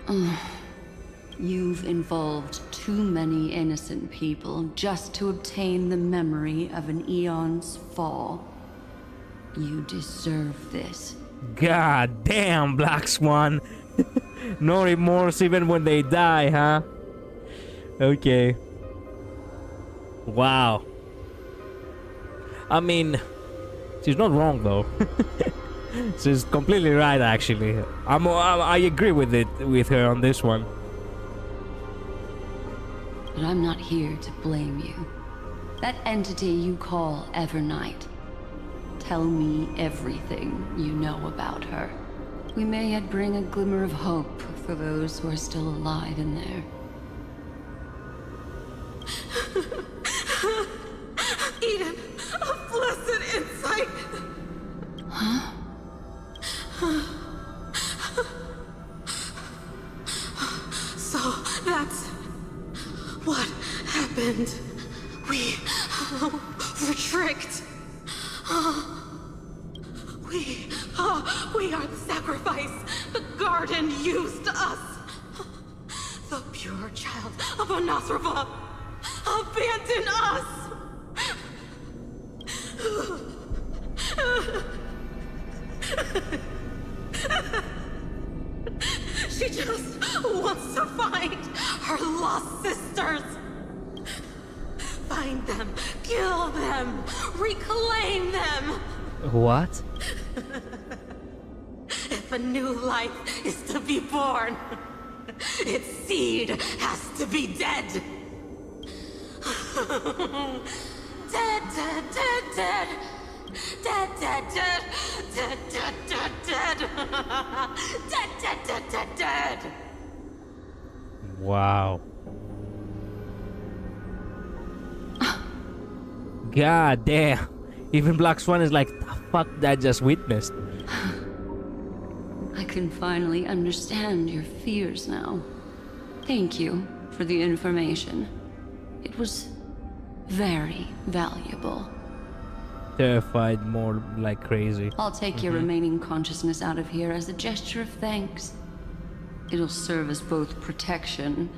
No! You've involved too many innocent people just to obtain the memory of an eon's fall. You deserve this. God damn, Black Swan. No remorse even when they die, huh? Okay. Wow. I mean, she's not wrong though. She's completely right, actually. I agree with her on this one. But I'm not here to blame you. That entity you call Evernight. Tell me everything you know about her. We may yet bring a glimmer of hope for those who are still alive in there. Eden, a blessed insight! Huh? So, that's what happened. We were tricked. We are the sacrifice. The garden used us. The pure child of Anasrava abandoned us. She just wants to find her lost sisters. Find them, kill them, reclaim them. What? If a new life is to be born, its seed has to be dead. Dead, dead, dead, dead. Dead, dead, dead. Dead, dead, dead, dead. Dead, dead, dead, dead, dead. Wow. God damn. Even Black Swan is like, the fuck that I just witnessed. I can finally understand your fears now. Thank you for the information. It was very valuable. Terrified more like crazy. I'll take your remaining consciousness out of here as a gesture of thanks. It'll serve as both protection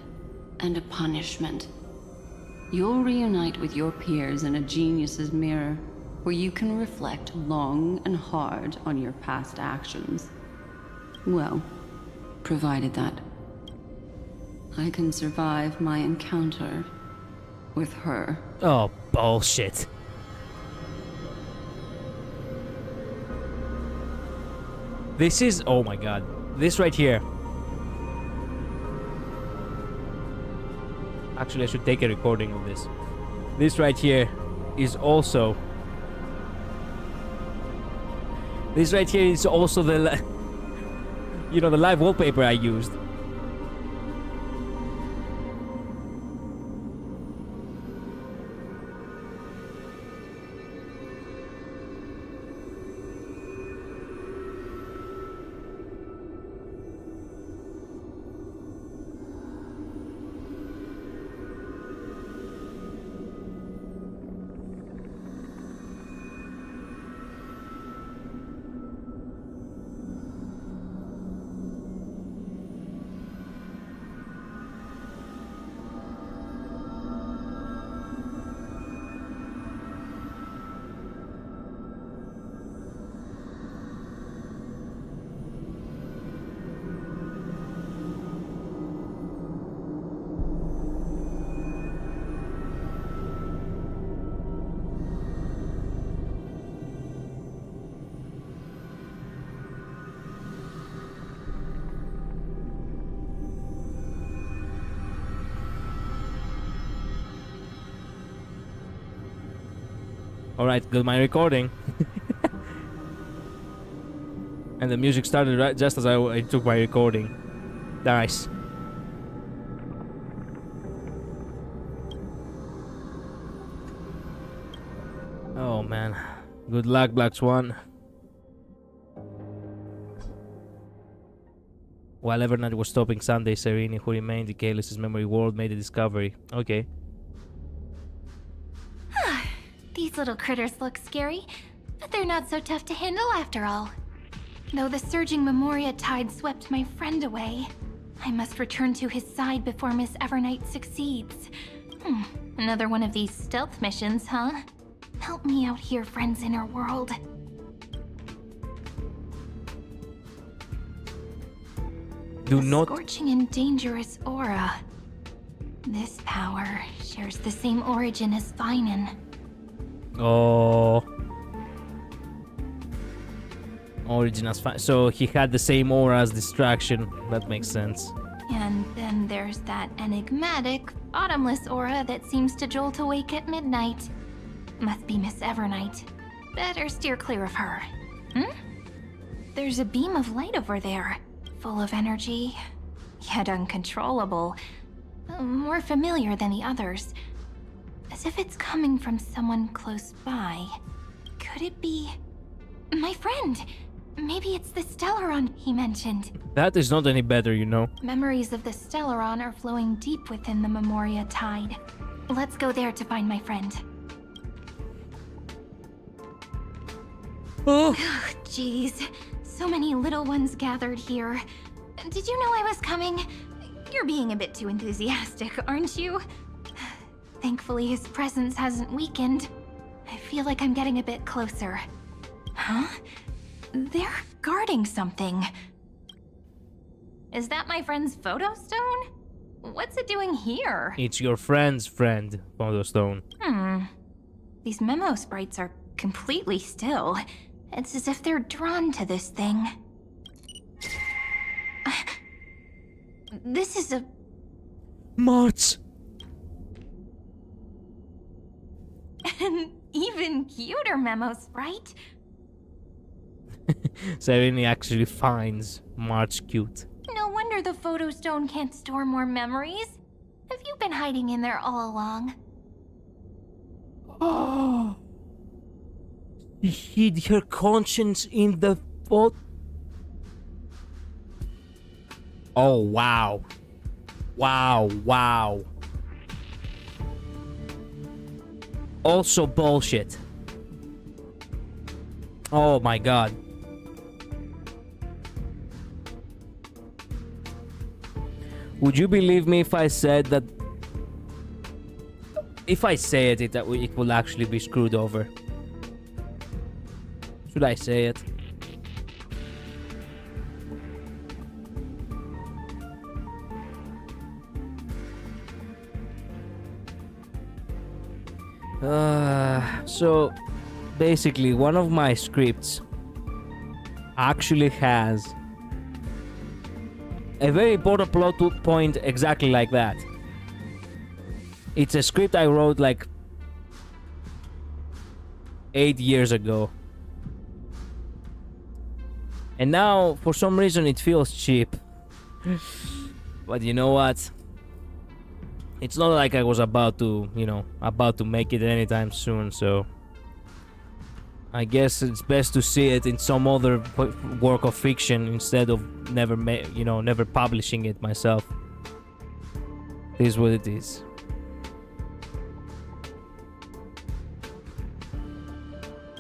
and a punishment. You'll reunite with your peers in a genius's mirror, where you can reflect long and hard on your past actions. Well, provided that I can survive my encounter with her. Oh, bullshit. This is... oh my god. This right here. Actually, I should take a recording of this. This right here is also... this right here is also the... you know, the live wallpaper I used. Alright, got my recording. And the music started right just as I took my recording. Nice. Oh man. Good luck, Black Swan. While Evernight was stopping Sunday, Serene, who remained in Kalis' memory world, made a discovery. Okay. These little critters look scary, but they're not so tough to handle after all. Though the surging Memoria tide swept my friend away, I must return to his side before Miss Evernight succeeds. Another one of these stealth missions, huh? Help me out here, friends in her world. Do not... scorching and dangerous aura. This power shares the same origin as Finan. Oh. Origin as fine. So he had the same aura as Distraction. That makes sense. And then there's that enigmatic, bottomless aura that seems to jolt awake at midnight. Must be Miss Evernight. Better steer clear of her. There's a beam of light over there, full of energy, yet uncontrollable. More familiar than the others. As if it's coming from someone close by. Could it be... my friend? Maybe it's the Stellaron he mentioned. That is not any better, you know. Memories of the Stellaron are flowing deep within the Memoria tide. Let's go there to find my friend. Oh! Jeez, so many little ones gathered here. Did you know I was coming? You're being a bit too enthusiastic, aren't you? Thankfully, his presence hasn't weakened. I feel like I'm getting a bit closer. Huh? They're guarding something. Is that my friend's photo stone? What's it doing here? It's your friend's friend, Photo Stone. These memo sprites are completely still. It's as if they're drawn to this thing. This is a... March! An even cuter memo sprite. Serene actually finds March cute. No wonder the photo stone can't store more memories. Have you been hiding in there all along? Oh! She hid her conscience in the photo. Oh, wow. Wow. Also bullshit. Oh my god. Would you believe me if I said that... if I say it, it will actually be screwed over? Should I say it? So basically, one of my scripts actually has a very important plot point exactly like that. It's a script I wrote like 8 years ago. And now, for some reason, it feels cheap. But you know what? It's not like I was about to, about to make it anytime soon, so I guess it's best to see it in some other work of fiction instead of never publishing it myself. It is what it is.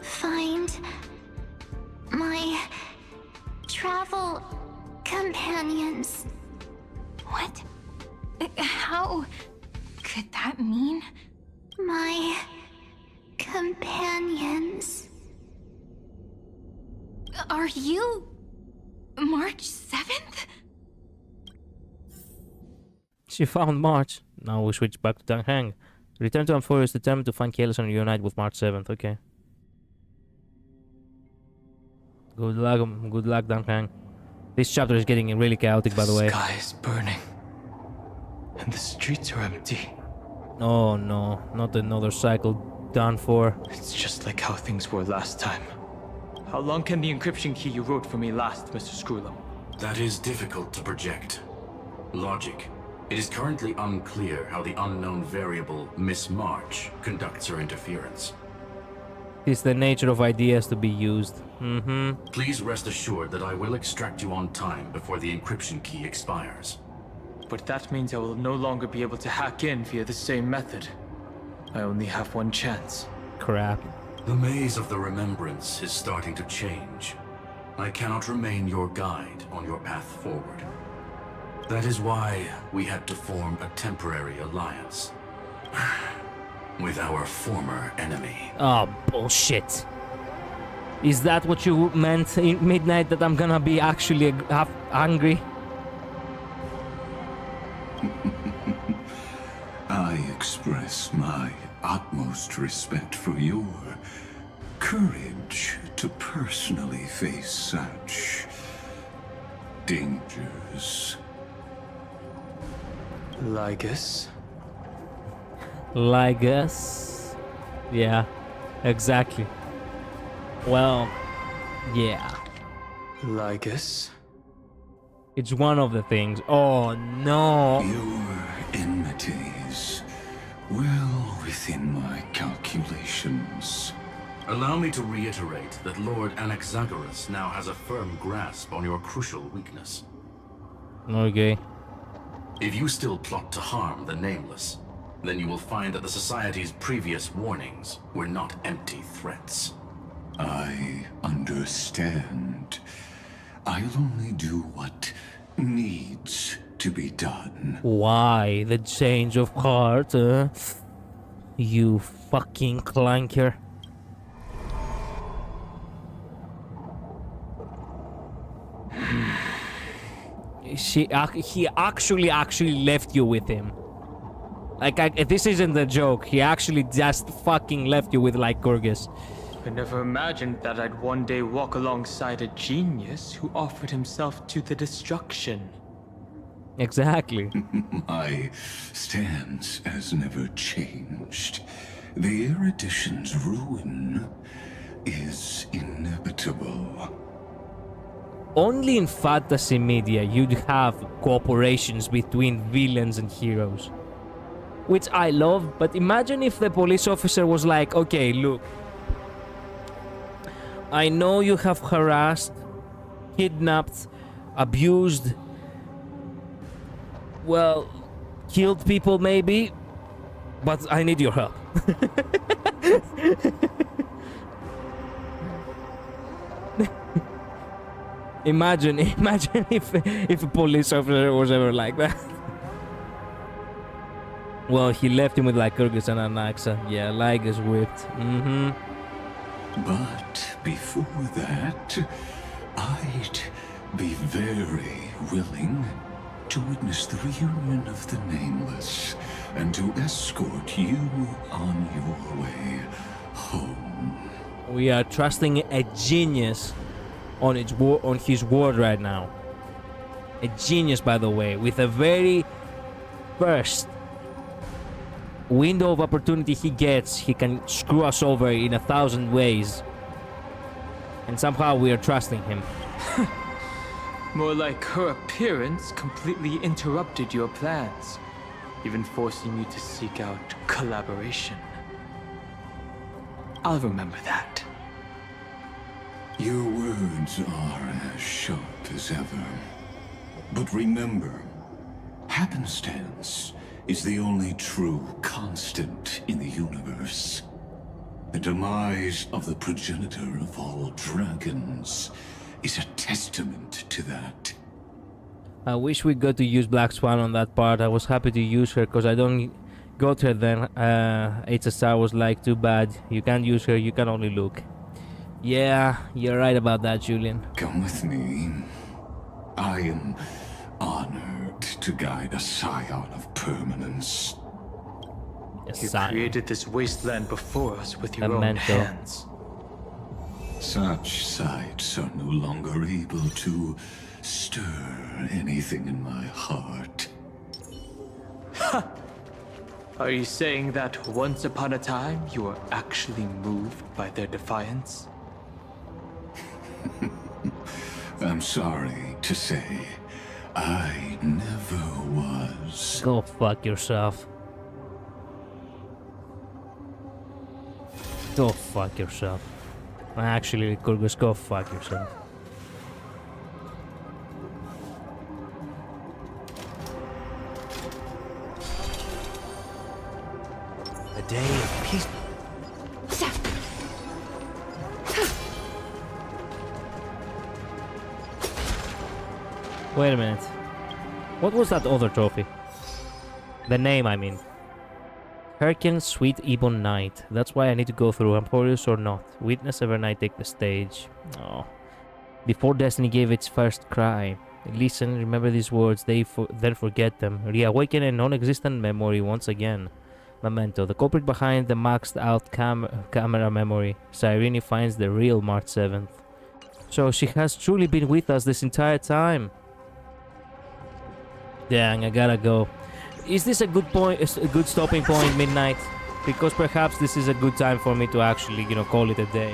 Find my travel companions. What? How could that mean? My companions. Are you March 7th? She found March. Now we switch back to Dang Hang. Return to Amphoreus determined to find Kalis and reunite with March 7th. Okay. Good luck, Dang Hang. This chapter is getting really chaotic, by the way. The sky is burning. And the streets are empty. Oh no, not another cycle done for. It's just like how things were last time. How long can the encryption key you wrote for me last, Mr. Screwlum? That is difficult to project. Logic. It is currently unclear how the unknown variable Miss March conducts her interference. It's the nature of ideas to be used. Please rest assured that I will extract you on time before the encryption key expires. But that means I will no longer be able to hack in via the same method. I only have one chance. Crap. The maze of the remembrance is starting to change. I cannot remain your guide on your path forward. That is why we had to form a temporary alliance with our former enemy. Oh, bullshit. Is that what you meant in Midnight, that I'm gonna be actually angry? I express my utmost respect for your courage to personally face such dangers. Lygus? Lygus? Yeah, exactly. Well, yeah. Lygus? It's one of the things. Oh no! Your enmities, well within my calculations. Allow me to reiterate that Lord Anaxagoras now has a firm grasp on your crucial weakness. Okay. If you still plot to harm the Nameless, then you will find that the Society's previous warnings were not empty threats. I understand. I'll only do what needs to be done. Why the change of heart, you fucking clanker. He actually left you with him. Like, this isn't a joke. He actually just fucking left you with Lycurgus. I never imagined that I'd one day walk alongside a genius who offered himself to the destruction. Exactly. My stance has never changed. The erudition's ruin is inevitable. Only in fantasy media you'd have cooperations between villains and heroes. Which I love, but imagine if the police officer was like, okay, look, I know you have harassed, kidnapped, abused, well, killed people maybe, but I need your help. Imagine if a police officer was ever like that. Well, he left him with Lycurgus and Anaxa. Yeah, Lygus whipped. But before that, I'd be very willing to witness the reunion of the Nameless and to escort you on your way home. We are trusting a genius on his word right now. A genius, by the way, with a very first window of opportunity he gets, he can screw us over in 1,000 ways. And somehow we are trusting him. More like her appearance completely interrupted your plans, even forcing you to seek out collaboration. I'll remember that. Your words are as sharp as ever. But remember, happenstance is the only true constant in the universe. The demise of the progenitor of all dragons is a testament to that. I wish we got to use Black Swan on that part. I was happy to use her because I don't got her then. HSR was like, too bad. You can't use her, you can only look. Yeah, you're right about that, Julian. Come with me. I am honored to guide a scion of permanence. You created this wasteland before us with your own hands. Such sights are no longer able to stir anything in my heart. Ha! Are you saying that once upon a time you were actually moved by their defiance? I'm sorry to say, I never was. Go fuck yourself. Go fuck yourself. Actually, Kurgus, go fuck yourself. A day of peace. Wait a minute. What was that other trophy? The name, I mean. Hurricane Sweet Ebon Knight. That's why I need to go through Amphorius or not. Witness Evernight take the stage. Oh. Before Destiny gave its first cry. Listen, remember these words, then forget them. Reawaken a non-existent memory once again. Memento. The culprit behind the maxed out camera memory. Cyrene finds the real March 7th. So she has truly been with us this entire time. Dang, I gotta go. Is this a good point, a good stopping point, Midnight? Because perhaps this is a good time for me to actually, you know, call it a day.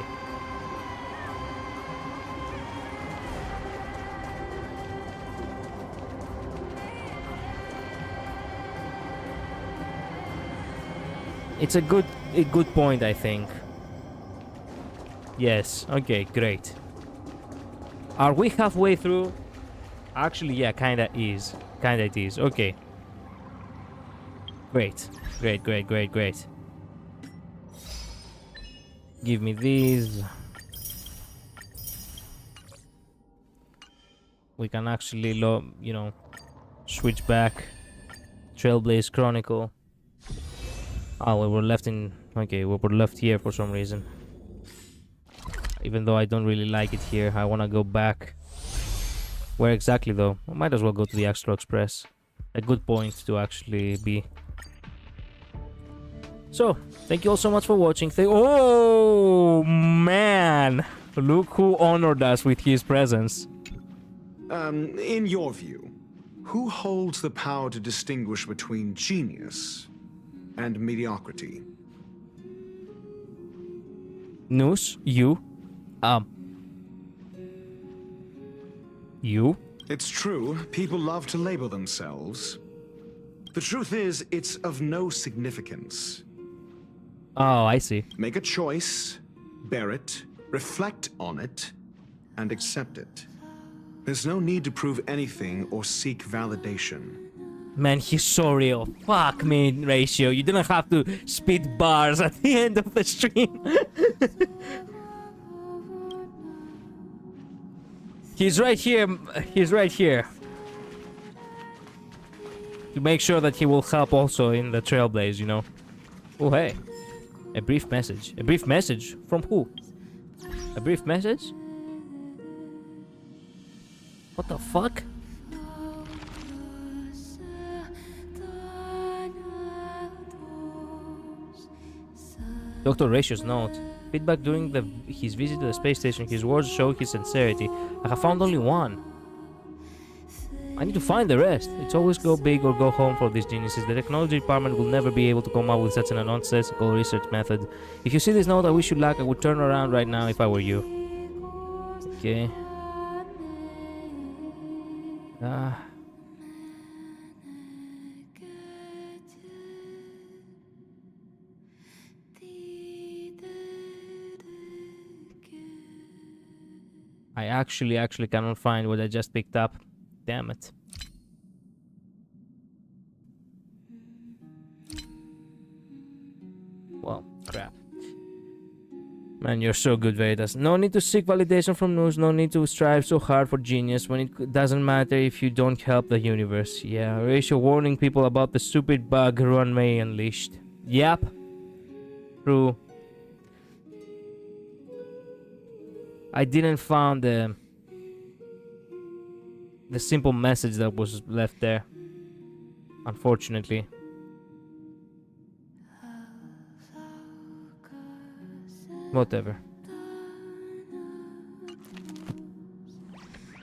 It's a good point, I think. Yes, okay, great. Are we halfway through? Actually, yeah, kinda is. Kinda it is, okay. Great. Great. Give me these. We can actually, you know, switch back. Trailblaze Chronicle. Oh, we were left in... Okay, we were left here for some reason. Even though I don't really like it here, I want to go back. Where exactly, though? I might as well go to the Astral Express. A good point to actually be. So, thank you all so much for watching. Oh, man! Look who honored us with his presence. In your view, who holds the power to distinguish between genius and mediocrity? Noose, you. You? It's true, people love to label themselves. The truth is, it's of no significance. Oh, I see. Make a choice, bear it, reflect on it, and accept it. There's no need to prove anything or seek validation. Man, he's so real. Fuck me, Ratio. You didn't have to spit bars at the end of the stream. He's right here. He's right here. To make sure that he will help also in the Trailblaze, you know. Oh, hey. A brief message. A brief message? From who? A brief message? What the fuck? Dr. Ratio's note. Feedback during his visit to the space station. His words show his sincerity. I have found only one. I need to find the rest. It's always go big or go home for these geniuses. The technology department will never be able to come up with such an nonsensical research method. If you see this note, I wish you luck. I would turn around right now if I were you. Okay. I actually cannot find what I just picked up. Damn it. Well, crap. Man, you're so good, Vedas. No need to seek validation from news, no need to strive so hard for genius when it doesn't matter if you don't help the universe. Yeah, Ratio warning people about the stupid bug Ruan May unleashed. Yep. True. I didn't find the simple message that was left there, unfortunately. Whatever.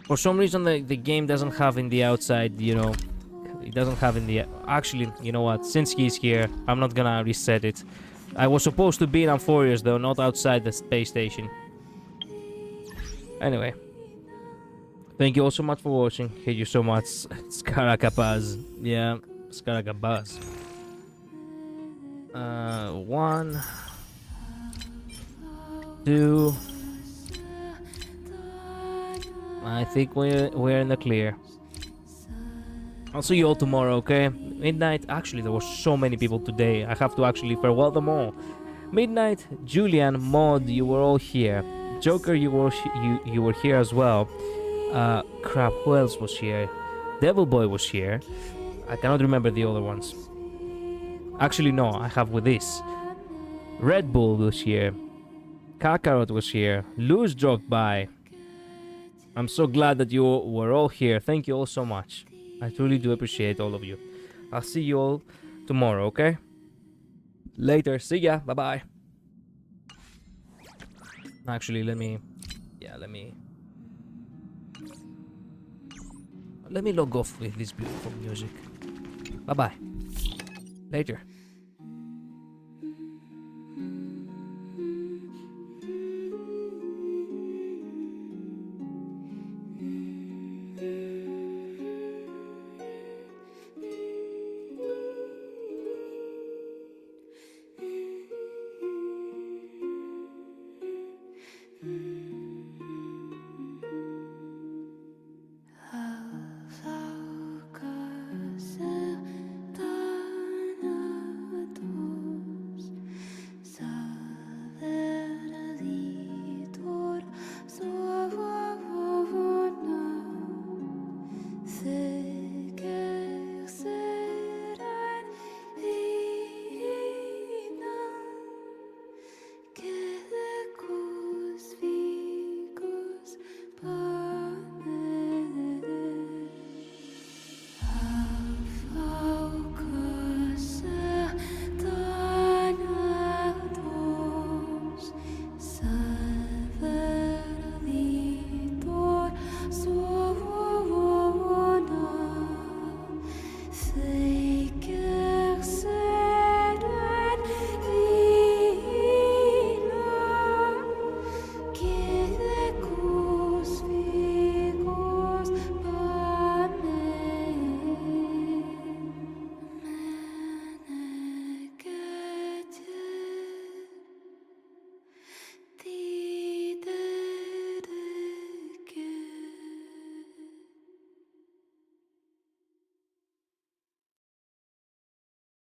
For some reason the game doesn't have in the outside, you know, it doesn't have in the... Actually, you know what, since he's here, I'm not gonna reset it. I was supposed to be in Amphorius though, not outside the space station. Anyway. Thank you all so much for watching. Hate you so much. Scarakabaz. Yeah, Scarakabaz. 1, 2. I think we're in the clear. I'll see you all tomorrow, okay? Midnight. Actually, there were so many people today. I have to actually farewell them all. Midnight, Julian, Maud, you were all here. Joker, you were here as well. Crap, who else was here? Devil Boy was here. I cannot remember the other ones. Actually, no, I have with this. Red Bull was here. Kakarot was here. Luz dropped by. I'm so glad that you were all here. Thank you all so much. I truly do appreciate all of you. I'll see you all tomorrow, okay? Later. See ya. Bye-bye. Actually, let me log off with this beautiful music. Bye-bye. Later.